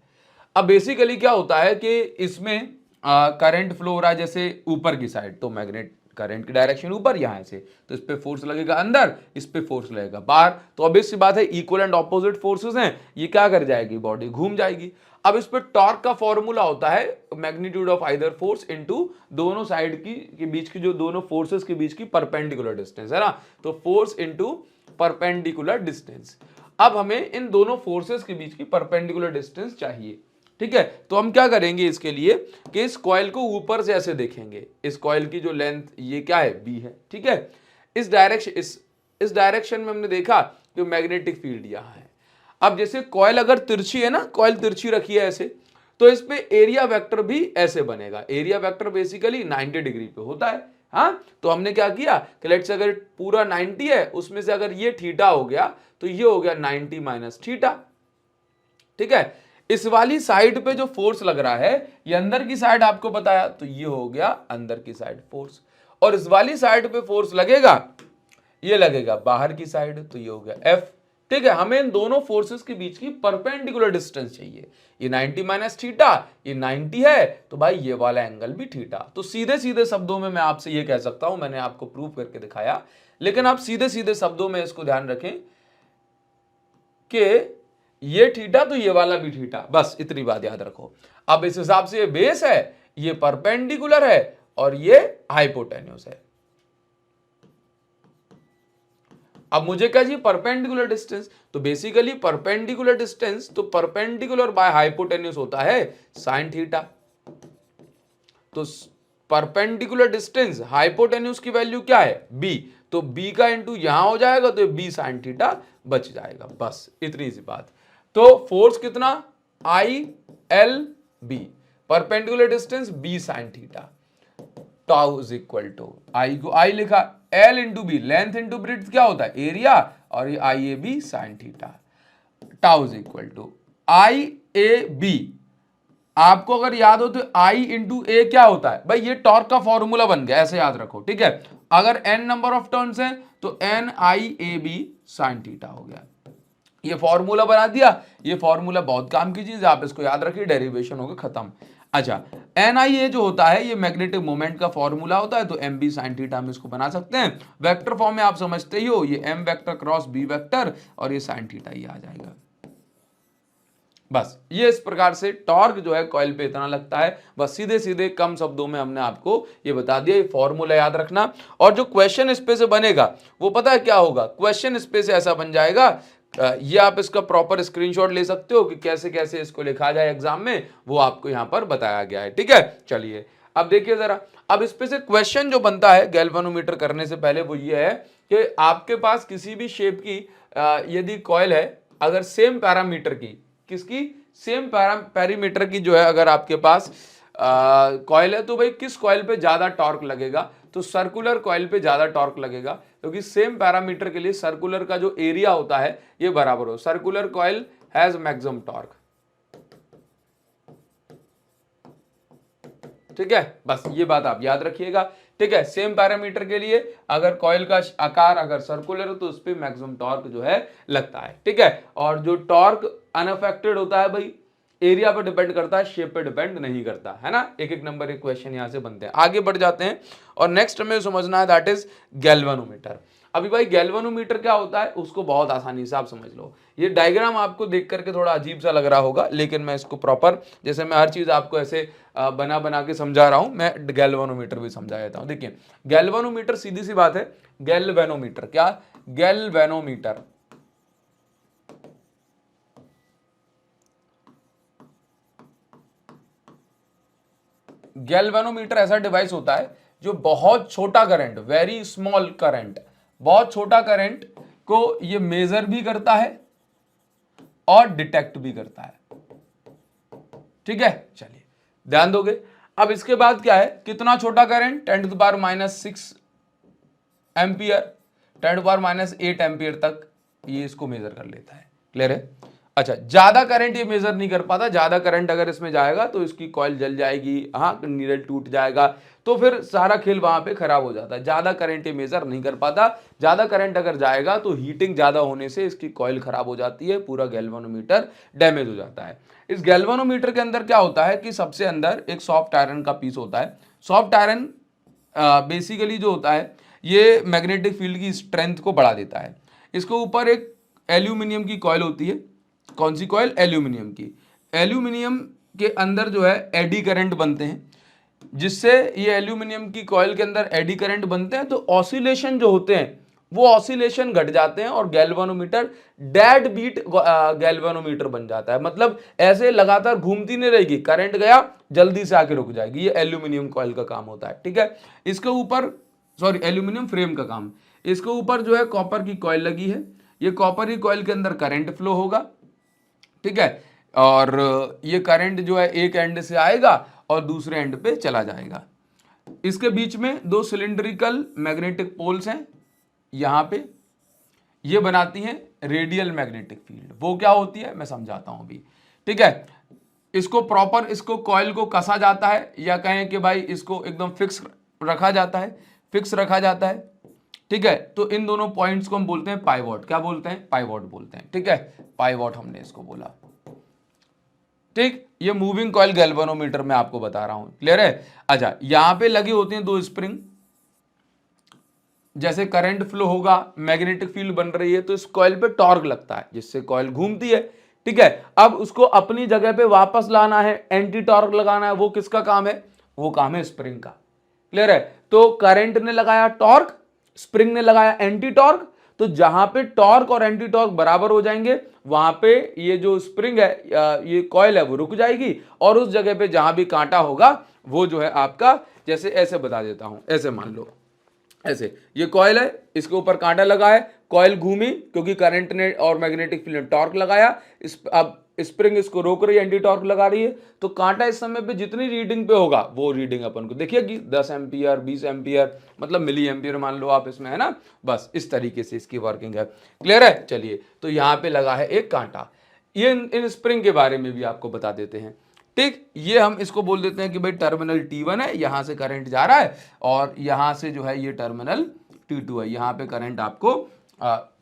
अब बेसिकली क्या होता है कि इसमें करंट फ्लो हो रहा है जैसे ऊपर की साइड, तो मैग्नेट करंट की डायरेक्शन ऊपर यहाँ से, तो इस पे फोर्स लगेगा अंदर, इस पे फोर्स लगेगा बाहर। तो ऑब्वियस सी बात है इक्वल एंड ऑपोजिट फोर्सेस हैं, ये क्या कर जाएगी, बॉडी घूम जाएगी। अब इस पे टॉर्क का फॉर्मूला होता है magnitude of either force into दोनों साइड के बीच की, जो दोनों फोर्सेस के बीच की परपेंडिकुलर डिस्टेंस है ना, तो फोर्स इनटू परपेंडिकुलर डिस्टेंस। अब हमें इन दोनों फोर्सेस के बीच की परपेंडिकुलर डिस्टेंस चाहिए, ठीक है। तो हम क्या करेंगे इसके लिए कि इस कॉइल को ऊपर से ऐसे देखेंगे, इस कॉइल की जो लेंथ ये क्या है, B है, ठीक है। इस डायरेक्शन में हमने देखा कि मैग्नेटिक फील्ड यहाँ है। अब जैसे कॉइल अगर तिरछी है ना, कॉइल तिरछी रखी है ऐसे, तो इस पे एरिया वेक्टर भी ऐसे बनेगा। एरिया वेक्टर बेसिकली 90 डिग्री पे होता है। हाँ, तो हमने क्या किया कि लेट्स अगर पूरा 90 है, उसमें से अगर ये थीटा हो गया तो ये हो गया 90 माइनस थीटा, ठीक है। इस वाली साइड पे जो फोर्स लग रहा है, ये अंदर की साइड आपको बताया, तो ये हो गया अंदर की साइड फोर्स, और इस वाली साइड पे फोर्स लगेगा, ये लगेगा बाहर की साइड, तो ये हो गया F, ठीक है। हमें इन दोनों फोर्सेस के बीच की परपेंडिकुलर डिस्टेंस चाहिए। ये 90 माइनस थीटा, ये 90 है, तो भाई ये वाला एंगल भी थीटा। तो सीधे सीधे शब्दों में मैं आपसे ये कह सकता हूं, मैंने आपको प्रूव करके दिखाया, लेकिन आप सीधे सीधे शब्दों में इसको ध्यान रखें कि ये थीटा तो ये वाला भी थीटा, बस इतनी बात याद रखो। अब इस हिसाब से ये बेस है, ये परपेंडिकुलर है, और ये हाइपोटेन्यूस है। अब मुझे क्या चाहिए, परपेंडिकुलर डिस्टेंस। तो बेसिकली परपेंडिकुलर डिस्टेंस, तो परपेंडिकुलर बाय हाइपोटेन्यूस होता है साइन थीटा। तो परपेंडिकुलर डिस्टेंस, हाइपोटेन्यूस की वैल्यू क्या है, B, तो B का इंटू यहां हो जाएगा, तो B साइन थीटा बच जाएगा, बस इतनी सी बात। तो फोर्स कितना, ILB, perpendicular distance B sine theta, tau is equal to, I को I लिखा, L into B, length into breadth क्या होता है, एरिया, और ये IAB sine theta, tau is equal to IAB। आपको अगर याद हो तो I इंटू A क्या होता है, भाई ये टॉर्क का फॉर्मूला बन गया, ऐसे याद रखो, ठीक है। अगर n नंबर ऑफ टर्न्स है तो NIAB साइन थीटा हो गया, ये फॉर्मूला बना दिया। ये फॉर्मूला बहुत काम की चीज है, आप इसको याद रखिए, डेरिवेशन होगा खत्म। अच्छा, NIA जो होता है ये मैग्नेटिक मोमेंट का फॉर्मूला होता है, तो MB साइन थीटा हम इसको बना सकते हैं। वेक्टर फॉर्म में आप समझते ही हो, ये M vector cross B vector, और ये साइन थीटा ये आ जाएगा। बस ये इस प्रकार से टॉर्क जो है कॉइल पे इतना लगता है। बस सीधे सीधे कम शब्दों में हमने आपको ये बता दिया, ये फॉर्मूला याद रखना। और जो क्वेश्चन इस पे से बनेगा वो पता है क्या होगा, क्वेश्चन इस पे से ऐसा बन जाएगा, ये आप इसका प्रॉपर स्क्रीनशॉट ले सकते हो कि कैसे कैसे इसको लिखा जाए एग्जाम में, वो आपको यहां पर बताया गया है, ठीक है। चलिए अब देखिए जरा, अब इस पे से क्वेश्चन जो बनता है गैल्वेनोमीटर करने से पहले वो ये है कि आपके पास किसी भी शेप की यदि कॉइल है, अगर सेम पैरामीटर की, किसकी, सेम पैरामीटर की जो है अगर आपके पास कॉइल है, तो भाई किस कॉइल पे ज्यादा टॉर्क लगेगा, तो सर्कुलर कॉइल पे ज्यादा टॉर्क लगेगा, क्योंकि सेम पैरामीटर के लिए सर्कुलर का जो एरिया होता है ये बराबर हो, circular coil has maximum torque, ठीक है। बस ये बात आप याद रखिएगा, ठीक है। सेम पैरामीटर के लिए अगर कॉइल का आकार अगर सर्कुलर है तो उस पर मैक्सिमम टॉर्क जो है लगता है, ठीक है। और जो टॉर्क अनअफेक्टेड होता है भाई, एरिया पर डिपेंड करता है, शेप पे डिपेंड नहीं करता है ना। एक एक नंबर के क्वेश्चन यहां से बनते हैं। आगे बढ़ जाते हैं और नेक्स्ट हमें समझना है दैट इज गैल्वेनोमीटर। अभी भाई गैल्वेनोमीटर क्या होता है उसको बहुत आसानी से आप समझ लो। ये डायग्राम आपको देख करके थोड़ा अजीब सा लग रहा होगा, लेकिन मैं इसको प्रॉपर, जैसे मैं हर चीज आपको ऐसे बना बना के समझा रहा हूं, मैं गैल्वेनोमीटर भी समझा देता हूं। देखिए गैल्वेनोमीटर सीधी सी बात है, गैल्वेनोमीटर क्या, गैल्वेनोमीटर गैल्वेनोमीटर ऐसा डिवाइस होता है जो बहुत छोटा करंट, वेरी स्मॉल करंट, बहुत छोटा करंट को ये मेजर भी करता है और डिटेक्ट भी करता है। ठीक है, चलिए ध्यान दोगे। अब इसके बाद क्या है, कितना छोटा करंट, 10⁻⁻6 एम्पियर, 10⁻⁸ एम्पियर तक ये इसको मेजर कर लेता है। क्लियर है? अच्छा, ज्यादा करंट ये मेजर नहीं कर पाता। ज्यादा करंट अगर इसमें जाएगा तो इसकी कॉइल जल जाएगी, हाँ, नीडल टूट जाएगा, तो फिर सारा खेल वहां पे खराब हो जाता है। ज्यादा करंट ये मेजर नहीं कर पाता। ज्यादा करंट अगर जाएगा तो हीटिंग ज्यादा होने से इसकी कॉइल खराब हो जाती है, पूरा गैल्वेनोमीटर डैमेज हो जाता है। इस गैल्वेनोमीटर के अंदर क्या होता है कि सबसे अंदर एक सॉफ्ट आयरन का पीस होता है। सॉफ्ट आयरन बेसिकली जो होता है ये मैग्नेटिक फील्ड की स्ट्रेंथ को बढ़ा देता है। इसके ऊपर एक एल्यूमिनियम की कॉइल होती है। कौन सी कॉइल? एल्यूमिनियम की। एल्यूमिनियम के अंदर जो है एडी करंट बनते हैं, जिससे ये एल्यूमिनियम की कॉइल के अंदर एडी करंट बनते हैं तो ऑसिलेशन जो होते हैं वो ऑसिलेशन घट जाते हैं और गैल्वेनोमीटर डेड बीट गैल्वेनोमीटर बन जाता है। मतलब ऐसे लगातार घूमती नहीं रहेगी, करंट गया जल्दी से आके रुक जाएगी। ये एल्यूमिनियम कॉइल का काम होता है। ठीक है, इसके ऊपर एल्यूमिनियम फ्रेम का काम। इसके ऊपर जो है कॉपर की कॉइल लगी है। ये कॉपर की कॉइल के अंदर करंट फ्लो होगा। ठीक है, और ये करंट जो है एक एंड से आएगा और दूसरे एंड पे चला जाएगा। इसके बीच में दो सिलिंड्रिकल मैग्नेटिक पोल्स हैं यहां पे, ये बनाती हैं रेडियल मैग्नेटिक फील्ड। वो क्या होती है मैं समझाता हूं अभी। ठीक है, इसको प्रॉपर, इसको कॉइल को कसा जाता है, या कहें कि भाई इसको एकदम फिक्स रखा जाता है, फिक्स रखा जाता है। ठीक है, तो इन दोनों पॉइंट्स को हम बोलते हैं पाइवोट। क्या बोलते हैं? पाइवोट बोलते हैं। ठीक है, पाइवोट हमने इसको बोला। ठीक, ये मूविंग कॉइल गैल्वेनोमीटर में आपको बता रहा हूं। क्लियर है? अच्छा, यहां पे लगी होती हैं दो स्प्रिंग। जैसे करंट फ्लो होगा, मैग्नेटिक फील्ड बन रही है, तो इस कॉइल पे टॉर्क लगता है जिससे कॉइल घूमती है। ठीक है, अब उसको अपनी जगह पे वापस लाना है, एंटी टॉर्क लगाना है। वो किसका काम है? वो काम है स्प्रिंग का। क्लियर है? तो करंट ने लगाया टॉर्क, स्प्रिंग ने लगाया एंटी टॉर्क। तो जहां पे टॉर्क और एंटी टॉर्क बराबर हो जाएंगे वहां पे ये जो स्प्रिंग है, ये कॉइल है, वो रुक जाएगी, और उस जगह पे जहां भी कांटा होगा वो जो है आपका, जैसे ऐसे बता देता हूं, ऐसे मान लो, ऐसे ये कॉइल है, इसके ऊपर कांटा लगा है, कॉइल घूमी क्योंकि करंट ने और मैग्नेटिक फील्ड ने टॉर्क लगाया। अब स्प्रिंग इसको रोक रही है, एंटी टॉर्क लगा रही है, तो कांटा इस समय पे जितनी रीडिंग पे होगा वो रीडिंग अपन को देखिएगी, 10 एम्पियर, 20 एम्पियर, मतलब मिली एम्पियर मान लो आप इसमें, है ना। बस इस तरीके से इसकी वर्किंग है। क्लियर है? चलिए, तो यहाँ पे लगा है एक कांटा। ये इन स्प्रिंग के बारे में भी आपको बता देते हैं। ठीक, ये हम इसको बोल देते हैं कि भाई टर्मिनल T1 है, यहां से करंट जा रहा है, और यहां से जो है ये टर्मिनल T2 है, यहां पे करंट आपको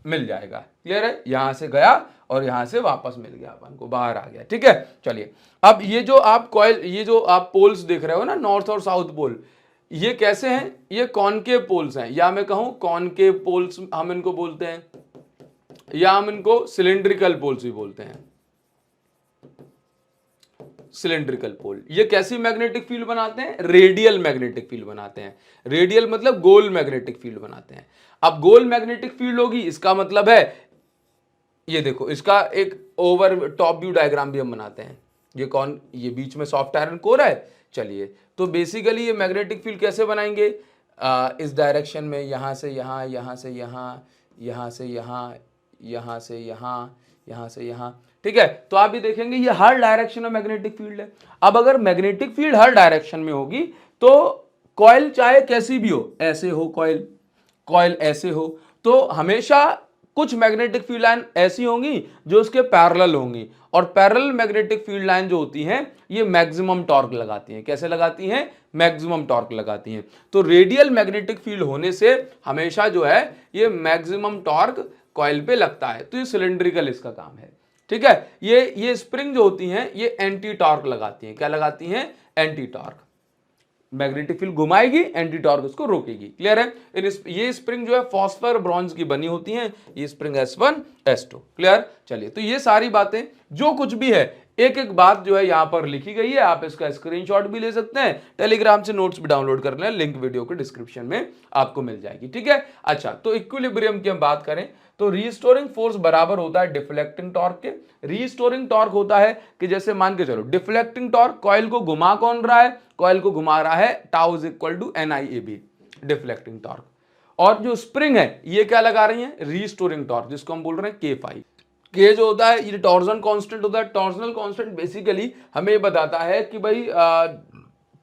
मिल जाएगा। क्लियर है? यहां से गया और यहां से वापस मिल गया, अपन को बाहर आ गया। ठीक है, चलिए, अब ये जो आप कॉइल, ये जो आप पोल्स देख रहे हो ना, नॉर्थ और साउथ पोल, ये कैसे हैं? ये कॉनकेव पोल्स हैं, या मैं कहूं कॉनकेव पोल्स हम इनको बोलते हैं, या हम इनको सिलिंड्रिकल पोल्स भी बोलते हैं। सिलिंड्रिकल पोल ये कैसी मैग्नेटिक फील्ड बनाते हैं? रेडियल मैग्नेटिक फील्ड बनाते हैं। रेडियल मतलब गोल मैग्नेटिक फील्ड बनाते हैं। अब गोल मैग्नेटिक फील्ड होगी, इसका मतलब है, ये देखो, इसका एक ओवर टॉप व्यू डायग्राम भी हम बनाते हैं। ये बीच में सॉफ्ट आयरन कोर है। चलिए, तो बेसिकली ये मैग्नेटिक फील्ड कैसे बनाएंगे? इस डायरेक्शन में, यहां से यहां, यहां से यहां, यहां से यहां, यहां से यहां, यहां से यहां। ठीक है, तो आप भी देखेंगे ये हर डायरेक्शन में मैग्नेटिक फील्ड है। अब अगर मैग्नेटिक फील्ड हर डायरेक्शन में होगी तो कॉइल चाहे कैसी भी हो, ऐसे हो कॉइल ऐसे हो, तो हमेशा कुछ मैग्नेटिक फील्ड लाइन ऐसी होंगी जो उसके पैरेलल होंगी, और पैरेलल मैग्नेटिक फील्ड लाइन जो होती हैं ये मैक्सिमम टॉर्क लगाती हैं। कैसे लगाती हैं? मैक्सिमम टॉर्क लगाती हैं। तो रेडियल मैग्नेटिक फील्ड होने से हमेशा जो है ये मैक्सिमम टॉर्क कॉइल पे लगता है। तो ये सिलिंड्रिकल इसका काम है। ठीक है, ये स्प्रिंग जो होती हैं ये एंटी टॉर्क लगाती हैं। क्या लगाती हैं? Anti torque. मैग्नेटिक फील्ड घुमाएगी, एंटी टॉर्क उसको रोकेगी। क्लियर है? ये स्प्रिंग जो है फॉस्फर ब्रॉन्ज की बनी होती हैं। ये स्प्रिंग S1 S2। क्लियर? चलिए, तो ये सारी बातें जो कुछ भी है एक एक बात जो है यहाँ पर लिखी गई है, आप इसका स्क्रीनशॉट भी ले सकते हैं, टेलीग्राम से नोट्स भी डाउनलोड कर लें, लिंक वीडियो के डिस्क्रिप्शन में आपको मिल जाएगी, ठीक है। अच्छा, तो इक्विलिब्रियम की हम बात करें तो रीस्टोरिंग फोर्स बराबर होता है डिफ्लेक्टिंग टॉर्क के। रीस्टोरिंग टॉर्क होता है कि जैसे मान के चलो डिफ्लेक्टिंग टॉर्क, कॉइल को घुमा कौन रहा है, कॉइल को घुमा रहा है tau is equal to NIAB deflecting torque. और जो स्प्रिंग है ये क्या लगा रही है, रीस्टोरिंग टॉर्क, जिसको हम बोल रहे हैं K5। के जो होता है ये टॉर्जन कांस्टेंट होता है। टॉर्जनल कांस्टेंट बेसिकली हमें बताता है कि भाई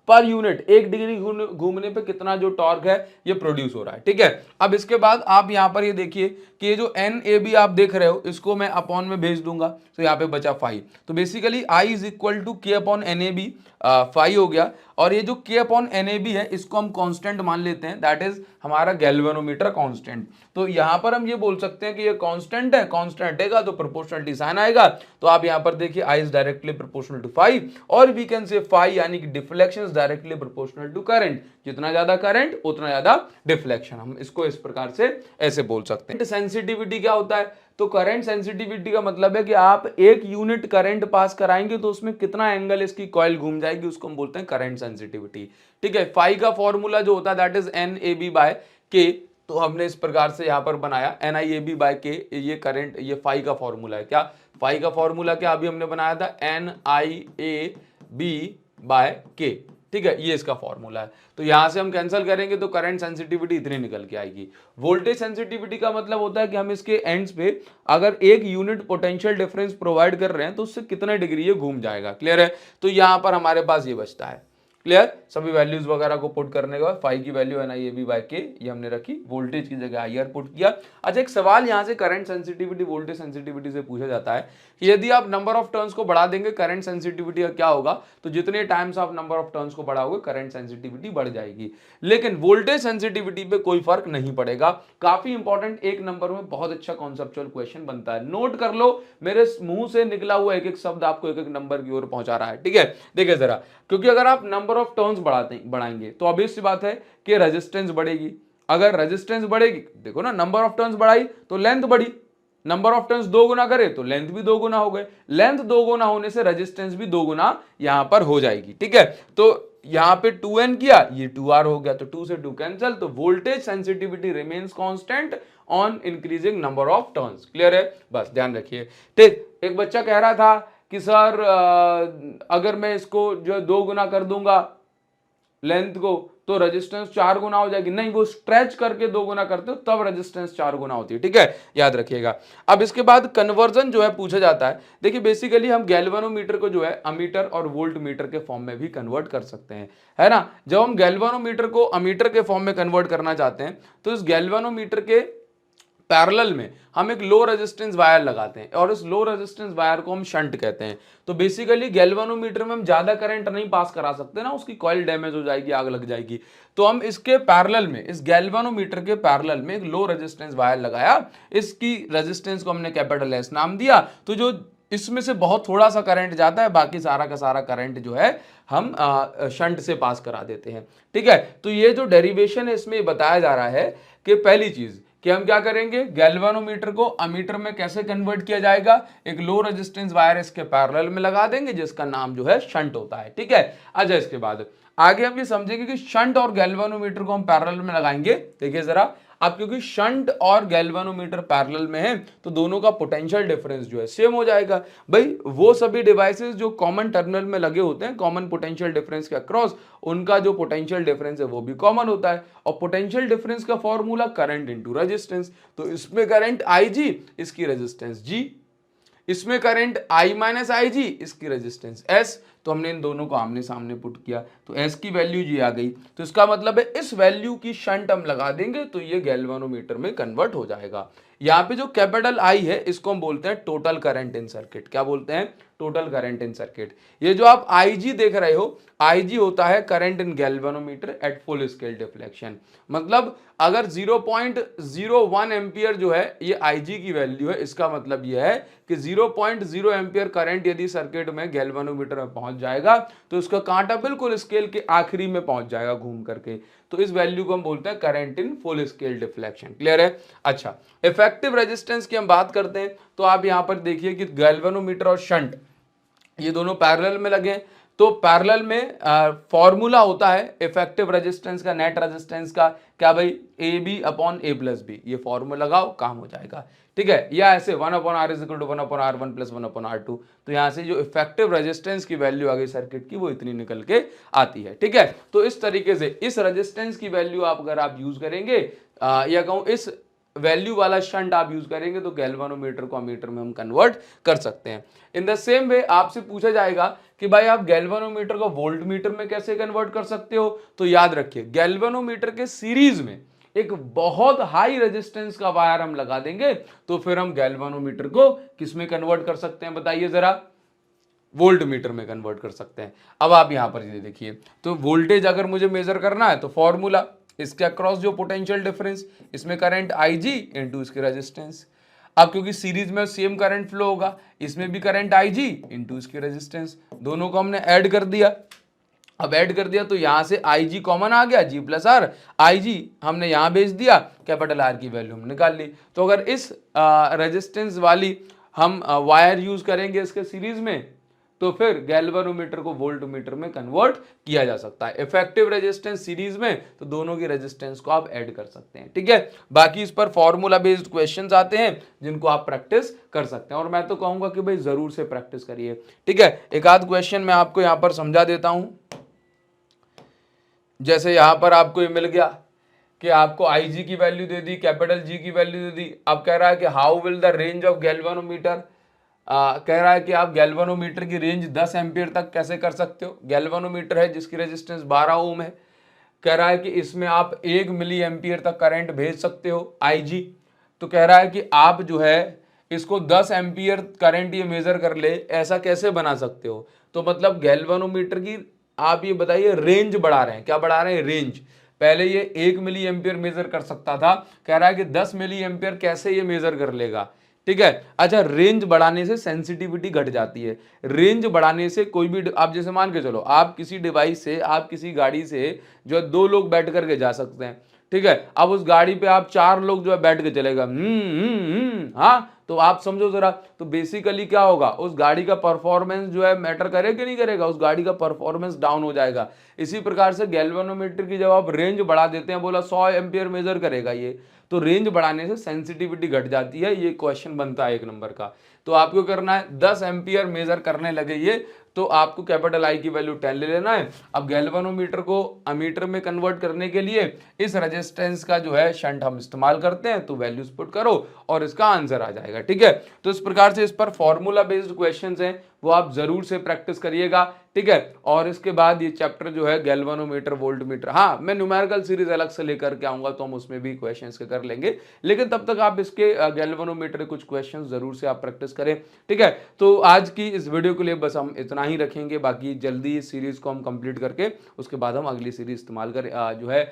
पर यूनिट 1 डिग्री घूमने पे कितना जो टॉर्क है ये प्रोड्यूस हो रहा है, ठीक है। अब इसके बाद आप यहां पर ये देखिए कि ये जो NAB आप देख रहे हो इसको मैं अपॉन में भेज दूंगा, तो यहाँ पे बचा 5। तो basically I is equal to K upon NAB, 5 हो गया। और ये जो K अपॉन NAB है इसको हम कांस्टेंट मान लेते हैं, दैट इज हमारा गैल्वेनोमीटर कांस्टेंट। तो यहां पर हम ये बोल सकते हैं कि ये कांस्टेंट है, कांस्टेंट है तो प्रोपोर्शनलिटी साइन आएगा। तो आप यहां पर देखिए I is directly proportional to 5, और वी कैन से 5 यानी कि deflection is directly proportional to current. जितना ज्यादा करंट उतना ज्यादा डिफ्लेक्शन, हम इसको इस प्रकार से ऐसे बोल सकते हैं। सेंसिटिविटी क्या होता है, तो करंट सेंसिटिविटी का मतलब है कि आप 1 यूनिट करंट पास कराएंगे तो उसमें कितना एंगल इसकी कॉइल घूम जाएगी, उसको हम बोलते हैं करंट सेंसिटिविटी, ठीक है। फाई का फॉर्मूला जो होता है that is NAB by K, तो हमने इस प्रकार से यहां पर बनाया NIAB बाय K, ये करंट, ये फाई का फॉर्मूला है। क्या फाई का फॉर्मूला क्या अभी हमने बनाया था, NIAB बाय K, ठीक है, ये इसका फॉर्मूला है। तो यहां से हम कैंसिल करेंगे तो करंट सेंसिटिविटी इतनी निकल के आएगी। वोल्टेज सेंसिटिविटी का मतलब होता है कि हम इसके एंड्स पे अगर 1 यूनिट पोटेंशियल डिफरेंस प्रोवाइड कर रहे हैं तो उससे कितने डिग्री ये घूम जाएगा, क्लियर है। तो यहां पर हमारे पास ये बचता है, क्लियर। सभी वैल्यूज वगैरह को पुट करने के बाद फाई की वैल्यू NIAB बाय K ये हमने रखी, वोल्टेज की जगह IR पुट किया। अच्छा, एक सवाल यहां से करंट सेंसिटिविटी वोल्टेज सेंसिटिविटी से पूछा जाता है कि यदि आप नंबर ऑफ टर्न्स को बढ़ा देंगे करंट सेंसिटिविटी का क्या होगा, तो जितने टाइम्स आप नंबर ऑफ टर्न्स को बढ़ाओगे करंट सेंसिटिविटी बढ़ जाएगी। लेकिन वोल्टेज सेंसिटिविटी पे कोई फर्क नहीं पड़ेगा। काफी इंपॉर्टेंट, एक नंबर में बहुत अच्छा कॉन्सेप्चुअल क्वेश्चन बनता है, नोट कर लो। मेरे मुंह से निकला हुआ एक एक शब्द आपको एक एक नंबर की ओर पहुंचा रहा है, ठीक है। देखिए जरा, क्योंकि अगर आप नंबर ऑफ टर्न्स बढ़ाएंगे तो obvious सी बात है कि रेजिस्टेंस बढ़ेगी। अगर रेजिस्टेंस बढ़ेगी, देखो ना, नंबर ऑफ टर्न्स बढ़ाई तो लेंथ बढ़ी, नंबर ऑफ टर्न्स 2 गुना करे तो लेंथ भी 2 गुना हो गए, लेंथ 2 गुना होने से रेजिस्टेंस भी 2 गुना यहां पर हो जाएगी, ठीक है। तो यहां पे 2N किया, ये 2R हो गया, तो 2 से 2 कैंसिल, तो voltage sensitivity remains constant on increasing number of turns, clear है। बस ध्यान रखिए, ठीक। एक बच्चा कह रहा था कि सर अगर मैं इसको जो 2 गुना कर दूंगा लेंथ को तो रेजिस्टेंस 4 गुना हो जाएगी। नहीं, वो स्ट्रेच करके 2 गुना करते हो तब रेजिस्टेंस 4 गुना होती है, ठीक है, याद रखिएगा। अब इसके बाद कन्वर्जन जो है पूछा जाता है। देखिए बेसिकली हम गैल्वेनोमीटर को जो है अमीटर और वोल्ट मीटर के फॉर्म में भी कन्वर्ट कर सकते हैं, है ना। जब हम गैल्वेनोमीटर को अमीटर के फॉर्म में कन्वर्ट करना चाहते हैं तो इस गैल्वेनोमीटर के पैरेलल में हम एक लो रेजिस्टेंस वायर लगाते हैं और इस लो रेजिस्टेंस वायर को हम शंट कहते हैं। तो बेसिकली गैल्वेनोमीटर में हम ज्यादा करंट नहीं पास करा सकते ना, उसकी कॉइल डैमेज हो जाएगी, आग लग जाएगी। तो हम इसके पैरेलल में, इस गैल्वेनोमीटर के पैरेलल में एक लो रेजिस्टेंस वायर लगाया, इसकी रेजिस्टेंस को हमने कैपिटल S नाम दिया। तो जो इसमें से बहुत थोड़ा सा करंट जाता है, बाकी सारा का सारा करंट जो है हम शंट से पास करा देते हैं, ठीक है। तो ये जो डेरिवेशन है इसमें बताया जा रहा है कि पहली चीज कि हम क्या करेंगे, गैल्वेनोमीटर को अमीटर में कैसे कन्वर्ट किया जाएगा, एक लो रेजिस्टेंस वायर इसके पैरेलल में लगा देंगे जिसका नाम जो है शंट होता है, ठीक है। अच्छा, इसके बाद आगे हम ये समझेंगे कि शंट और गैल्वेनोमीटर को हम पैरेलल में लगाएंगे। देखिए जरा, अब क्योंकि शंट और गैल्वेनोमीटर पैरेलल में है तो दोनों का पोटेंशियल डिफरेंस जो है सेम हो जाएगा। भाई वो सभी डिवाइसेस जो कॉमन टर्मिनल में लगे होते हैं कॉमन पोटेंशियल डिफरेंस के अक्रॉस, उनका जो पोटेंशियल डिफरेंस है वो भी कॉमन होता है। और पोटेंशियल डिफरेंस का फॉर्मूला करंट इनटू रेजिस्टेंस, तो इसमें करंट IG, इसकी रेजिस्टेंस G, इसमें करंट I माइनस IG, इसकी रेजिस्टेंस S। तो हमने इन दोनों को आमने सामने पुट किया तो S की वैल्यू जी आ गई। तो इसका मतलब है इस वैल्यू की शंट हम लगा देंगे तो ये गैल्वेनोमीटर में कन्वर्ट हो जाएगा। यहाँ पे जो कैपिटल I है इसको हम बोलते हैं टोटल करंट इन सर्किट। क्या बोलते हैं, टोटल करंट इन सर्किट। ये जो आप IG देख रहे हो, IG होता है current in galvanometer at full scale deflection. मतलब अगर 0.01 एम्पियर जो है ये IG की वैल्यू है, इसका मतलब ये है कि 0.0 एम्पियर करंट यदि सर्किट में गैल्वेनोमीटर में पहुंच जाएगा तो इसका कांटा बिल्कुल स्केल के आखिरी में पहुंच जाएगा घूम करके। तो इस वैल्यू को हम बोलते हैं current in full scale deflection, clear है। अच्छा, इफेक्टिव रेजिस्टेंस की हम बात करते हैं तो आप यहां पर देखिए कि गैल्वेनोमीटर और शंट ये दोनों पैरेलल में लगे, तो पैरेलल में फॉर्मूला होता है इफेक्टिव रेजिस्टेंस का, नेट रेजिस्टेंस का, क्या भाई, A B upon A plus B. ये फॉर्मूला लगाओ, काम हो जाएगा, ठीक है। या ऐसे 1/r is equal to 1/r1 plus 1/r2। तो यहाँ से जो इफेक्टिव रेजिस्टेंस की वैल्यू आ गई सर्किट की, वो इतनी निकल के आती है, ठीक है। तो इस तरीके से इस रेजिस्टेंस की वैल्यू अगर आप यूज करेंगे, या कहूँ इस वैल्यू वाला शंट आप यूज करेंगे, तो गैल्वेनोमीटर को अमीटर में हम कन्वर्ट कर सकते हैं। इन द सेम वे आपसे पूछा जाएगा कि भाई आप गैल्वेनोमीटर को वोल्टमीटर में कैसे कन्वर्ट कर सकते हो। तो याद रखिए, गैल्वेनोमीटर के सीरीज में एक बहुत हाई रेजिस्टेंस का वायर हम लगा देंगे, तो फिर हम गैल्वेनोमीटर को किस में कन्वर्ट कर सकते हैं, बताइए जरा, वोल्ट मीटर में कन्वर्ट कर सकते हैं। अब आप यहां पर ये देखिए, तो वोल्टेज अगर मुझे मेजर करना है तो फॉर्मूला, इसके अक्रॉस जो पोटेंशियल डिफरेंस, इसमें करंट IG इंटू इसके रेजिस्टेंस। अब क्योंकि सीरीज में सेम करंट फ्लो होगा, इसमें भी करंट IG इंटू इसके रेजिस्टेंस, दोनों को हमने ऐड कर दिया। अब ऐड कर दिया तो यहां से IG कॉमन आ गया, G प्लस R, IG हमने यहां भेज दिया, कैपिटल R की वैल्यू हमने निकाल ली। तो अगर इस रेजिस्टेंस वाली हम वायर यूज करेंगे इसके सीरीज में, तो फिर गैल्वेनोमीटर को वोल्टमीटर में कन्वर्ट किया जा सकता है। इफेक्टिव रेजिस्टेंस सीरीज में, तो दोनों की रेजिस्टेंस को आप ऐड कर सकते हैं, ठीक है। बाकी इस पर फॉर्मूला बेस्ड क्वेश्चंस आते हैं जिनको आप प्रैक्टिस कर सकते हैं, और मैं तो कहूंगा कि भाई जरूर से प्रैक्टिस करिए, ठीक है। एक आध क्वेश्चन मैं आपको यहां पर समझा देता हूं। जैसे यहां पर आपको ये मिल गया कि आपको IG की वैल्यू दे दी, कैपिटल G की वैल्यू दे दी। अब कह रहा है कि how will the range of galvanometer, कह रहा है कि आप गैल्वेनोमीटर की रेंज 10 एम्पियर तक कैसे कर सकते हो। गैल्वेनोमीटर है जिसकी रेजिस्टेंस 12 ओम है, कह रहा है कि इसमें आप 1 मिली एम्पियर तक करंट भेज सकते हो IG। तो कह रहा है कि आप जो है इसको 10 एम्पियर करंट ये मेजर कर ले, ऐसा कैसे बना सकते हो। तो मतलब गैल्वेनोमीटर की आप ये बताइए रेंज बढ़ा रहे हैं, क्या बढ़ा रहे हैं, रेंज। पहले ये 1 मिली एम्पियर मेजर कर सकता था, कह रहा है कि 10 मिली एम्पियर कैसे ये मेजर कर लेगा, ठीक है। अच्छा, रेंज बढ़ाने से सेंसिटिविटी घट जाती है। रेंज बढ़ाने से कोई भी, आप जैसे मान के चलो, आप किसी डिवाइस से, आप किसी गाड़ी से जो 2 लोग बैठ करके जा सकते हैं, ठीक है। अब उस गाड़ी पे आप 4 लोग जो है बैठ के चलेगा, हाँ, तो आप समझो जरा, तो बेसिकली क्या होगा, उस गाड़ी का परफॉर्मेंस जो है मैटर करे कि नहीं करेगा, उस गाड़ी का परफॉर्मेंस डाउन हो जाएगा। इसी प्रकार से गैल्वेनोमीटर की जब आप रेंज बढ़ा देते हैं, बोला 100 एम्पियर मेजर करेगा ये, तो रेंज बढ़ाने से सेंसिटिविटी घट जाती है। ये क्वेश्चन बनता है 1 नंबर का। तो आपको करना है 10 एम्पियर मेजर करने लगे ये, तो आपको कैपिटल I की वैल्यू 10 ले लेना है। अब गैल्वेनोमीटर को अमीटर में कन्वर्ट करने के लिए इस रेजिस्टेंस का जो है शंट हम इस्तेमाल करते हैं, तो वैल्यूज पुट करो और इसका आंसर आ जाएगा, ठीक है। तो इस प्रकार से इस पर फॉर्मूला बेस्ड क्वेश्चंस हैं, वो आप जरूर से प्रैक्टिस करिएगा, ठीक है। और इसके बाद ये चैप्टर जो है गैल्वेनोमीटर वोल्टमीटर, हाँ मैं न्यूमेरिकल सीरीज अलग से लेकर के आऊंगा, तो हम उसमें भी क्वेश्चंस कर लेंगे, लेकिन तब तक आप इसके गैल्वेनोमीटर के कुछ क्वेश्चंस जरूर से आप प्रैक्टिस करें, ठीक है। तो आज की इस वीडियो के लिए बस हम इतना ही रखेंगे, बाकी जल्दी इस सीरीज को हम कंप्लीट करके उसके बाद हम अगली सीरीज इस्तेमाल कर जो है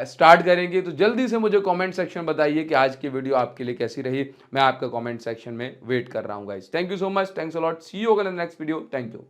स्टार्ट करेंगे। तो जल्दी से मुझे कमेंट सेक्शन बताइए कि आज की वीडियो आपके लिए कैसी रही। मैं आपका कमेंट सेक्शन में वेट कर रहा हूँ guys. Thank you so much, thanks a lot, see you in the next video, thank you.